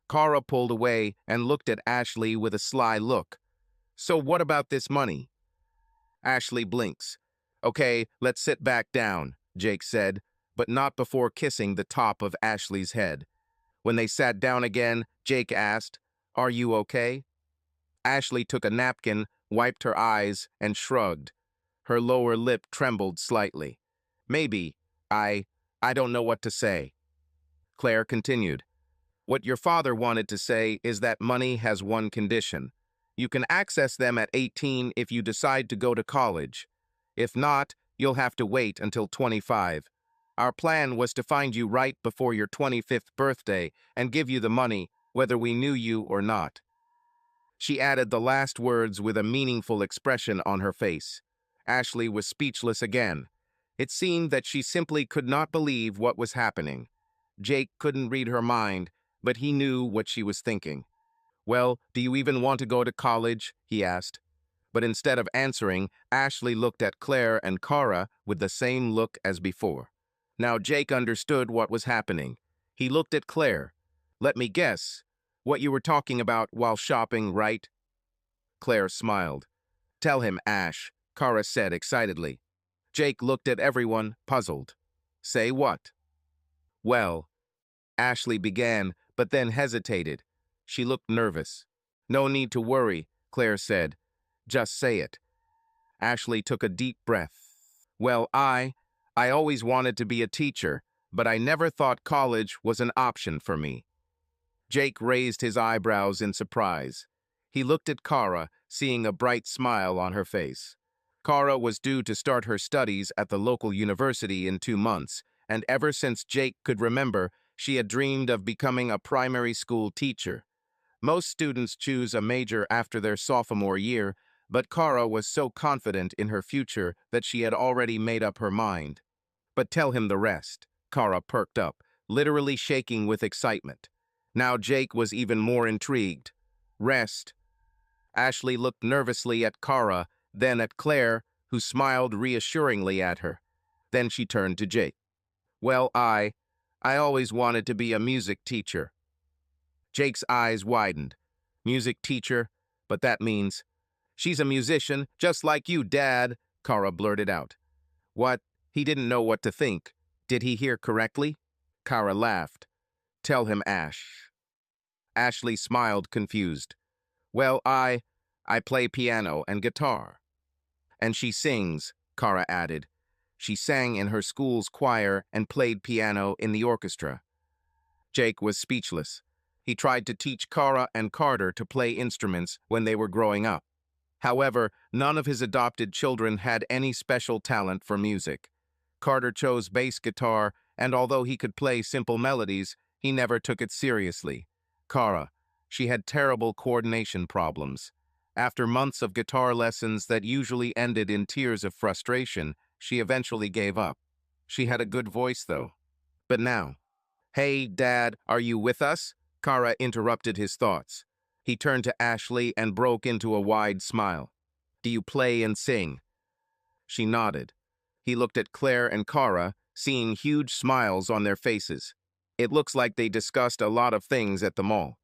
Kara pulled away and looked at Ashley with a sly look. So what about this money? Ashley blinks. Okay, let's sit back down, Jake said, but not before kissing the top of Ashley's head. When they sat down again, Jake asked, Are you okay? Ashley took a napkin, wiped her eyes, and shrugged. Her lower lip trembled slightly. Maybe. I don't know what to say. Claire continued. What your father wanted to say is that money has one condition. You can access them at 18 if you decide to go to college. If not, you'll have to wait until 25. Our plan was to find you right before your 25th birthday and give you the money, whether we knew you or not. She added the last words with a meaningful expression on her face. Ashley was speechless again. It seemed that she simply could not believe what was happening. Jake couldn't read her mind, but he knew what she was thinking. Well, do you even want to go to college? He asked. But instead of answering, Ashley looked at Claire and Kara with the same look as before. Now Jake understood what was happening. He looked at Claire. Let me guess. What you were talking about while shopping, right? Claire smiled. Tell him, Ash, Kara said excitedly. Jake looked at everyone, puzzled. Say what? Well, Ashley began, but then hesitated. She looked nervous. No need to worry, Claire said. Just say it. Ashley took a deep breath. Well, I always wanted to be a teacher, but I never thought college was an option for me. Jake raised his eyebrows in surprise. He looked at Kara, seeing a bright smile on her face. Kara was due to start her studies at the local university in 2 months, and ever since Jake could remember, she had dreamed of becoming a primary school teacher. Most students choose a major after their sophomore year, but Kara was so confident in her future that she had already made up her mind. But tell him the rest. Kara perked up, literally shaking with excitement. Now Jake was even more intrigued. Rest. Ashley looked nervously at Kara, then at Claire, who smiled reassuringly at her. Then she turned to Jake. Well, I always wanted to be a music teacher. Jake's eyes widened. Music teacher? But that means... She's a musician, just like you, Dad, Kara blurted out. What? He didn't know what to think. Did he hear correctly? Kara laughed. Tell him, Ash. Ashley smiled, confused. Well, I play piano and guitar. And she sings, Kara added. She sang in her school's choir and played piano in the orchestra. Jake was speechless. He tried to teach Kara and Carter to play instruments when they were growing up. However, none of his adopted children had any special talent for music. Carter chose bass guitar, and although he could play simple melodies, he never took it seriously. Kara, she had terrible coordination problems. After months of guitar lessons that usually ended in tears of frustration, she eventually gave up. She had a good voice, though. But now, hey, Dad, are you with us? Kara interrupted his thoughts. He turned to Ashley and broke into a wide smile. Do you play and sing? She nodded. He looked at Claire and Kara, seeing huge smiles on their faces. It looks like they discussed a lot of things at the mall.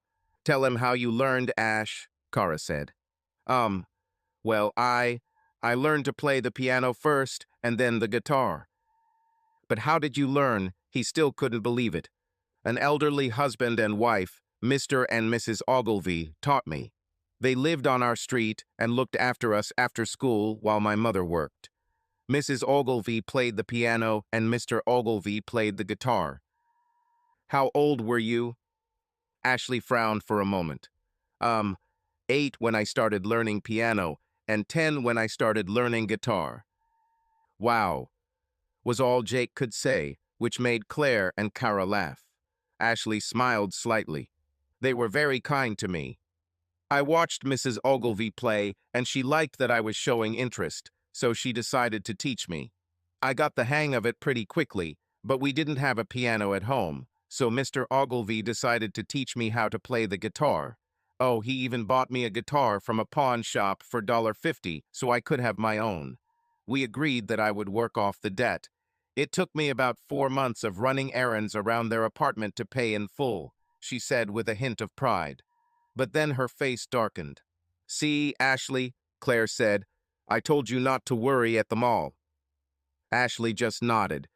Tell him how you learned, Ash, Kara said. Well, I learned to play the piano first and then the guitar. But how did you learn? He still couldn't believe it. An elderly husband and wife, Mr. and Mrs. Ogilvy, taught me. They lived on our street and looked after us after school while my mother worked. Mrs. Ogilvy played the piano and Mr. Ogilvy played the guitar. How old were you? Ashley frowned for a moment. 8 when I started learning piano and 10 when I started learning guitar. Wow, was all Jake could say, which made Claire and Kara laugh. Ashley smiled slightly. They were very kind to me. I watched Mrs. Ogilvy play, and she liked that I was showing interest, so she decided to teach me. I got the hang of it pretty quickly, but we didn't have a piano at home, so Mr. Ogilvy decided to teach me how to play the guitar. Oh, he even bought me a guitar from a pawn shop for $1.50 so I could have my own. We agreed that I would work off the debt. It took me about 4 months of running errands around their apartment to pay in full, she said with a hint of pride. But then her face darkened. See, Ashley, Claire said, I told you not to worry at the mall. Ashley just nodded.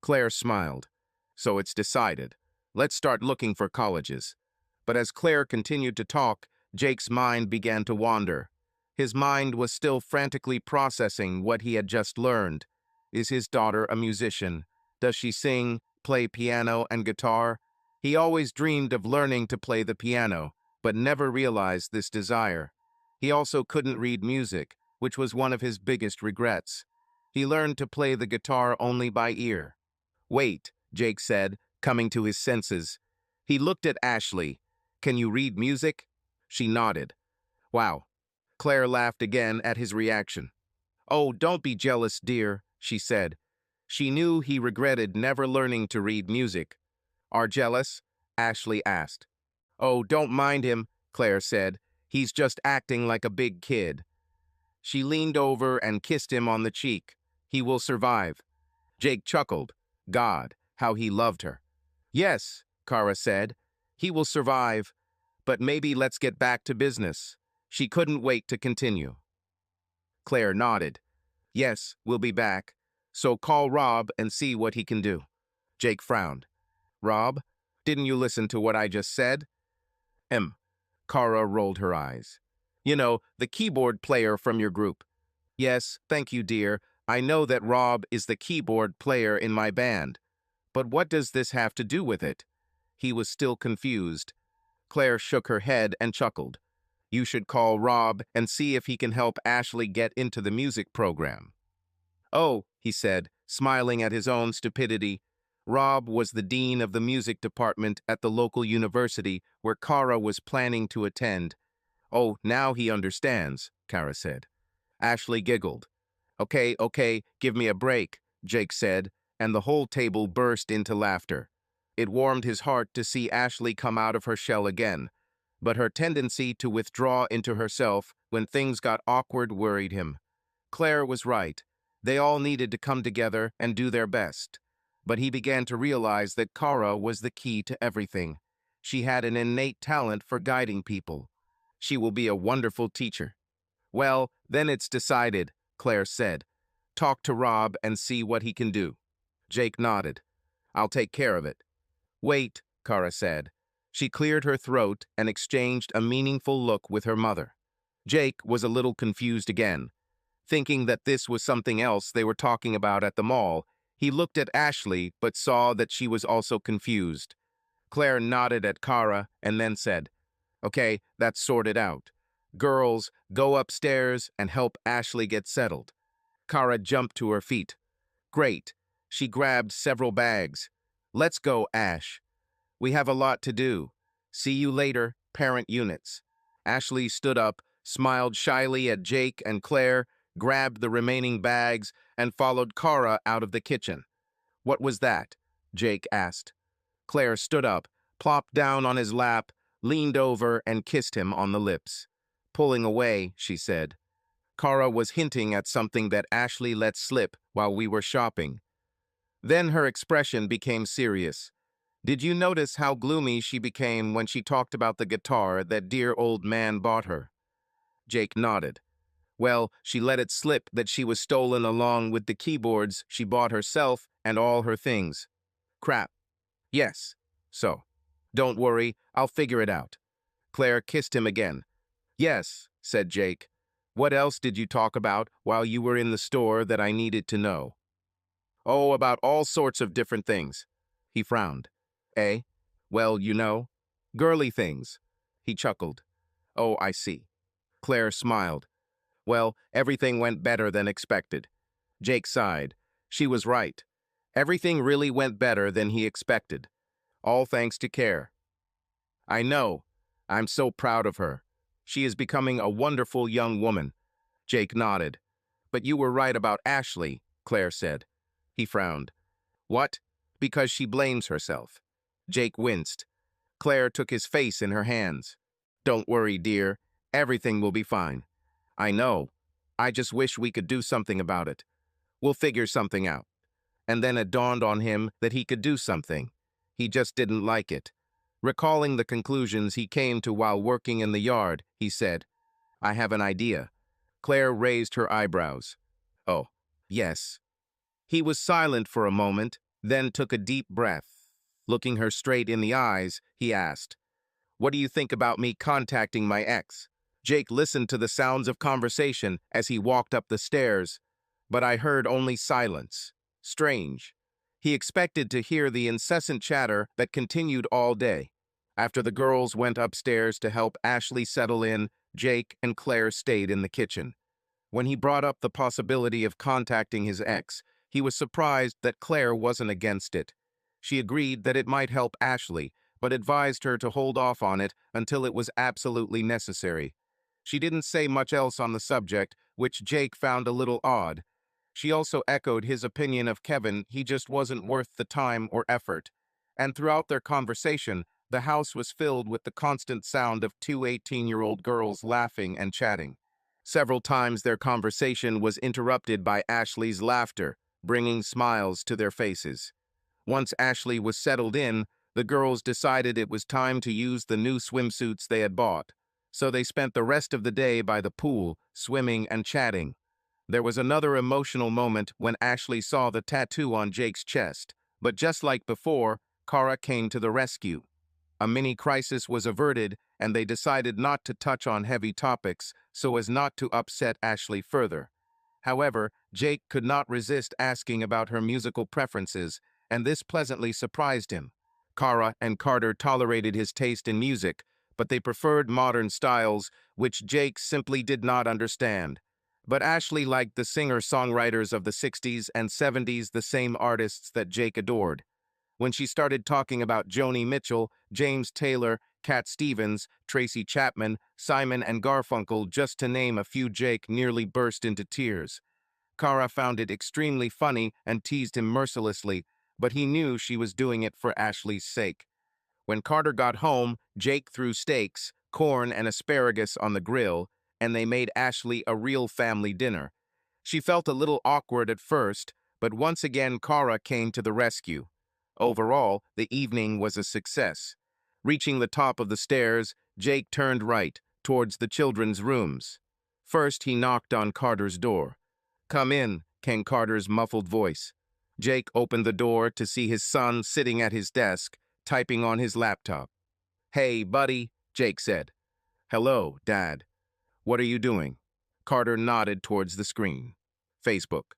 Claire smiled. So it's decided. Let's start looking for colleges. But as Claire continued to talk, Jake's mind began to wander. His mind was still frantically processing what he had just learned. Is his daughter a musician? Does she sing, play piano and guitar? He always dreamed of learning to play the piano, but never realized this desire. He also couldn't read music, which was one of his biggest regrets. He learned to play the guitar only by ear. Wait, Jake said, coming to his senses. He looked at Ashley. Can you read music? She nodded. Wow. Claire laughed again at his reaction. Oh, don't be jealous, dear, she said. She knew he regretted never learning to read music. Are jealous? Ashley asked. Oh, don't mind him. Claire said. He's just acting like a big kid. She leaned over and kissed him on the cheek. He will survive. Jake chuckled. God, how he loved her. Yes, Kara said. He will survive. But maybe let's get back to business. She couldn't wait to continue. Claire nodded. Yes, we'll be back. So call Rob and see what he can do. Jake frowned. Rob, didn't you listen to what I just said? Kara rolled her eyes. You know, the keyboard player from your group. Yes, thank you, dear. I know that Rob is the keyboard player in my band. But what does this have to do with it? He was still confused. Claire shook her head and chuckled. You should call Rob and see if he can help Ashley get into the music program. Oh, he said, smiling at his own stupidity. Rob was the dean of the music department at the local university where Kara was planning to attend. Oh, now he understands, Kara said. Ashley giggled. Okay, give me a break, Jake said, and the whole table burst into laughter. It warmed his heart to see Ashley come out of her shell again, but her tendency to withdraw into herself when things got awkward worried him. Claire was right. They all needed to come together and do their best. But he began to realize that Kara was the key to everything. She had an innate talent for guiding people. She will be a wonderful teacher. Well, then it's decided, Claire said. Talk to Rob and see what he can do. Jake nodded. I'll take care of it. Wait, Kara said. She cleared her throat and exchanged a meaningful look with her mother. Jake was a little confused again. Thinking that this was something else they were talking about at the mall, he looked at Ashley but saw that she was also confused. Claire nodded at Kara and then said, Okay, that's sorted out. Girls, go upstairs and help Ashley get settled. Kara jumped to her feet. Great. She grabbed several bags. Let's go, Ash. We have a lot to do. See you later, parent units. Ashley stood up, smiled shyly at Jake and Claire, grabbed the remaining bags, and followed Kara out of the kitchen. What was that? Jake asked. Claire stood up, plopped down on his lap, leaned over and kissed him on the lips. Pulling away, she said. Kara was hinting at something that Ashley let slip while we were shopping. Then her expression became serious. Did you notice how gloomy she became when she talked about the guitar that dear old man bought her? Jake nodded. Well, she let it slip that she was stolen along with the keyboards she bought herself and all her things. Crap. Yes. So. Don't worry, I'll figure it out. Claire kissed him again. Yes, said Jake. What else did you talk about while you were in the store that I needed to know? Oh, about all sorts of different things. He frowned. Eh? Well, you know. Girly things. He chuckled. Oh, I see. Claire smiled. Well, everything went better than expected. Jake sighed. She was right. Everything really went better than he expected. All thanks to Care. I know. I'm so proud of her. She is becoming a wonderful young woman. Jake nodded. But you were right about Ashley, Claire said. He frowned. What? Because she blames herself. Jake winced. Claire took his face in her hands. Don't worry, dear. Everything will be fine. I know. I just wish we could do something about it. We'll figure something out. And then it dawned on him that he could do something. He just didn't like it. Recalling the conclusions he came to while working in the yard, he said, I have an idea. Claire raised her eyebrows. Oh, yes. He was silent for a moment, then took a deep breath. Looking her straight in the eyes, he asked, What do you think about me contacting my ex? Jake listened to the sounds of conversation as he walked up the stairs, but I heard only silence. Strange. He expected to hear the incessant chatter that continued all day. After the girls went upstairs to help Ashley settle in, Jake and Claire stayed in the kitchen. When he brought up the possibility of contacting his ex, he was surprised that Claire wasn't against it. She agreed that it might help Ashley, but advised her to hold off on it until it was absolutely necessary. She didn't say much else on the subject, which Jake found a little odd. She also echoed his opinion of Kevin. He just wasn't worth the time or effort. And throughout their conversation, The house was filled with the constant sound of two 18-year-old girls laughing and chatting. Several times their conversation was interrupted by Ashley's laughter, bringing smiles to their faces. Once Ashley was settled in, the girls decided it was time to use the new swimsuits they had bought. So they spent the rest of the day by the pool, swimming and chatting. There was another emotional moment when Ashley saw the tattoo on Jake's chest, but just like before, Kara came to the rescue. A mini crisis was averted, and they decided not to touch on heavy topics so as not to upset Ashley further. However, Jake could not resist asking about her musical preferences, and this pleasantly surprised him. Kara and Carter tolerated his taste in music, but they preferred modern styles, which Jake simply did not understand. But Ashley liked the singer-songwriters of the 60s and 70s, the same artists that Jake adored. When she started talking about Joni Mitchell, James Taylor, Cat Stevens, Tracy Chapman, Simon and Garfunkel, just to name a few, Jake nearly burst into tears. Kara found it extremely funny and teased him mercilessly, but he knew she was doing it for Ashley's sake. When Carter got home, Jake threw steaks, corn, and asparagus on the grill, and they made Ashley a real family dinner. She felt a little awkward at first, but once again Kara came to the rescue. Overall, the evening was a success. Reaching the top of the stairs, Jake turned right, towards the children's rooms. First, he knocked on Carter's door. "Come in," came Carter's muffled voice. Jake opened the door to see his son sitting at his desk, typing on his laptop. "Hey, buddy," Jake said. "Hello, Dad. What are you doing?" Carter nodded towards the screen. "Facebook."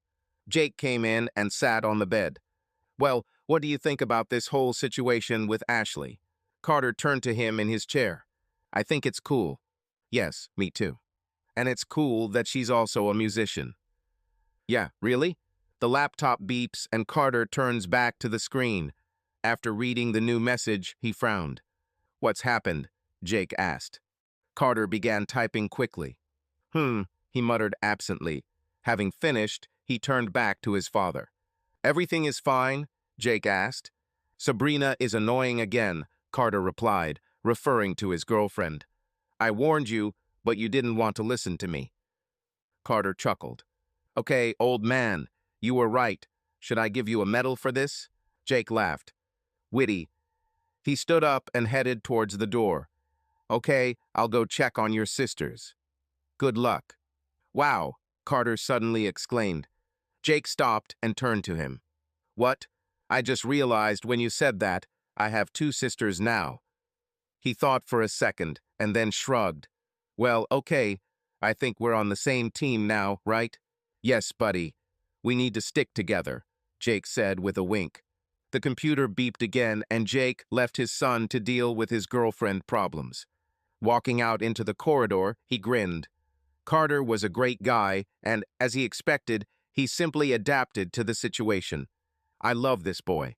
Jake came in and sat on the bed. "Well, what do you think about this whole situation with Ashley?" Carter turned to him in his chair. "I think it's cool." "Yes, me too. And it's cool that she's also a musician." "Yeah, really?" The laptop beeps and Carter turns back to the screen. After reading the new message, he frowned. "What's happened?" Jake asked. Carter began typing quickly. He muttered absently. Having finished, he turned back to his father. "Everything is fine?" Jake asked. "Sabrina is annoying again," Carter replied, referring to his girlfriend. "I warned you, but you didn't want to listen to me." Carter chuckled. "Okay, old man, you were right. Should I give you a medal for this?" Jake laughed. Witty. He stood up and headed towards the door. "Okay, I'll go check on your sisters. Good luck." "Wow," Carter suddenly exclaimed. Jake stopped and turned to him. "What? I just realized when you said that, I have two sisters now." He thought for a second and then shrugged. "Well, okay, I think we're on the same team now, right?" "Yes, buddy. We need to stick together," Jake said with a wink. The computer beeped again and Jake left his son to deal with his girlfriend problems. Walking out into the corridor, he grinned. Carter was a great guy, and, as he expected, he simply adapted to the situation. "I love this boy."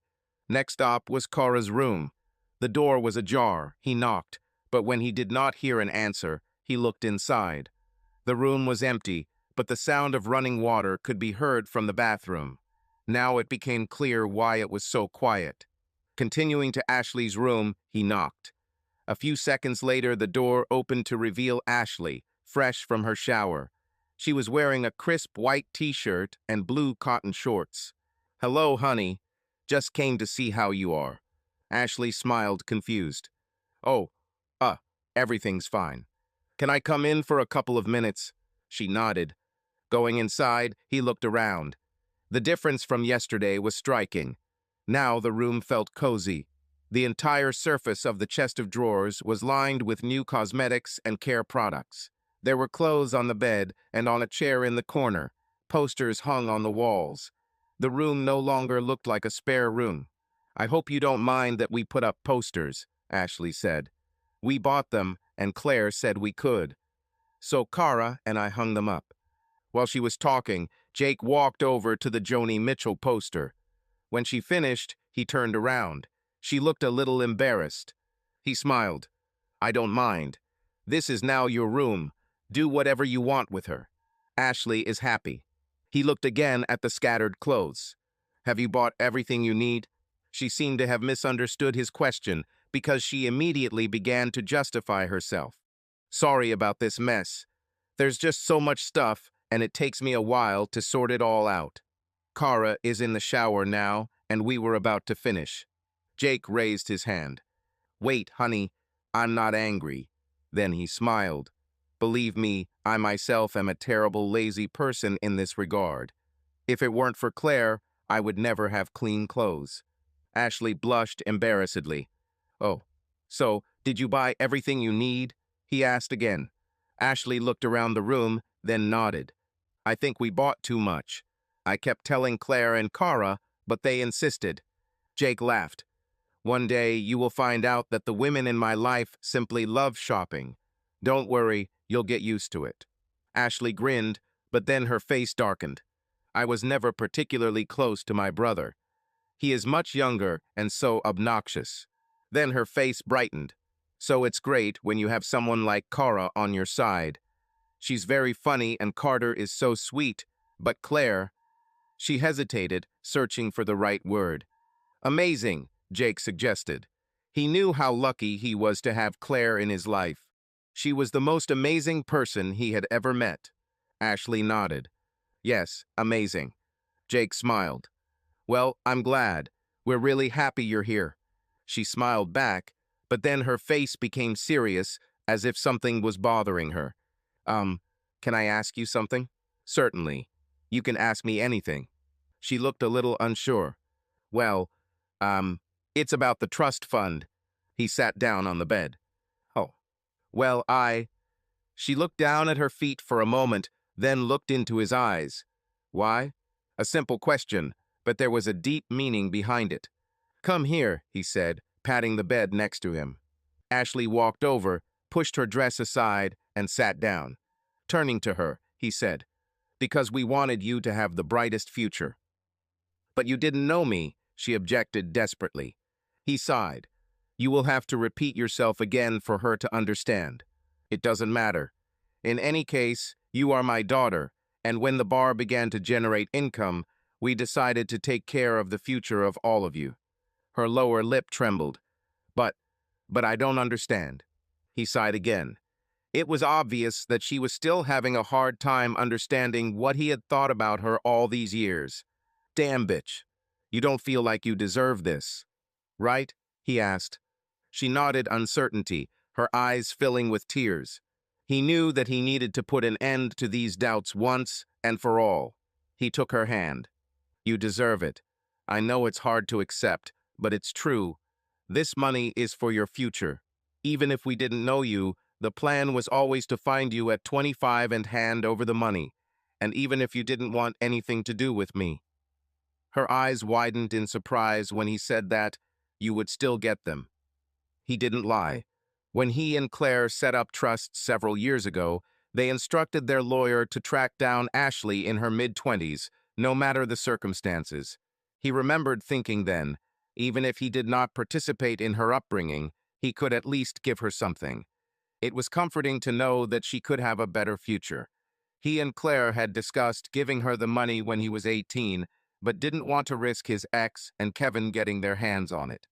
Next stop was Kara's room. The door was ajar. He knocked, but when he did not hear an answer, he looked inside. The room was empty, but the sound of running water could be heard from the bathroom. Now it became clear why it was so quiet. Continuing to Ashley's room, he knocked. A few seconds later, the door opened to reveal Ashley, fresh from her shower. She was wearing a crisp white t-shirt and blue cotton shorts. "Hello, honey. Just came to see how you are." Ashley smiled, confused. "Oh, everything's fine. Can I come in for a couple of minutes?" She nodded. Going inside, he looked around. The difference from yesterday was striking. Now the room felt cozy. The entire surface of the chest of drawers was lined with new cosmetics and care products. There were clothes on the bed and on a chair in the corner. Posters hung on the walls. The room no longer looked like a spare room. "I hope you don't mind that we put up posters," Ashley said. "We bought them, and Claire said we could. So Kara and I hung them up." While she was talking, Jake walked over to the Joni Mitchell poster. When she finished, he turned around. She looked a little embarrassed. He smiled. "I don't mind. This is now your room. Do whatever you want with her. Ashley is happy." He looked again at the scattered clothes. "Have you bought everything you need?" She seemed to have misunderstood his question, because she immediately began to justify herself. Sorry about this mess. There's just so much stuff, and it takes me a while to sort it all out. Kara is in the shower now, and we were about to finish. Jake raised his hand. Wait, honey, I'm not angry. Then he smiled. Believe me, I myself am a terrible, lazy person in this regard. If it weren't for Claire, I would never have clean clothes. Ashley blushed embarrassedly. Oh, so did you buy everything you need? He asked again. Ashley looked around the room, then nodded. I think we bought too much. I kept telling Claire and Kara, but they insisted. Jake laughed. One day you will find out that the women in my life simply love shopping. Don't worry, you'll get used to it. Ashley grinned, but then her face darkened. I was never particularly close to my brother. He is much younger and so obnoxious. Then her face brightened. So it's great when you have someone like Kara on your side. She's very funny and Carter is so sweet, but Claire... She hesitated, searching for the right word. Amazing, Jake suggested. He knew how lucky he was to have Claire in his life. She was the most amazing person he had ever met. Ashley nodded. Yes, amazing. Jake smiled. Well, I'm glad. We're really happy you're here. She smiled back, but then her face became serious, as if something was bothering her. Can I ask you something? Certainly. You can ask me anything. She looked a little unsure. Well, it's about the trust fund. He sat down on the bed. Oh, well, She looked down at her feet for a moment, then looked into his eyes. Why? A simple question, but there was a deep meaning behind it. Come here, he said, patting the bed next to him. Ashley walked over, pushed her dress aside, and sat down. Turning to her, he said, because we wanted you to have the brightest future. But you didn't know me, she objected desperately. He sighed. You will have to repeat yourself again for her to understand. It doesn't matter. In any case, you are my daughter, and when the bar began to generate income, we decided to take care of the future of all of you. Her lower lip trembled. But I don't understand. He sighed again. It was obvious that she was still having a hard time understanding what he had thought about her all these years. Damn, bitch. You don't feel like you deserve this, right? He asked. She nodded uncertainty, her eyes filling with tears. He knew that he needed to put an end to these doubts once and for all. He took her hand. You deserve it. I know it's hard to accept, but it's true. This money is for your future. Even if we didn't know you, the plan was always to find you at 25 and hand over the money, and even if you didn't want anything to do with me. Her eyes widened in surprise when he said that you would still get them. He didn't lie. When he and Claire set up trusts several years ago, they instructed their lawyer to track down Ashley in her mid-20s, no matter the circumstances. He remembered thinking then, even if he did not participate in her upbringing, he could at least give her something. It was comforting to know that she could have a better future. He and Claire had discussed giving her the money when he was 18, but didn't want to risk his ex and Kevin getting their hands on it.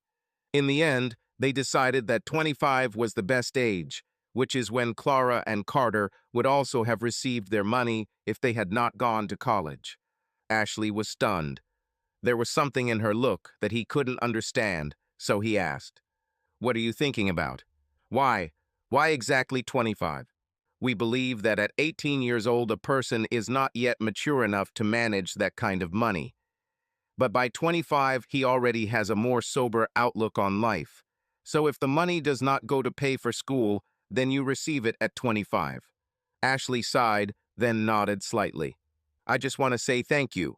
In the end, they decided that 25 was the best age, which is when Clara and Carter would also have received their money if they had not gone to college. Ashley was stunned. There was something in her look that he couldn't understand, so he asked, "What are you thinking about? Why? Why exactly 25? We believe that at 18 years old a person is not yet mature enough to manage that kind of money. But by 25, he already has a more sober outlook on life. So if the money does not go to pay for school, then you receive it at 25. Ashley sighed, then nodded slightly. I just want to say thank you.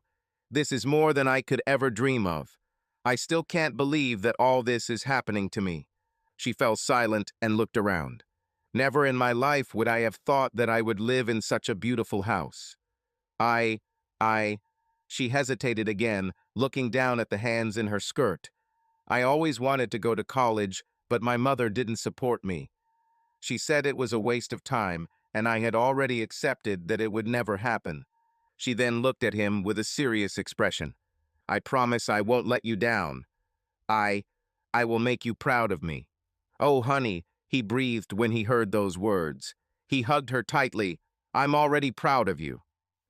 This is more than I could ever dream of. I still can't believe that all this is happening to me. She fell silent and looked around. Never in my life would I have thought that I would live in such a beautiful house. She hesitated again, looking down at the hands in her skirt. I always wanted to go to college, but my mother didn't support me. She said it was a waste of time, and I had already accepted that it would never happen. She then looked at him with a serious expression. I promise I won't let you down. I will make you proud of me. "Oh, honey," he breathed when he heard those words. He hugged her tightly. "I'm already proud of you."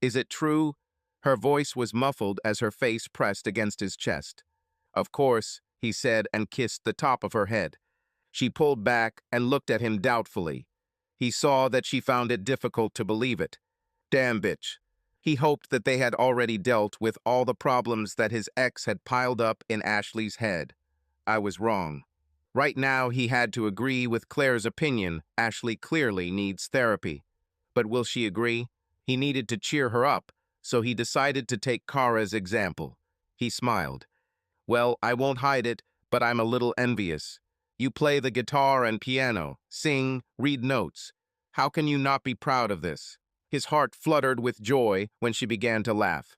"Is it true?" Her voice was muffled as her face pressed against his chest. "Of course," he said and kissed the top of her head. She pulled back and looked at him doubtfully. He saw that she found it difficult to believe it. Damn bitch. He hoped that they had already dealt with all the problems that his ex had piled up in Ashley's head. I was wrong. Right now, he had to agree with Claire's opinion. Ashley clearly needs therapy. But will she agree? He needed to cheer her up, so he decided to take Kara's example. He smiled. "Well, I won't hide it, but I'm a little envious. You play the guitar and piano, sing, read notes. How can you not be proud of this?" His heart fluttered with joy when she began to laugh.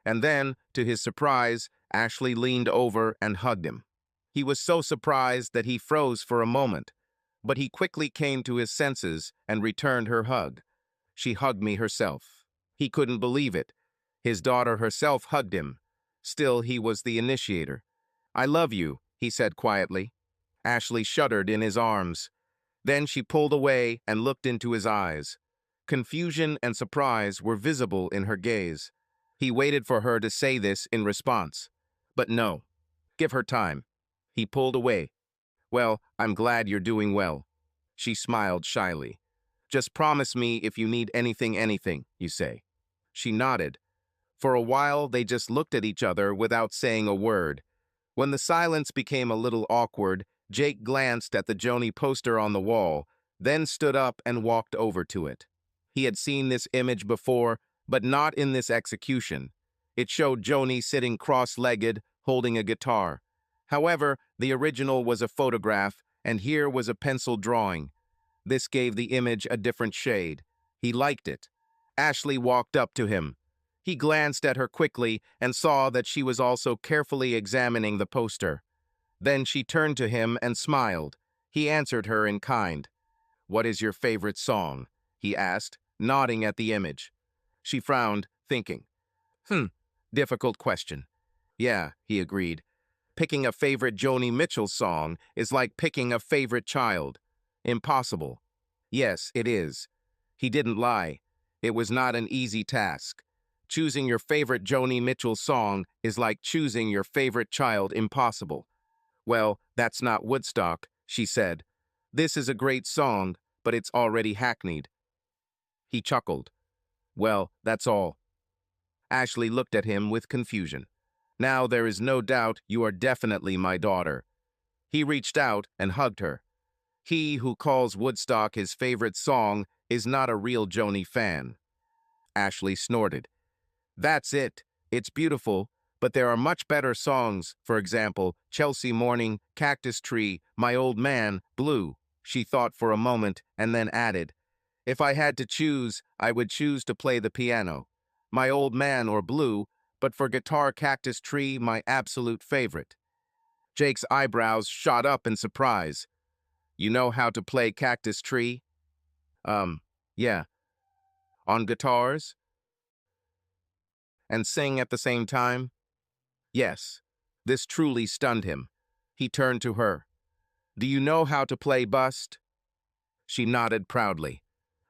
And then, to his surprise, Ashley leaned over and hugged him. He was so surprised that he froze for a moment, but he quickly came to his senses and returned her hug. She hugged me herself. He couldn't believe it. His daughter herself hugged him. Still, he was the initiator. "I love you," he said quietly. Ashley shuddered in his arms. Then she pulled away and looked into his eyes. Confusion and surprise were visible in her gaze. He waited for her to say this in response. But no. Give her time. He pulled away. "Well, I'm glad you're doing well." She smiled shyly. "Just promise me if you need anything, you say." She nodded. For a while, they just looked at each other without saying a word. When the silence became a little awkward, Jake glanced at the Joni poster on the wall, then stood up and walked over to it. He had seen this image before, but not in this execution. It showed Joni sitting cross-legged, holding a guitar. However, the original was a photograph, and here was a pencil drawing. This gave the image a different shade. He liked it. Ashley walked up to him. He glanced at her quickly and saw that she was also carefully examining the poster. Then she turned to him and smiled. He answered her in kind. "What is your favorite song?" he asked, nodding at the image. She frowned, thinking. Difficult question." "Yeah," he agreed. "Picking a favorite Joni Mitchell song is like picking a favorite child. Impossible." "Yes, it is." He didn't lie. It was not an easy task. Choosing your favorite Joni Mitchell song is like choosing your favorite child. Impossible. "Well, that's not Woodstock," she said. "This is a great song, but it's already hackneyed." He chuckled. "Well, that's all." Ashley looked at him with confusion. "Now there is no doubt you are definitely my daughter." He reached out and hugged her. He who calls Woodstock his favorite song is not a real Joni fan. Ashley snorted. "That's it. It's beautiful, but there are much better songs. For example, Chelsea Morning, Cactus Tree, My Old Man, Blue." She thought for a moment and then added, "If I had to choose, I would choose to play the piano. My Old Man or Blue, but for guitar, Cactus Tree, my absolute favorite." Jake's eyebrows shot up in surprise. "You know how to play Cactus Tree?" Yeah. "On guitars? And sing at the same time?" "Yes." This truly stunned him. He turned to her. "Do you know how to play Bust?" She nodded proudly.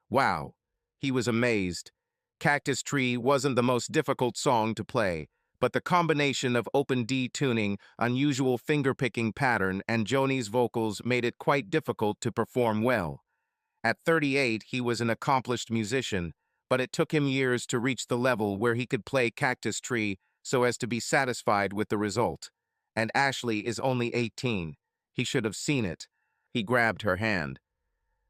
Wow. He was amazed. Cactus Tree wasn't the most difficult song to play, but the combination of open D tuning, unusual finger-picking pattern, and Joni's vocals made it quite difficult to perform well. At 38, he was an accomplished musician, but it took him years to reach the level where he could play Cactus Tree so as to be satisfied with the result. And Ashley is only 18. He should have seen it. He grabbed her hand.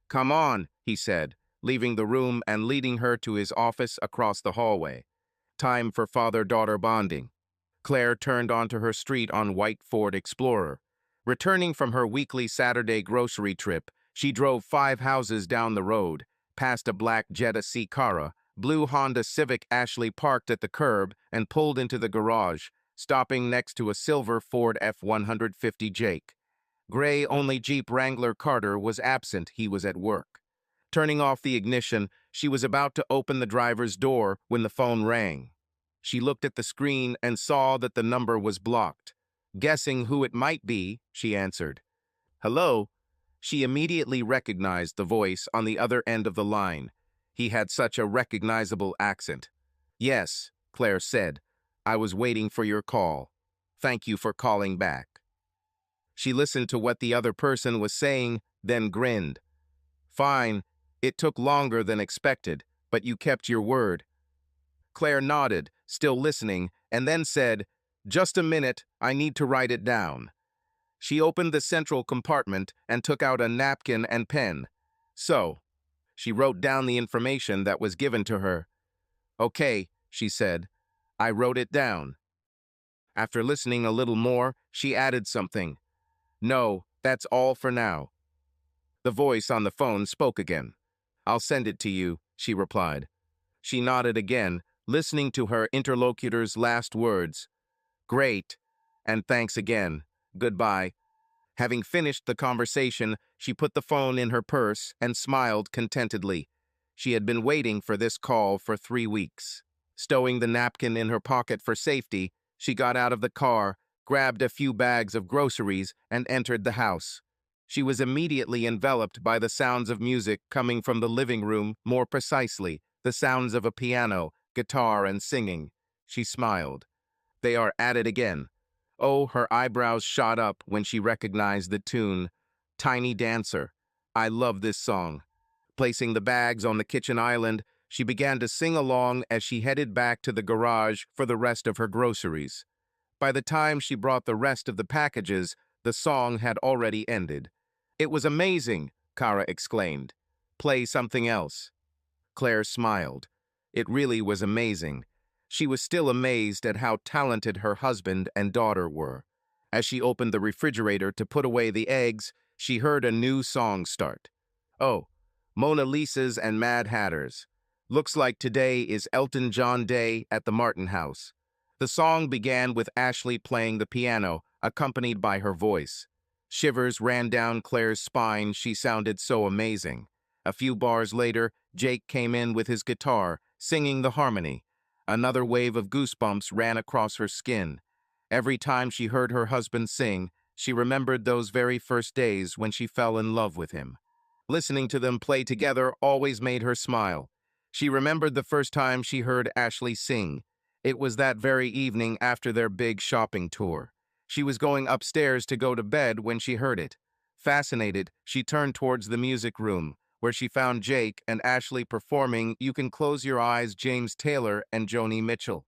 "Come on," he said, leaving the room and leading her to his office across the hallway. Time for father-daughter bonding. Claire turned onto her street on white Ford Explorer. Returning from her weekly Saturday grocery trip, she drove 5 houses down the road, past a black Jetta Cara, blue Honda Civic. Ashley parked at the curb and pulled into the garage, stopping next to a silver Ford F-150 Jake. Gray-only Jeep Wrangler Carter was absent. He was at work. Turning off the ignition, she was about to open the driver's door when the phone rang. She looked at the screen and saw that the number was blocked. Guessing who it might be, she answered. "Hello?" She immediately recognized the voice on the other end of the line. He had such a recognizable accent. "Yes," Claire said. "I was waiting for your call. Thank you for calling back." She listened to what the other person was saying, then grinned. "Fine. It took longer than expected, but you kept your word." Claire nodded, still listening, and then said, "Just a minute, I need to write it down." She opened the central compartment and took out a napkin and pen. So, she wrote down the information that was given to her. "Okay," she said. "I wrote it down." After listening a little more, she added something. "No, that's all for now." The voice on the phone spoke again. "I'll send it to you," she replied. She nodded again, listening to her interlocutor's last words. "Great, and thanks again. Goodbye." Having finished the conversation, she put the phone in her purse and smiled contentedly. She had been waiting for this call for 3 weeks. Stowing the napkin in her pocket for safety, she got out of the car, grabbed a few bags of groceries, and entered the house. She was immediately enveloped by the sounds of music coming from the living room, more precisely, the sounds of a piano, guitar, and singing. She smiled. "They are at it again." Oh, her eyebrows shot up when she recognized the tune. "Tiny Dancer." I love this song. Placing the bags on the kitchen island, she began to sing along as she headed back to the garage for the rest of her groceries. By the time she brought the rest of the packages, the song had already ended. "It was amazing," Kara exclaimed. "Play something else." Claire smiled. It really was amazing. She was still amazed at how talented her husband and daughter were. As she opened the refrigerator to put away the eggs, she heard a new song start. Oh, Mona Lisa's and Mad Hatters. Looks like today is Elton John Day at the Martin House. The song began with Ashley playing the piano, accompanied by her voice. Shivers ran down Claire's spine. She sounded so amazing. A few bars later, Jake came in with his guitar, singing the harmony. Another wave of goosebumps ran across her skin. Every time she heard her husband sing, she remembered those very first days when she fell in love with him. Listening to them play together always made her smile. She remembered the first time she heard Ashley sing. It was that very evening after their big shopping tour. She was going upstairs to go to bed when she heard it. Fascinated, she turned towards the music room, where she found Jake and Ashley performing "You Can Close Your Eyes," James Taylor and Joni Mitchell.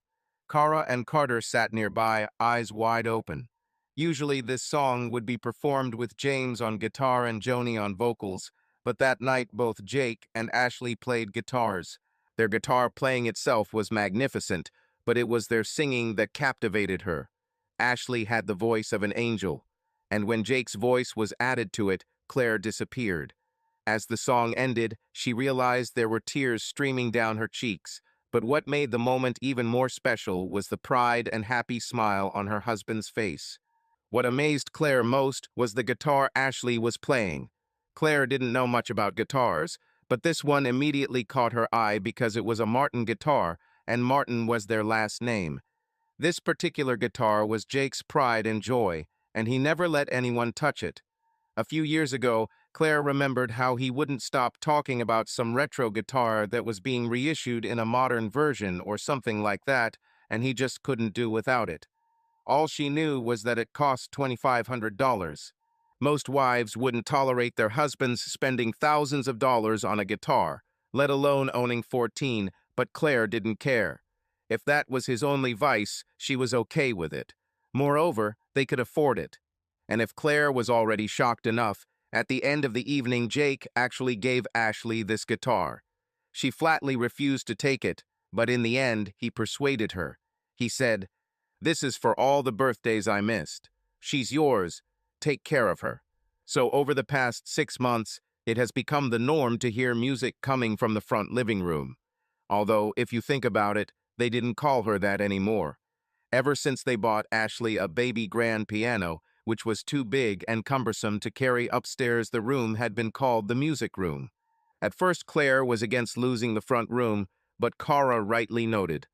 Cara and Carter sat nearby, eyes wide open. Usually this song would be performed with James on guitar and Joni on vocals, but that night both Jake and Ashley played guitars. Their guitar playing itself was magnificent, but it was their singing that captivated her. Ashley had the voice of an angel, and when Jake's voice was added to it, Claire disappeared. As the song ended, she realized there were tears streaming down her cheeks, but what made the moment even more special was the pride and happy smile on her husband's face. What amazed Claire most was the guitar Ashley was playing. Claire didn't know much about guitars, but this one immediately caught her eye because it was a Martin guitar, and Martin was their last name. This particular guitar was Jake's pride and joy, and he never let anyone touch it. A few years ago, Claire remembered how he wouldn't stop talking about some retro guitar that was being reissued in a modern version or something like that, and he just couldn't do without it. All she knew was that it cost $2,500. Most wives wouldn't tolerate their husbands spending thousands of dollars on a guitar, let alone owning 14, but Claire didn't care. If that was his only vice, she was okay with it. Moreover, they could afford it. And if Claire was already shocked enough, at the end of the evening Jake actually gave Ashley this guitar. She flatly refused to take it, but in the end he persuaded her. He said, "This is for all the birthdays I missed. She's yours. Take care of her." So over the past 6 months, it has become the norm to hear music coming from the front living room. Although, if you think about it, they didn't call her that anymore. Ever since they bought Ashley a baby grand piano, which was too big and cumbersome to carry upstairs, the room had been called the music room. At first Claire was against losing the front room, but Cara rightly noted,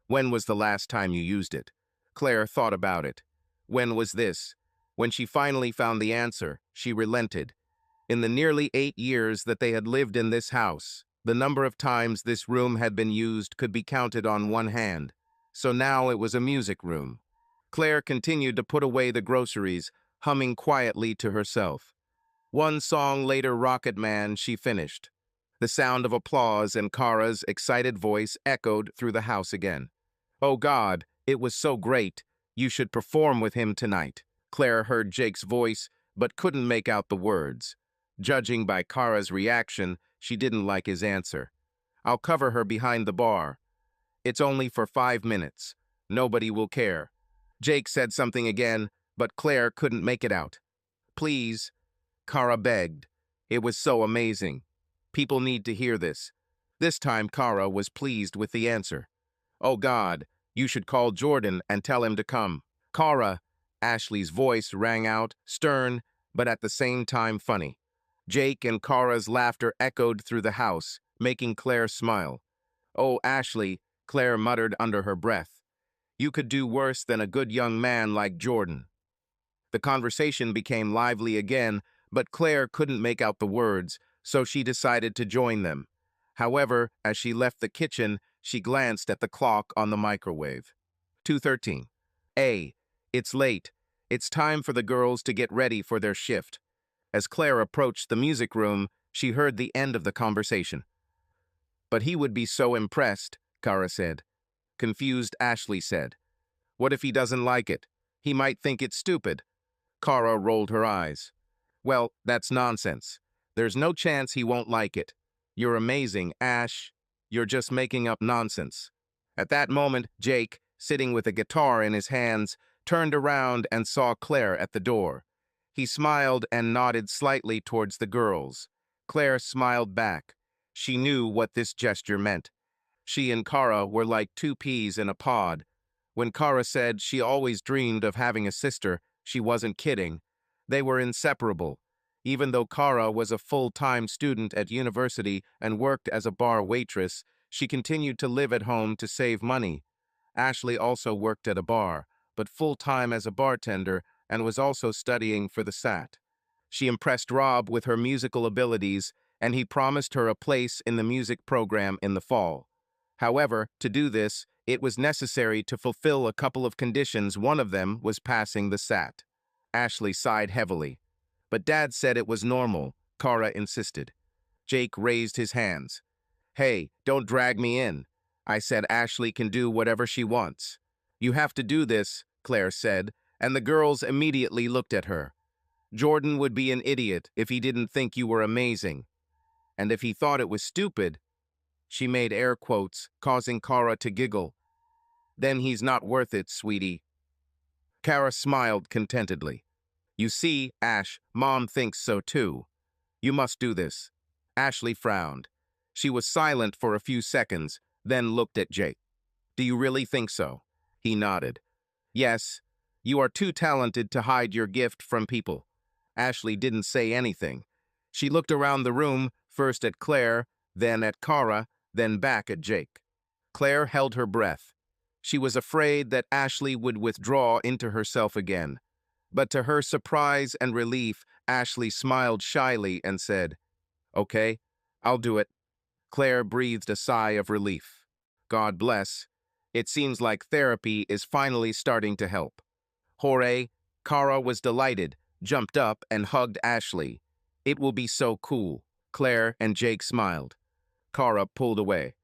"When was the last time you used it?" Claire thought about it. When was this? When she finally found the answer, she relented. In the nearly 8 years that they had lived in this house, the number of times this room had been used could be counted on one hand. So now it was a music room. Claire continued to put away the groceries, humming quietly to herself. One song later, Rocket Man, she finished. The sound of applause and Kara's excited voice echoed through the house again. "Oh God, it was so great. You should perform with him tonight." Claire heard Jake's voice, but couldn't make out the words. Judging by Kara's reaction, she didn't like his answer. "I'll cover her behind the bar. It's only for 5 minutes. Nobody will care." Jake said something again, but Claire couldn't make it out. "Please," Kara begged. It was so amazing. People need to hear this. This time Kara was pleased with the answer. "Oh God, you should call Jordan and tell him to come." "Kara," Ashley's voice rang out, stern, but at the same time funny. Jake and Kara's laughter echoed through the house, making Claire smile. "Oh, Ashley," Claire muttered under her breath. "You could do worse than a good young man like Jordan." The conversation became lively again, but Claire couldn't make out the words, so she decided to join them. However, as she left the kitchen, she glanced at the clock on the microwave. 2:13. It's late. It's time for the girls to get ready for their shift. As Claire approached the music room, she heard the end of the conversation. "But he would be so impressed," Kara said. Confused, Ashley said. "What if he doesn't like it? He might think it's stupid." Kara rolled her eyes. "Well, that's nonsense. There's no chance he won't like it. You're amazing, Ash. You're just making up nonsense." At that moment, Jake, sitting with a guitar in his hands, turned around and saw Claire at the door. He smiled and nodded slightly towards the girls. Claire smiled back. She knew what this gesture meant. She and Kara were like two peas in a pod. When Kara said she always dreamed of having a sister, she wasn't kidding. They were inseparable. Even though Kara was a full-time student at university and worked as a bar waitress, she continued to live at home to save money. Ashley also worked at a bar, but full-time as a bartender, and was also studying for the SAT. She impressed Rob with her musical abilities, and he promised her a place in the music program in the fall. However, to do this, it was necessary to fulfill a couple of conditions. One of them was passing the SAT. Ashley sighed heavily. "But Dad said it was normal," Kara insisted. Jake raised his hands. "Hey, don't drag me in. I said Ashley can do whatever she wants." "You have to do this," Claire said, and the girls immediately looked at her. "Jordan would be an idiot if he didn't think you were amazing. And if he thought it was stupid," she made air quotes, causing Kara to giggle, "then he's not worth it, sweetie." Kara smiled contentedly. "You see, Ash, Mom thinks so too. You must do this." Ashley frowned. She was silent for a few seconds, then looked at Jake. "Do you really think so?" He nodded. "Yes, you are too talented to hide your gift from people." Ashley didn't say anything. She looked around the room, first at Claire, then at Kara, then back at Jake. Claire held her breath. She was afraid that Ashley would withdraw into herself again. But to her surprise and relief, Ashley smiled shyly and said, "Okay, I'll do it." Claire breathed a sigh of relief. God bless. It seems like therapy is finally starting to help. Hooray! Kara was delighted, jumped up, and hugged Ashley. "It will be so cool." Claire and Jake smiled. Kara pulled away.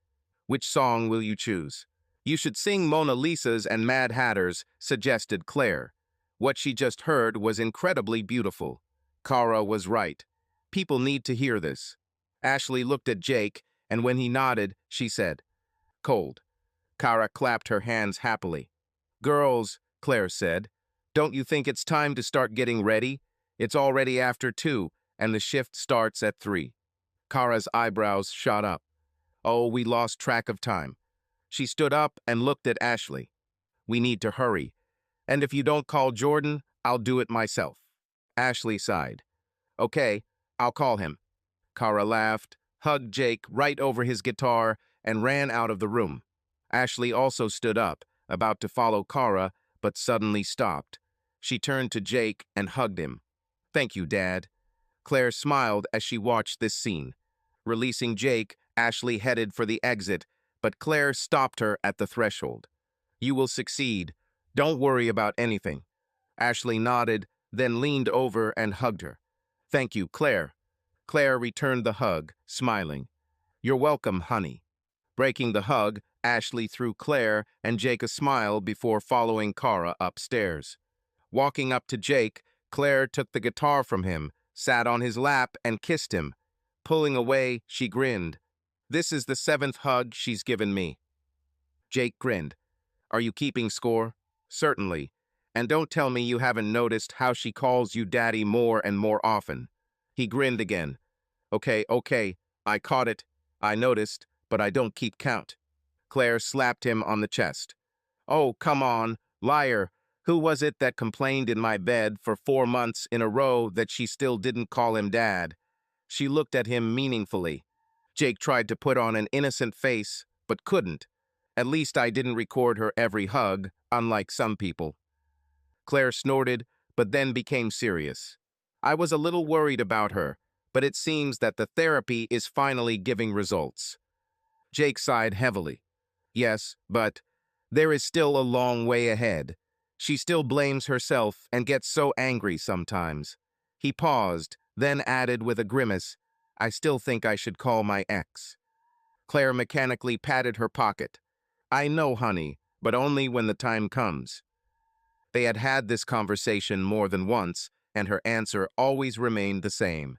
"Which song will you choose?" "You should sing Mona Lisa's and Mad Hatter's," suggested Claire. What she just heard was incredibly beautiful. Kara was right. People need to hear this. Ashley looked at Jake, and when he nodded, she said, "Cold." Kara clapped her hands happily. "Girls," Claire said, "don't you think it's time to start getting ready? It's already after 2, and the shift starts at 3. Kara's eyebrows shot up. "Oh, we lost track of time." She stood up and looked at Ashley. "We need to hurry. And if you don't call Jordan, I'll do it myself." Ashley sighed. "Okay, I'll call him." Kara laughed, hugged Jake right over his guitar, and ran out of the room. Ashley also stood up, about to follow Kara, but suddenly stopped. She turned to Jake and hugged him. "Thank you, Dad." Claire smiled as she watched this scene. Releasing Jake, Ashley headed for the exit, but Claire stopped her at the threshold. "You will succeed. Don't worry about anything." Ashley nodded, then leaned over and hugged her. "Thank you, Claire." Claire returned the hug, smiling. "You're welcome, honey." Breaking the hug, Ashley threw Claire and Jake a smile before following Kara upstairs. Walking up to Jake, Claire took the guitar from him, sat on his lap, and kissed him. Pulling away, she grinned. "This is the 7th hug she's given me." Jake grinned. "Are you keeping score?" "Certainly. And don't tell me you haven't noticed how she calls you daddy more and more often." He grinned again. Okay, I caught it. I noticed, but I don't keep count." Claire slapped him on the chest. "Oh, come on, liar. Who was it that complained in my bed for 4 months in a row that she still didn't call him dad?" She looked at him meaningfully. Jake tried to put on an innocent face, but couldn't. "At least I didn't record her every hug, unlike some people." Claire snorted, but then became serious. "I was a little worried about her, but it seems that the therapy is finally giving results." Jake sighed heavily. "Yes, but there is still a long way ahead. She still blames herself and gets so angry sometimes." He paused, then added with a grimace, "I still think I should call my ex." Claire mechanically patted her pocket. "I know, honey, but only when the time comes." They had had this conversation more than once, and her answer always remained the same.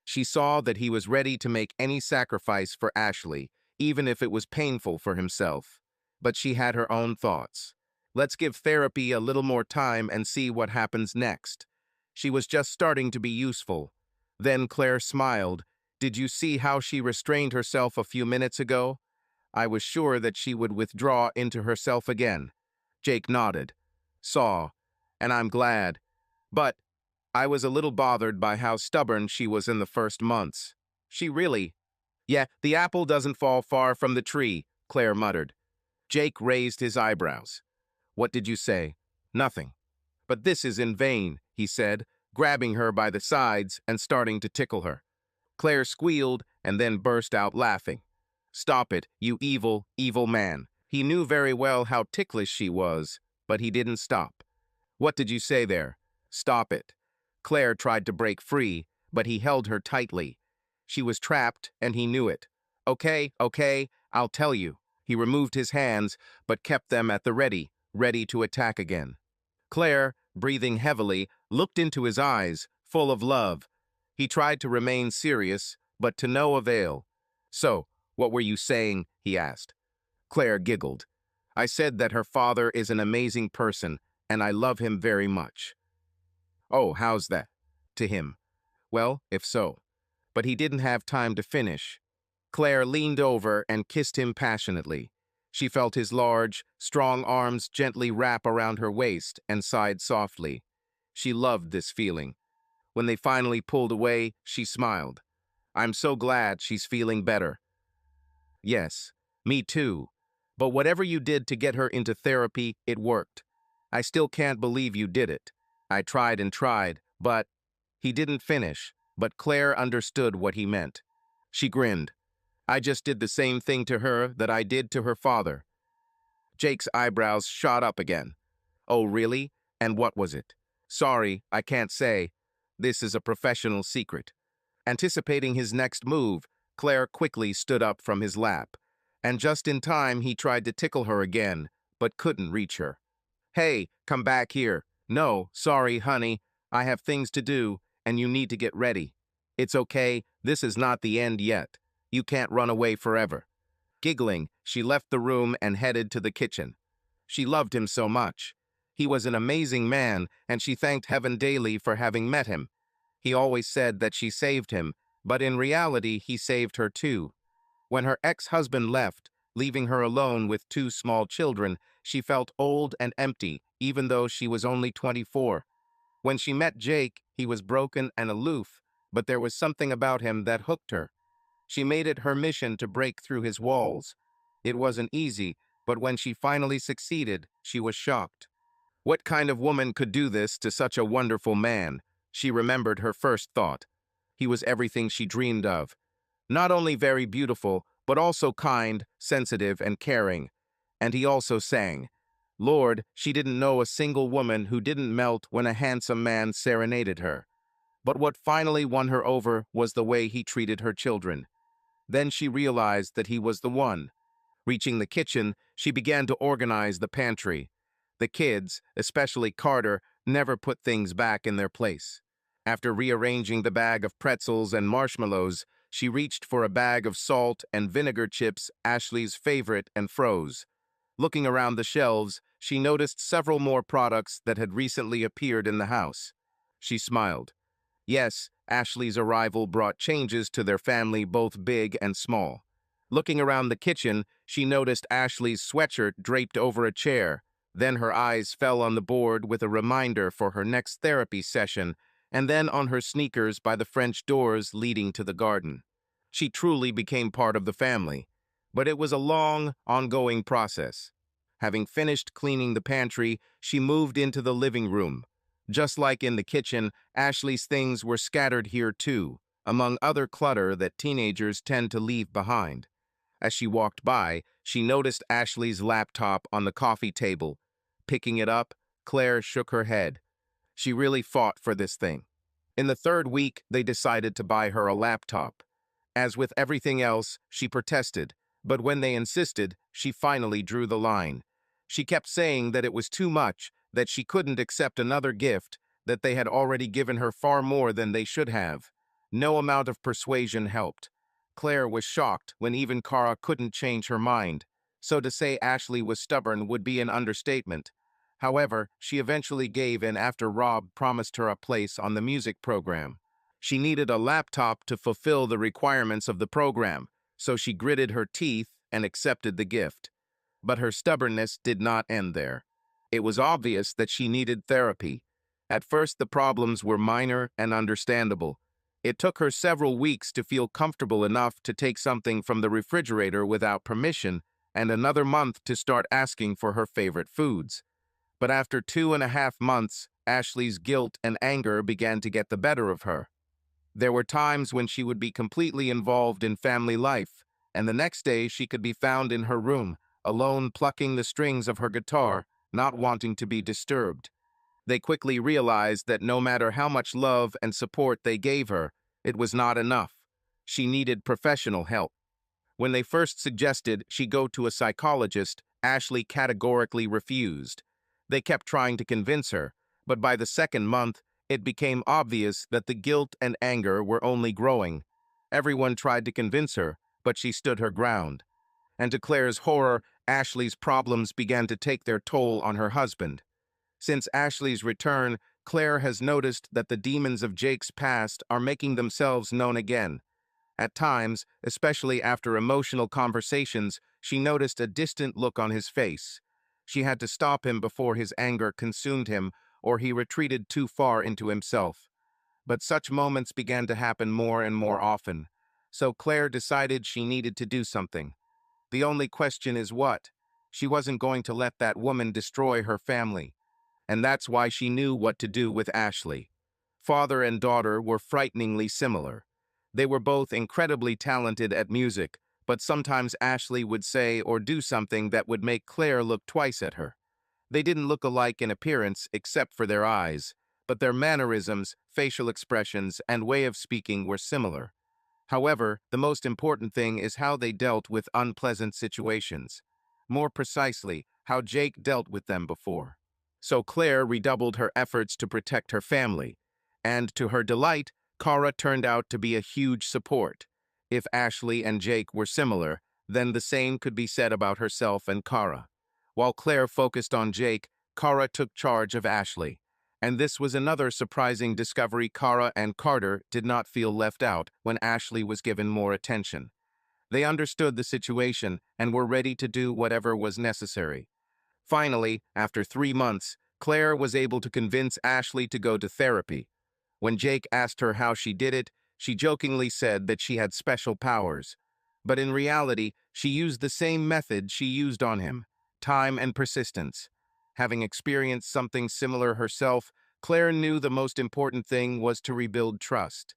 She saw that he was ready to make any sacrifice for Ashley, even if it was painful for himself. But she had her own thoughts. Let's give therapy a little more time and see what happens next. She was just starting to be useful. Then Claire smiled. "Did you see how she restrained herself a few minutes ago? I was sure that she would withdraw into herself again." Jake nodded. "Saw, and I'm glad. But I was a little bothered by how stubborn she was in the first months." "She really—" "Yeah, the apple doesn't fall far from the tree," Claire muttered. Jake raised his eyebrows. "What did you say?" "Nothing." "But this is in vain," he said, grabbing her by the sides and starting to tickle her. Claire squealed and then burst out laughing. "Stop it, you evil, evil man." He knew very well how ticklish she was, but he didn't stop. "What did you say there?" "Stop it." Claire tried to break free, but he held her tightly. She was trapped, and he knew it. Okay, I'll tell you." He removed his hands, but kept them at the ready to attack again. Claire, breathing heavily, looked into his eyes, full of love. He tried to remain serious, but to no avail. "So, what were you saying?" he asked. Claire giggled. "I said that her father is an amazing person, and I love him very much." "Oh, how's that?" To him. "Well, if so." But he didn't have time to finish. Claire leaned over and kissed him passionately. She felt his large, strong arms gently wrap around her waist and sighed softly. She loved this feeling. When they finally pulled away, she smiled. "I'm so glad she's feeling better." "Yes, me too. But whatever you did to get her into therapy, it worked. I still can't believe you did it. I tried and tried, but—" He didn't finish, but Claire understood what he meant. She grinned. "I just did the same thing to her that I did to her father." Jake's eyebrows shot up again. "Oh, really? And what was it?" "Sorry, I can't say. This is a professional secret." Anticipating his next move, Claire quickly stood up from his lap. And just in time, he tried to tickle her again, but couldn't reach her. "Hey, come back here." "No, sorry, honey. I have things to do, and you need to get ready." "It's okay. This is not the end yet. You can't run away forever." Giggling, she left the room and headed to the kitchen. She loved him so much. He was an amazing man, and she thanked heaven daily for having met him. He always said that she saved him, but in reality, he saved her too. When her ex-husband left, leaving her alone with 2 small children, she felt old and empty, even though she was only 24. When she met Jake, he was broken and aloof, but there was something about him that hooked her. She made it her mission to break through his walls. It wasn't easy, but when she finally succeeded, she was shocked. What kind of woman could do this to such a wonderful man? She remembered her first thought. He was everything she dreamed of. Not only very beautiful, but also kind, sensitive, and caring. And he also sang. Lord, she didn't know a single woman who didn't melt when a handsome man serenaded her. But what finally won her over was the way he treated her children. Then she realized that he was the one. Reaching the kitchen, she began to organize the pantry. The kids, especially Carter, never put things back in their place. After rearranging the bag of pretzels and marshmallows, she reached for a bag of salt and vinegar chips, Ashley's favorite, and froze. Looking around the shelves, she noticed several more products that had recently appeared in the house. She smiled. Yes, Ashley's arrival brought changes to their family, both big and small. Looking around the kitchen, she noticed Ashley's sweatshirt draped over a chair. Then her eyes fell on the board with a reminder for her next therapy session, and then on her sneakers by the French doors leading to the garden. She truly became part of the family. But it was a long, ongoing process. Having finished cleaning the pantry, she moved into the living room. Just like in the kitchen, Ashley's things were scattered here too, among other clutter that teenagers tend to leave behind. As she walked by, she noticed Ashley's laptop on the coffee table. Picking it up, Claire shook her head. She really fought for this thing. In the third week, they decided to buy her a laptop. As with everything else, she protested, but when they insisted, she finally drew the line. She kept saying that it was too much, that she couldn't accept another gift, that they had already given her far more than they should have. No amount of persuasion helped. Claire was shocked when even Kara couldn't change her mind, so to say Ashley was stubborn would be an understatement. However, she eventually gave in after Rob promised her a place on the music program. She needed a laptop to fulfill the requirements of the program, so she gritted her teeth and accepted the gift. But her stubbornness did not end there. It was obvious that she needed therapy. At first, the problems were minor and understandable. It took her several weeks to feel comfortable enough to take something from the refrigerator without permission, and another month to start asking for her favorite foods. But after 2.5 months, Ashley's guilt and anger began to get the better of her. There were times when she would be completely involved in family life, and the next day she could be found in her room, alone plucking the strings of her guitar, not wanting to be disturbed. They quickly realized that no matter how much love and support they gave her, it was not enough. She needed professional help. When they first suggested she go to a psychologist, Ashley categorically refused. They kept trying to convince her, but by the second month, it became obvious that the guilt and anger were only growing. Everyone tried to convince her, but she stood her ground. And to Claire's horror, Ashley's problems began to take their toll on her husband. Since Ashley's return, Claire has noticed that the demons of Jake's past are making themselves known again. At times, especially after emotional conversations, she noticed a distant look on his face. She had to stop him before his anger consumed him, or he retreated too far into himself. But such moments began to happen more and more often. So Claire decided she needed to do something. The only question is what? She wasn't going to let that woman destroy her family. And that's why she knew what to do with Ashley. Father and daughter were frighteningly similar. They were both incredibly talented at music, but sometimes Ashley would say or do something that would make Claire look twice at her. They didn't look alike in appearance except for their eyes, but their mannerisms, facial expressions, and way of speaking were similar. However, the most important thing is how they dealt with unpleasant situations. More precisely, how Jake dealt with them before. So Claire redoubled her efforts to protect her family, and to her delight, Kara turned out to be a huge support. If Ashley and Jake were similar, then the same could be said about herself and Kara. While Claire focused on Jake, Kara took charge of Ashley. And this was another surprising discovery. Kara and Carter did not feel left out when Ashley was given more attention. They understood the situation and were ready to do whatever was necessary. Finally, after 3 months, Claire was able to convince Ashley to go to therapy. When Jake asked her how she did it, she jokingly said that she had special powers. But in reality, she used the same method she used on him: time and persistence. Having experienced something similar herself, Claire knew the most important thing was to rebuild trust.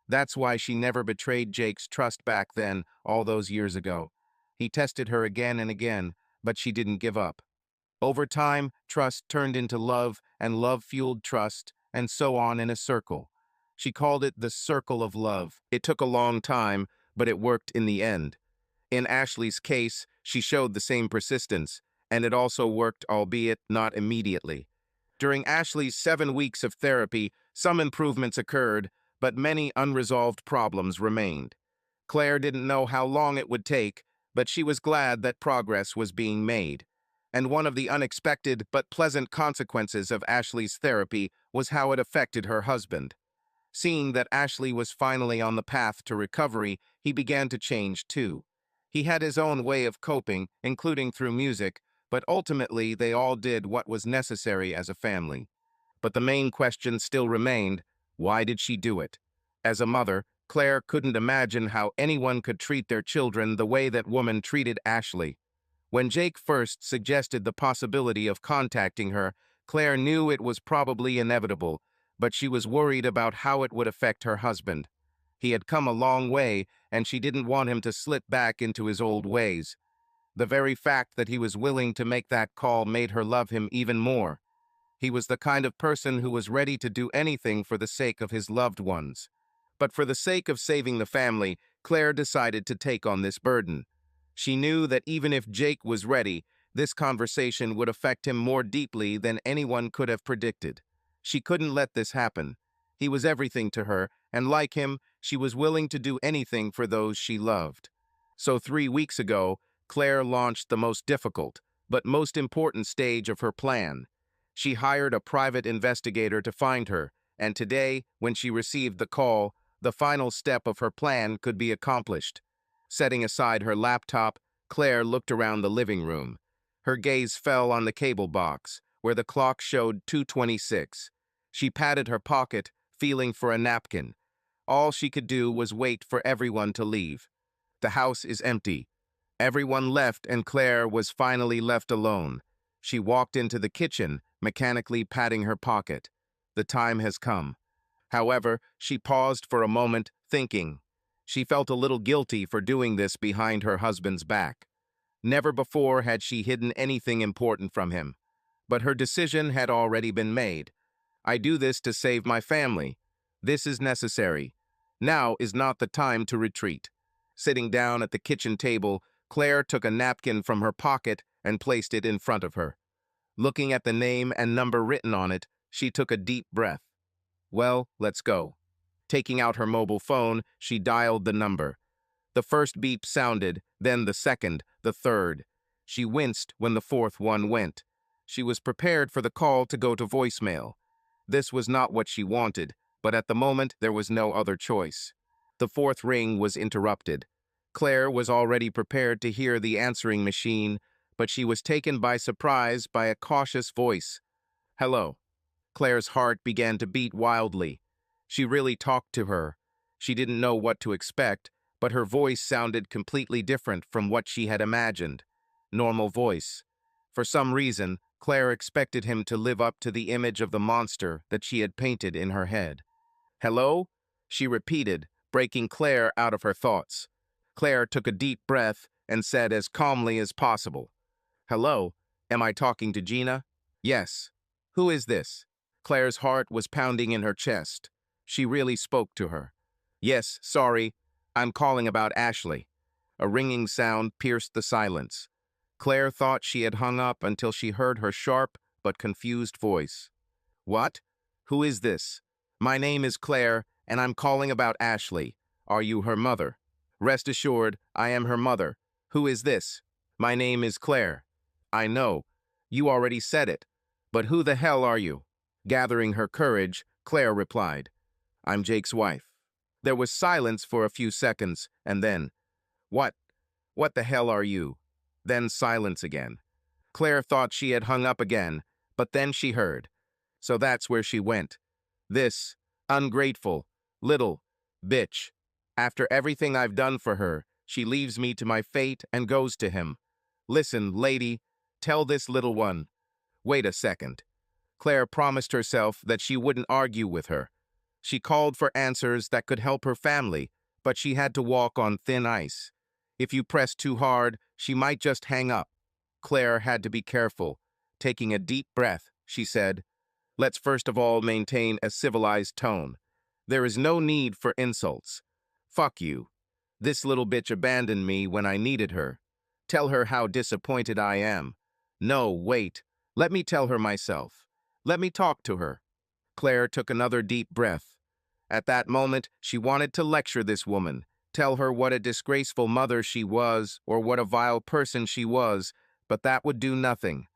That's why she never betrayed Jake's trust back then, all those years ago. He tested her again and again, but she didn't give up. Over time, trust turned into love, and love fueled trust, and so on in a circle. She called it the circle of love. It took a long time, but it worked in the end. In Ashley's case, she showed the same persistence, and it also worked, albeit not immediately. During Ashley's 7 weeks of therapy, some improvements occurred, but many unresolved problems remained. Claire didn't know how long it would take, but she was glad that progress was being made. And one of the unexpected but pleasant consequences of Ashley's therapy was how it affected her husband. Seeing that Ashley was finally on the path to recovery, he began to change too. He had his own way of coping, including through music, but ultimately they all did what was necessary as a family. But the main question still remained: why did she do it? As a mother, Claire couldn't imagine how anyone could treat their children the way that woman treated Ashley. When Jake first suggested the possibility of contacting her, Claire knew it was probably inevitable, but she was worried about how it would affect her husband. He had come a long way, and she didn't want him to slip back into his old ways. The very fact that he was willing to make that call made her love him even more. He was the kind of person who was ready to do anything for the sake of his loved ones. But for the sake of saving the family, Claire decided to take on this burden. She knew that even if Jake was ready, this conversation would affect him more deeply than anyone could have predicted. She couldn't let this happen. He was everything to her, and like him, she was willing to do anything for those she loved. So 3 weeks ago, Claire launched the most difficult, but most important stage of her plan. She hired a private investigator to find her, and today, when she received the call, the final step of her plan could be accomplished. Setting aside her laptop, Claire looked around the living room. Her gaze fell on the cable box, where the clock showed 2:26. She patted her pocket, feeling for a napkin. All she could do was wait for everyone to leave. The house is empty. Everyone left, and Claire was finally left alone. She walked into the kitchen, mechanically patting her pocket. The time has come. However, she paused for a moment, thinking. She felt a little guilty for doing this behind her husband's back. Never before had she hidden anything important from him. But her decision had already been made. I do this to save my family. This is necessary. Now is not the time to retreat. Sitting down at the kitchen table, Claire took a napkin from her pocket and placed it in front of her. Looking at the name and number written on it, she took a deep breath. Well, let's go. Taking out her mobile phone, she dialed the number. The first beep sounded, then the second, the third. She winced when the fourth one went. She was prepared for the call to go to voicemail. This was not what she wanted, but at the moment there was no other choice. The fourth ring was interrupted. Claire was already prepared to hear the answering machine, but she was taken by surprise by a cautious voice. Hello. Claire's heart began to beat wildly. She really talked to her. She didn't know what to expect, but her voice sounded completely different from what she had imagined. Normal voice. For some reason, Claire expected him to live up to the image of the monster that she had painted in her head. Hello? She repeated, breaking Claire out of her thoughts. Claire took a deep breath and said as calmly as possible. Hello? Am I talking to Gina? Yes. Who is this? Claire's heart was pounding in her chest. She really spoke to her. Yes, sorry. I'm calling about Ashley. A ringing sound pierced the silence. Claire thought she had hung up until she heard her sharp but confused voice. What? Who is this? My name is Claire, and I'm calling about Ashley. Are you her mother? Rest assured, I am her mother. Who is this? My name is Claire. I know. You already said it. But who the hell are you? Gathering her courage, Claire replied. I'm Jake's wife. There was silence for a few seconds, and then, What the hell are you? Then silence again. Claire thought she had hung up again, but then she heard. So that's where she went. This ungrateful, little bitch. After everything I've done for her, she leaves me to my fate and goes to him. Listen, lady, tell this little one. Wait a second. Claire promised herself that she wouldn't argue with her. She called for answers that could help her family, but she had to walk on thin ice. If you pressed too hard, she might just hang up. Claire had to be careful. Taking a deep breath, she said, "Let's first of all maintain a civilized tone. There is no need for insults. Fuck you. This little bitch abandoned me when I needed her. Tell her how disappointed I am. No, wait. Let me tell her myself. Let me talk to her." Claire took another deep breath. At that moment, she wanted to lecture this woman, tell her what a disgraceful mother she was or what a vile person she was, but that would do nothing.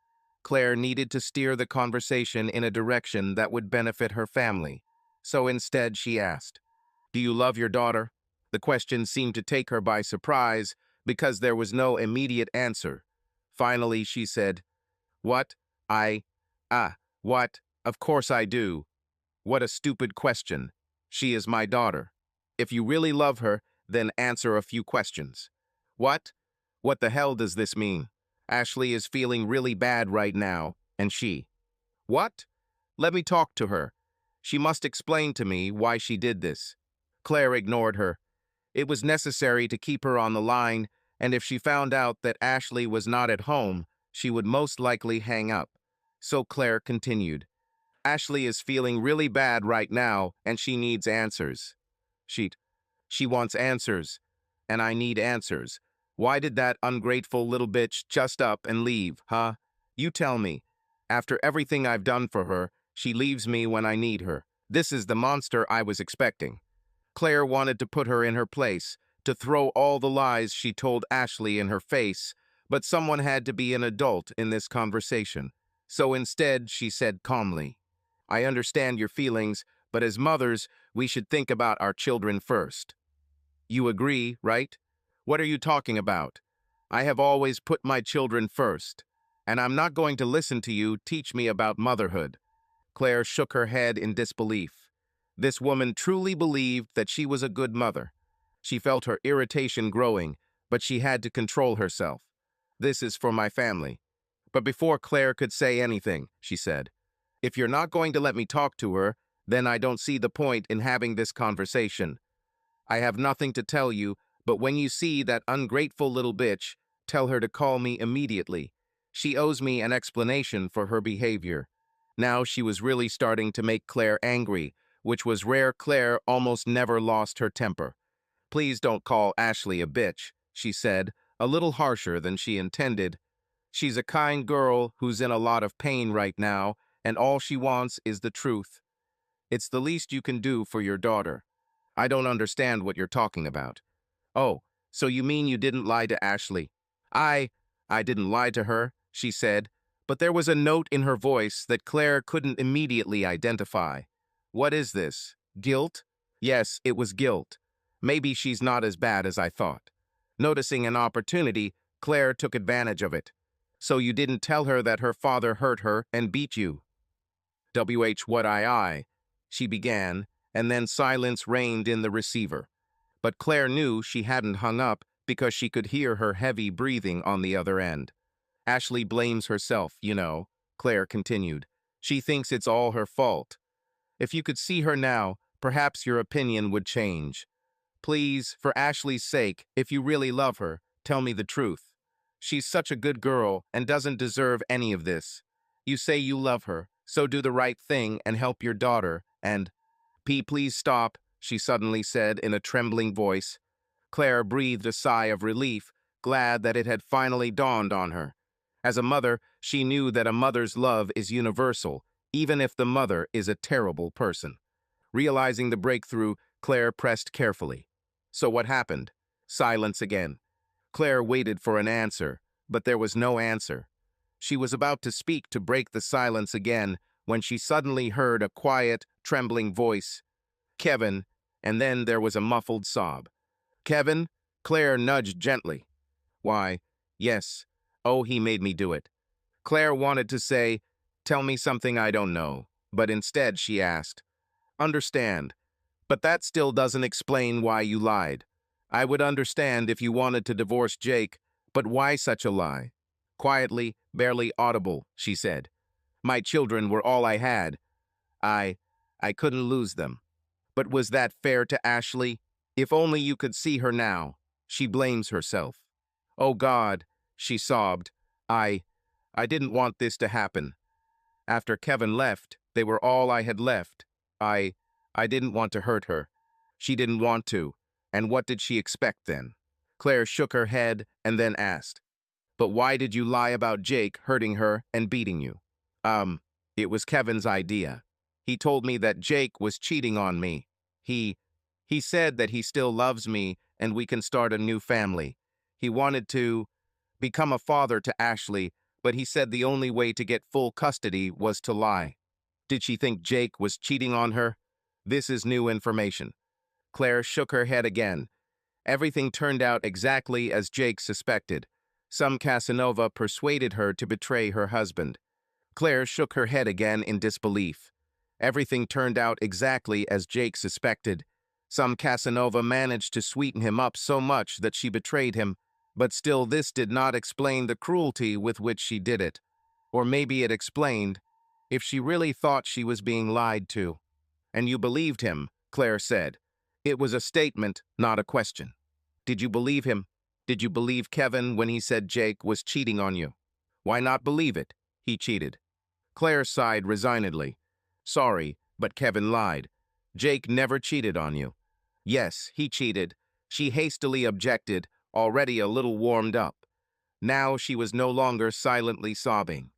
Claire needed to steer the conversation in a direction that would benefit her family. So instead, she asked, "Do you love your daughter?" The question seemed to take her by surprise because there was no immediate answer. Finally, she said, "What? I? What? Of course I do. What a stupid question. She is my daughter. If you really love her, then answer a few questions." "What? What the hell does this mean? Ashley is feeling really bad right now, and she..." "What? Let me talk to her. She must explain to me why she did this." Claire ignored her. It was necessary to keep her on the line, and if she found out that Ashley was not at home, she would most likely hang up. So Claire continued. "Ashley is feeling really bad right now, and she needs answers." She wants answers, and I need answers. Why did that ungrateful little bitch just up and leave, huh? You tell me. After everything I've done for her, she leaves me when I need her. This is the monster I was expecting. Claire wanted to put her in her place, to throw all the lies she told Ashley in her face, but someone had to be an adult in this conversation. So instead, she said calmly, "I understand your feelings, but as mothers, we should think about our children first. You agree, right? What are you talking about? I have always put my children first, and I'm not going to listen to you teach me about motherhood." Claire shook her head in disbelief. This woman truly believed that she was a good mother. She felt her irritation growing, but she had to control herself. "This is for my family." But before Claire could say anything, she said, "If you're not going to let me talk to her, then I don't see the point in having this conversation. I have nothing to tell you, but when you see that ungrateful little bitch, tell her to call me immediately. She owes me an explanation for her behavior." Now she was really starting to make Claire angry, which was rare. Claire almost never lost her temper. "Please don't call Ashley a bitch," she said, a little harsher than she intended. "She's a kind girl who's in a lot of pain right now, and all she wants is the truth. It's the least you can do for your daughter." "I don't understand what you're talking about." "Oh, so you mean you didn't lie to Ashley?" I didn't lie to her," she said, but there was a note in her voice that Claire couldn't immediately identify. "What is this? Guilt?" Yes, it was guilt. Maybe she's not as bad as I thought. Noticing an opportunity, Claire took advantage of it. "So you didn't tell her that her father hurt her and beat you?" What I," she began, and then silence reigned in the receiver. But Claire knew she hadn't hung up because she could hear her heavy breathing on the other end. "Ashley blames herself, you know," Claire continued. "She thinks it's all her fault. If you could see her now, perhaps your opinion would change. Please, for Ashley's sake, if you really love her, tell me the truth. She's such a good girl and doesn't deserve any of this. You say you love her, so do the right thing and help your daughter, and..." Please stop," she suddenly said in a trembling voice. Claire breathed a sigh of relief, glad that it had finally dawned on her. As a mother, she knew that a mother's love is universal, even if the mother is a terrible person. Realizing the breakthrough, Claire pressed carefully. "So what happened?" Silence again. Claire waited for an answer, but there was no answer. She was about to speak to break the silence again when she suddenly heard a quiet, trembling voice. "Kevin," and then there was a muffled sob. "Kevin?" Claire nudged gently. "Why, yes. Oh, he made me do it." Claire wanted to say, "Tell me something I don't know," but instead she asked, "Understand, but that still doesn't explain why you lied. I would understand if you wanted to divorce Jake, but why such a lie?" Quietly, barely audible, she said, "My children were all I had. I couldn't lose them." But was that fair to Ashley? If only you could see her now. She blames herself. Oh God, she sobbed. I I didn't want this to happen. After Kevin left, they were all I had left. I I didn't want to hurt her. She didn't want to. And what did she expect then? Claire shook her head and then asked, "But why did you lie about Jake hurting her and beating you?" It was Kevin's idea. He told me that Jake was cheating on me. He he said that he still loves me and we can start a new family. He wanted to become a father to Ashley, but he said the only way to get full custody was to lie. Did she think Jake was cheating on her? This is new information. Claire shook her head again. Everything turned out exactly as Jake suspected. Some Casanova persuaded her to betray her husband. Claire shook her head again in disbelief. Everything turned out exactly as Jake suspected. Some Casanova managed to sweeten him up so much that she betrayed him, but still this did not explain the cruelty with which she did it. Or maybe it explained, if she really thought she was being lied to. And you believed him, Claire said. It was a statement, not a question. Did you believe him? Did you believe Kevin when he said Jake was cheating on you? Why not believe it? He cheated. Claire sighed resignedly. Sorry, but Kevin lied. Jake never cheated on you. Yes, he cheated. She hastily objected, already a little warmed up. Now she was no longer silently sobbing.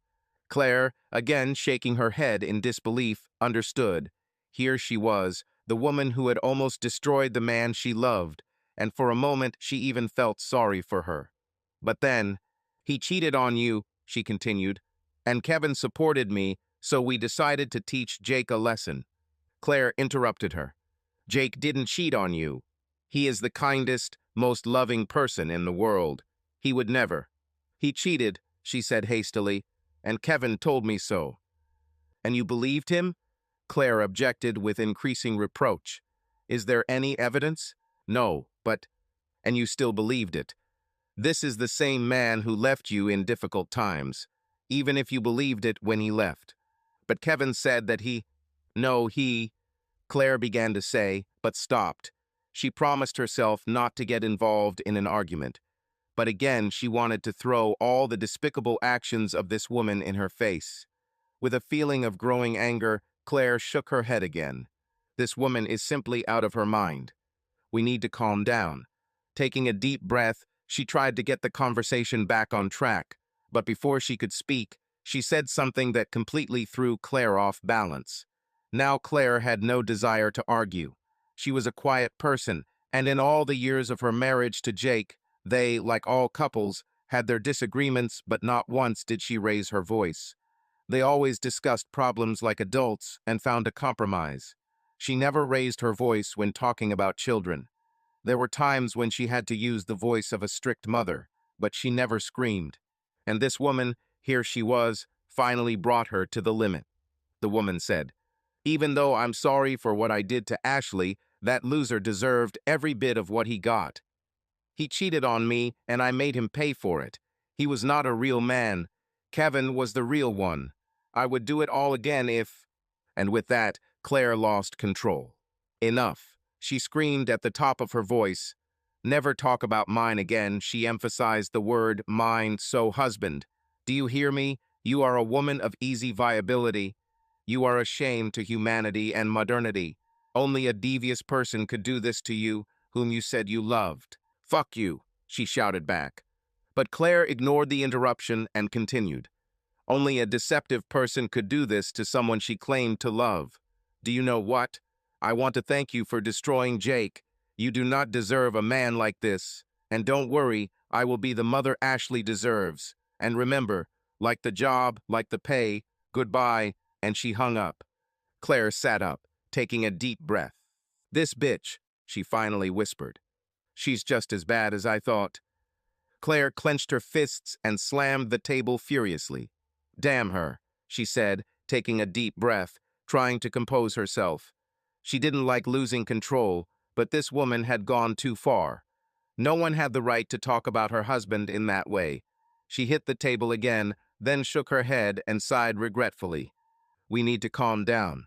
Claire, again shaking her head in disbelief, understood. Here she was, the woman who had almost destroyed the man she loved, and for a moment she even felt sorry for her. But then, he cheated on you, she continued, and Kevin supported me, so we decided to teach Jake a lesson. Claire interrupted her. Jake didn't cheat on you. He is the kindest, most loving person in the world. He would never. He cheated, she said hastily, and Kevin told me so. And you believed him? Claire objected with increasing reproach. Is there any evidence? No, but... And you still believed it. This is the same man who left you in difficult times, even if you believed it when he left. But Kevin said that he... No, he... Claire began to say, but stopped. She promised herself not to get involved in an argument. But again, she wanted to throw all the despicable actions of this woman in her face. With a feeling of growing anger, Claire shook her head again. This woman is simply out of her mind. We need to calm down. Taking a deep breath, she tried to get the conversation back on track, but before she could speak, she said something that completely threw Claire off balance. Now Claire had no desire to argue. She was a quiet person, and in all the years of her marriage to Jake, they, like all couples, had their disagreements, but not once did she raise her voice. They always discussed problems like adults and found a compromise. She never raised her voice when talking about children. There were times when she had to use the voice of a strict mother, but she never screamed. And this woman, here she was, finally brought her to the limit. The woman said, "Even though I'm sorry for what I did to Ashley, that loser deserved every bit of what he got. He cheated on me, and I made him pay for it. He was not a real man. Kevin was the real one. I would do it all again if..." And with that, Claire lost control. Enough, she screamed at the top of her voice. Never talk about mine again, she emphasized the word mine, so husband. Do you hear me? You are a woman of easy viability. You are a shame to humanity and modernity. Only a devious person could do this to you, whom you said you loved. Fuck you, she shouted back. But Claire ignored the interruption and continued. Only a deceptive person could do this to someone she claimed to love. Do you know what? I want to thank you for destroying Jake. You do not deserve a man like this. And don't worry, I will be the mother Ashley deserves. And remember, like the job, like the pay, goodbye, and she hung up. Claire sat up, taking a deep breath. This bitch, she finally whispered. She's just as bad as I thought. Claire clenched her fists and slammed the table furiously. Damn her, she said, taking a deep breath, trying to compose herself. She didn't like losing control, but this woman had gone too far. No one had the right to talk about her husband in that way. She hit the table again, then shook her head and sighed regretfully. We need to calm down.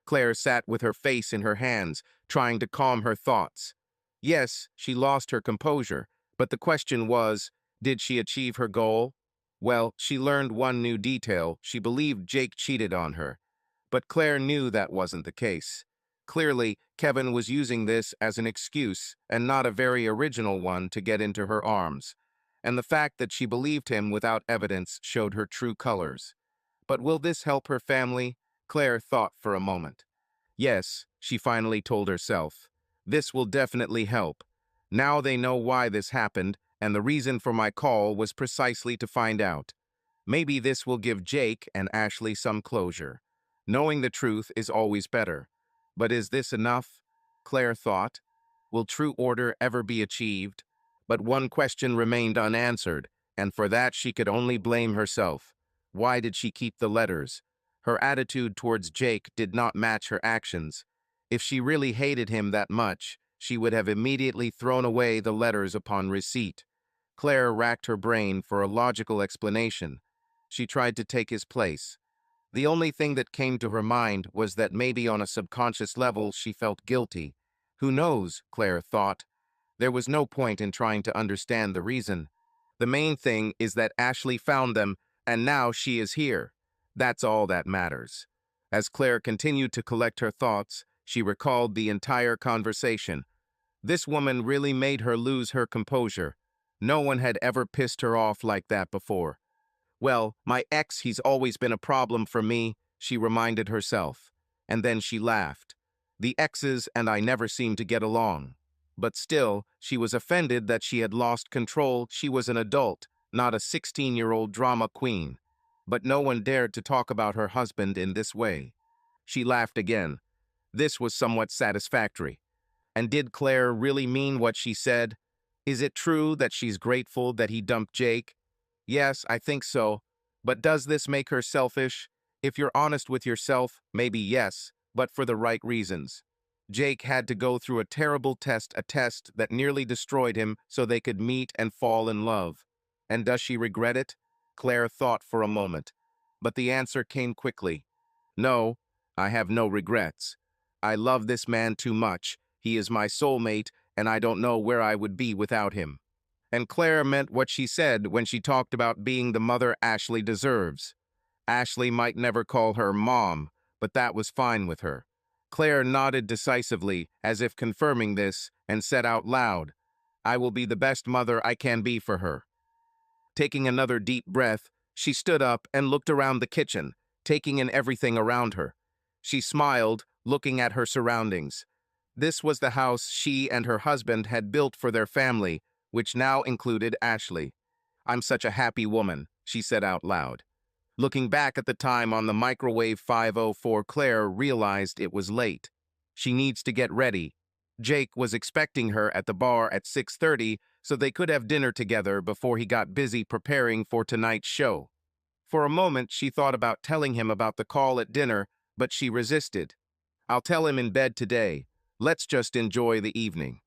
Claire sat with her face in her hands, trying to calm her thoughts. Yes, she lost her composure, but the question was, did she achieve her goal? Well, she learned one new detail. She believed Jake cheated on her. But Claire knew that wasn't the case. Clearly, Kevin was using this as an excuse, and not a very original one, to get into her arms. And the fact that she believed him without evidence showed her true colors. But will this help her family? Claire thought for a moment. Yes, she finally told herself. This will definitely help. Now they know why this happened, and the reason for my call was precisely to find out. Maybe this will give Jake and Ashley some closure. Knowing the truth is always better. But is this enough? Claire thought. Will true order ever be achieved? But one question remained unanswered, and for that she could only blame herself. Why did she keep the letters? Her attitude towards Jake did not match her actions. If she really hated him that much, she would have immediately thrown away the letters upon receipt. Claire racked her brain for a logical explanation. She tried to take his place. The only thing that came to her mind was that maybe on a subconscious level she felt guilty. Who knows, Claire thought. There was no point in trying to understand the reason. The main thing is that Ashley found them, and now she is here. That's all that matters. As Claire continued to collect her thoughts, she recalled the entire conversation. This woman really made her lose her composure. No one had ever pissed her off like that before. Well, my ex, he's always been a problem for me, she reminded herself. And then she laughed. The exes and I never seemed to get along. But still, she was offended that she had lost control. She was an adult, not a 16-year-old drama queen. But no one dared to talk about her husband in this way. She laughed again. This was somewhat satisfactory. And did Claire really mean what she said? Is it true that she's grateful that he dumped Jake? Yes, I think so. But does this make her selfish? If you're honest with yourself, maybe yes, but for the right reasons. Jake had to go through a terrible test, a test that nearly destroyed him so they could meet and fall in love. And does she regret it? Claire thought for a moment. But the answer came quickly. No, I have no regrets. I love this man too much. He is my soulmate, and I don't know where I would be without him. And Claire meant what she said when she talked about being the mother Ashley deserves. Ashley might never call her mom, but that was fine with her. Claire nodded decisively, as if confirming this, and said out loud, I will be the best mother I can be for her. Taking another deep breath, she stood up and looked around the kitchen, taking in everything around her. She smiled, looking at her surroundings. This was the house she and her husband had built for their family, which now included Ashley. I'm such a happy woman, she said out loud. Looking back at the time on the microwave 5:04, Claire realized it was late. She needs to get ready. Jake was expecting her at the bar at 6:30, so they could have dinner together before he got busy preparing for tonight's show. For a moment, she thought about telling him about the call at dinner, but she resisted. I'll tell him in bed today. Let's just enjoy the evening.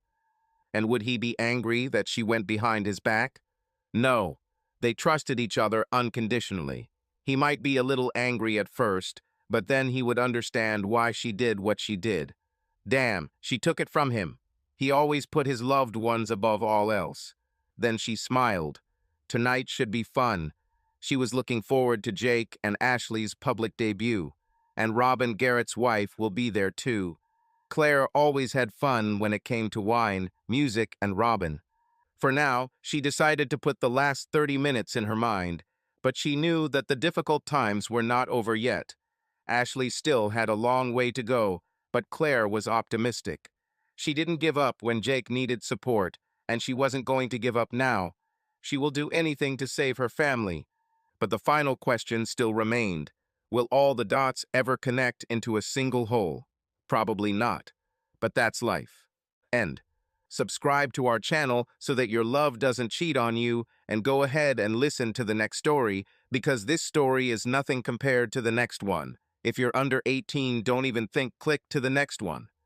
And would he be angry that she went behind his back? No. They trusted each other unconditionally. He might be a little angry at first, but then he would understand why she did what she did. Damn, she took it from him. He always put his loved ones above all else. Then she smiled. Tonight should be fun. She was looking forward to Jake and Ashley's public debut, and Robin, Garrett's wife, will be there too. Claire always had fun when it came to wine, music, and Robin. For now, she decided to put the last 30 minutes in her mind, but she knew that the difficult times were not over yet. Ashley still had a long way to go, but Claire was optimistic. She didn't give up when Jake needed support, and she wasn't going to give up now. She will do anything to save her family. But the final question still remained. Will all the dots ever connect into a single whole? Probably not. But that's life. End. Subscribe to our channel so that your love doesn't cheat on you, and go ahead and listen to the next story, because this story is nothing compared to the next one. If you're under 18, don't even think, click to the next one.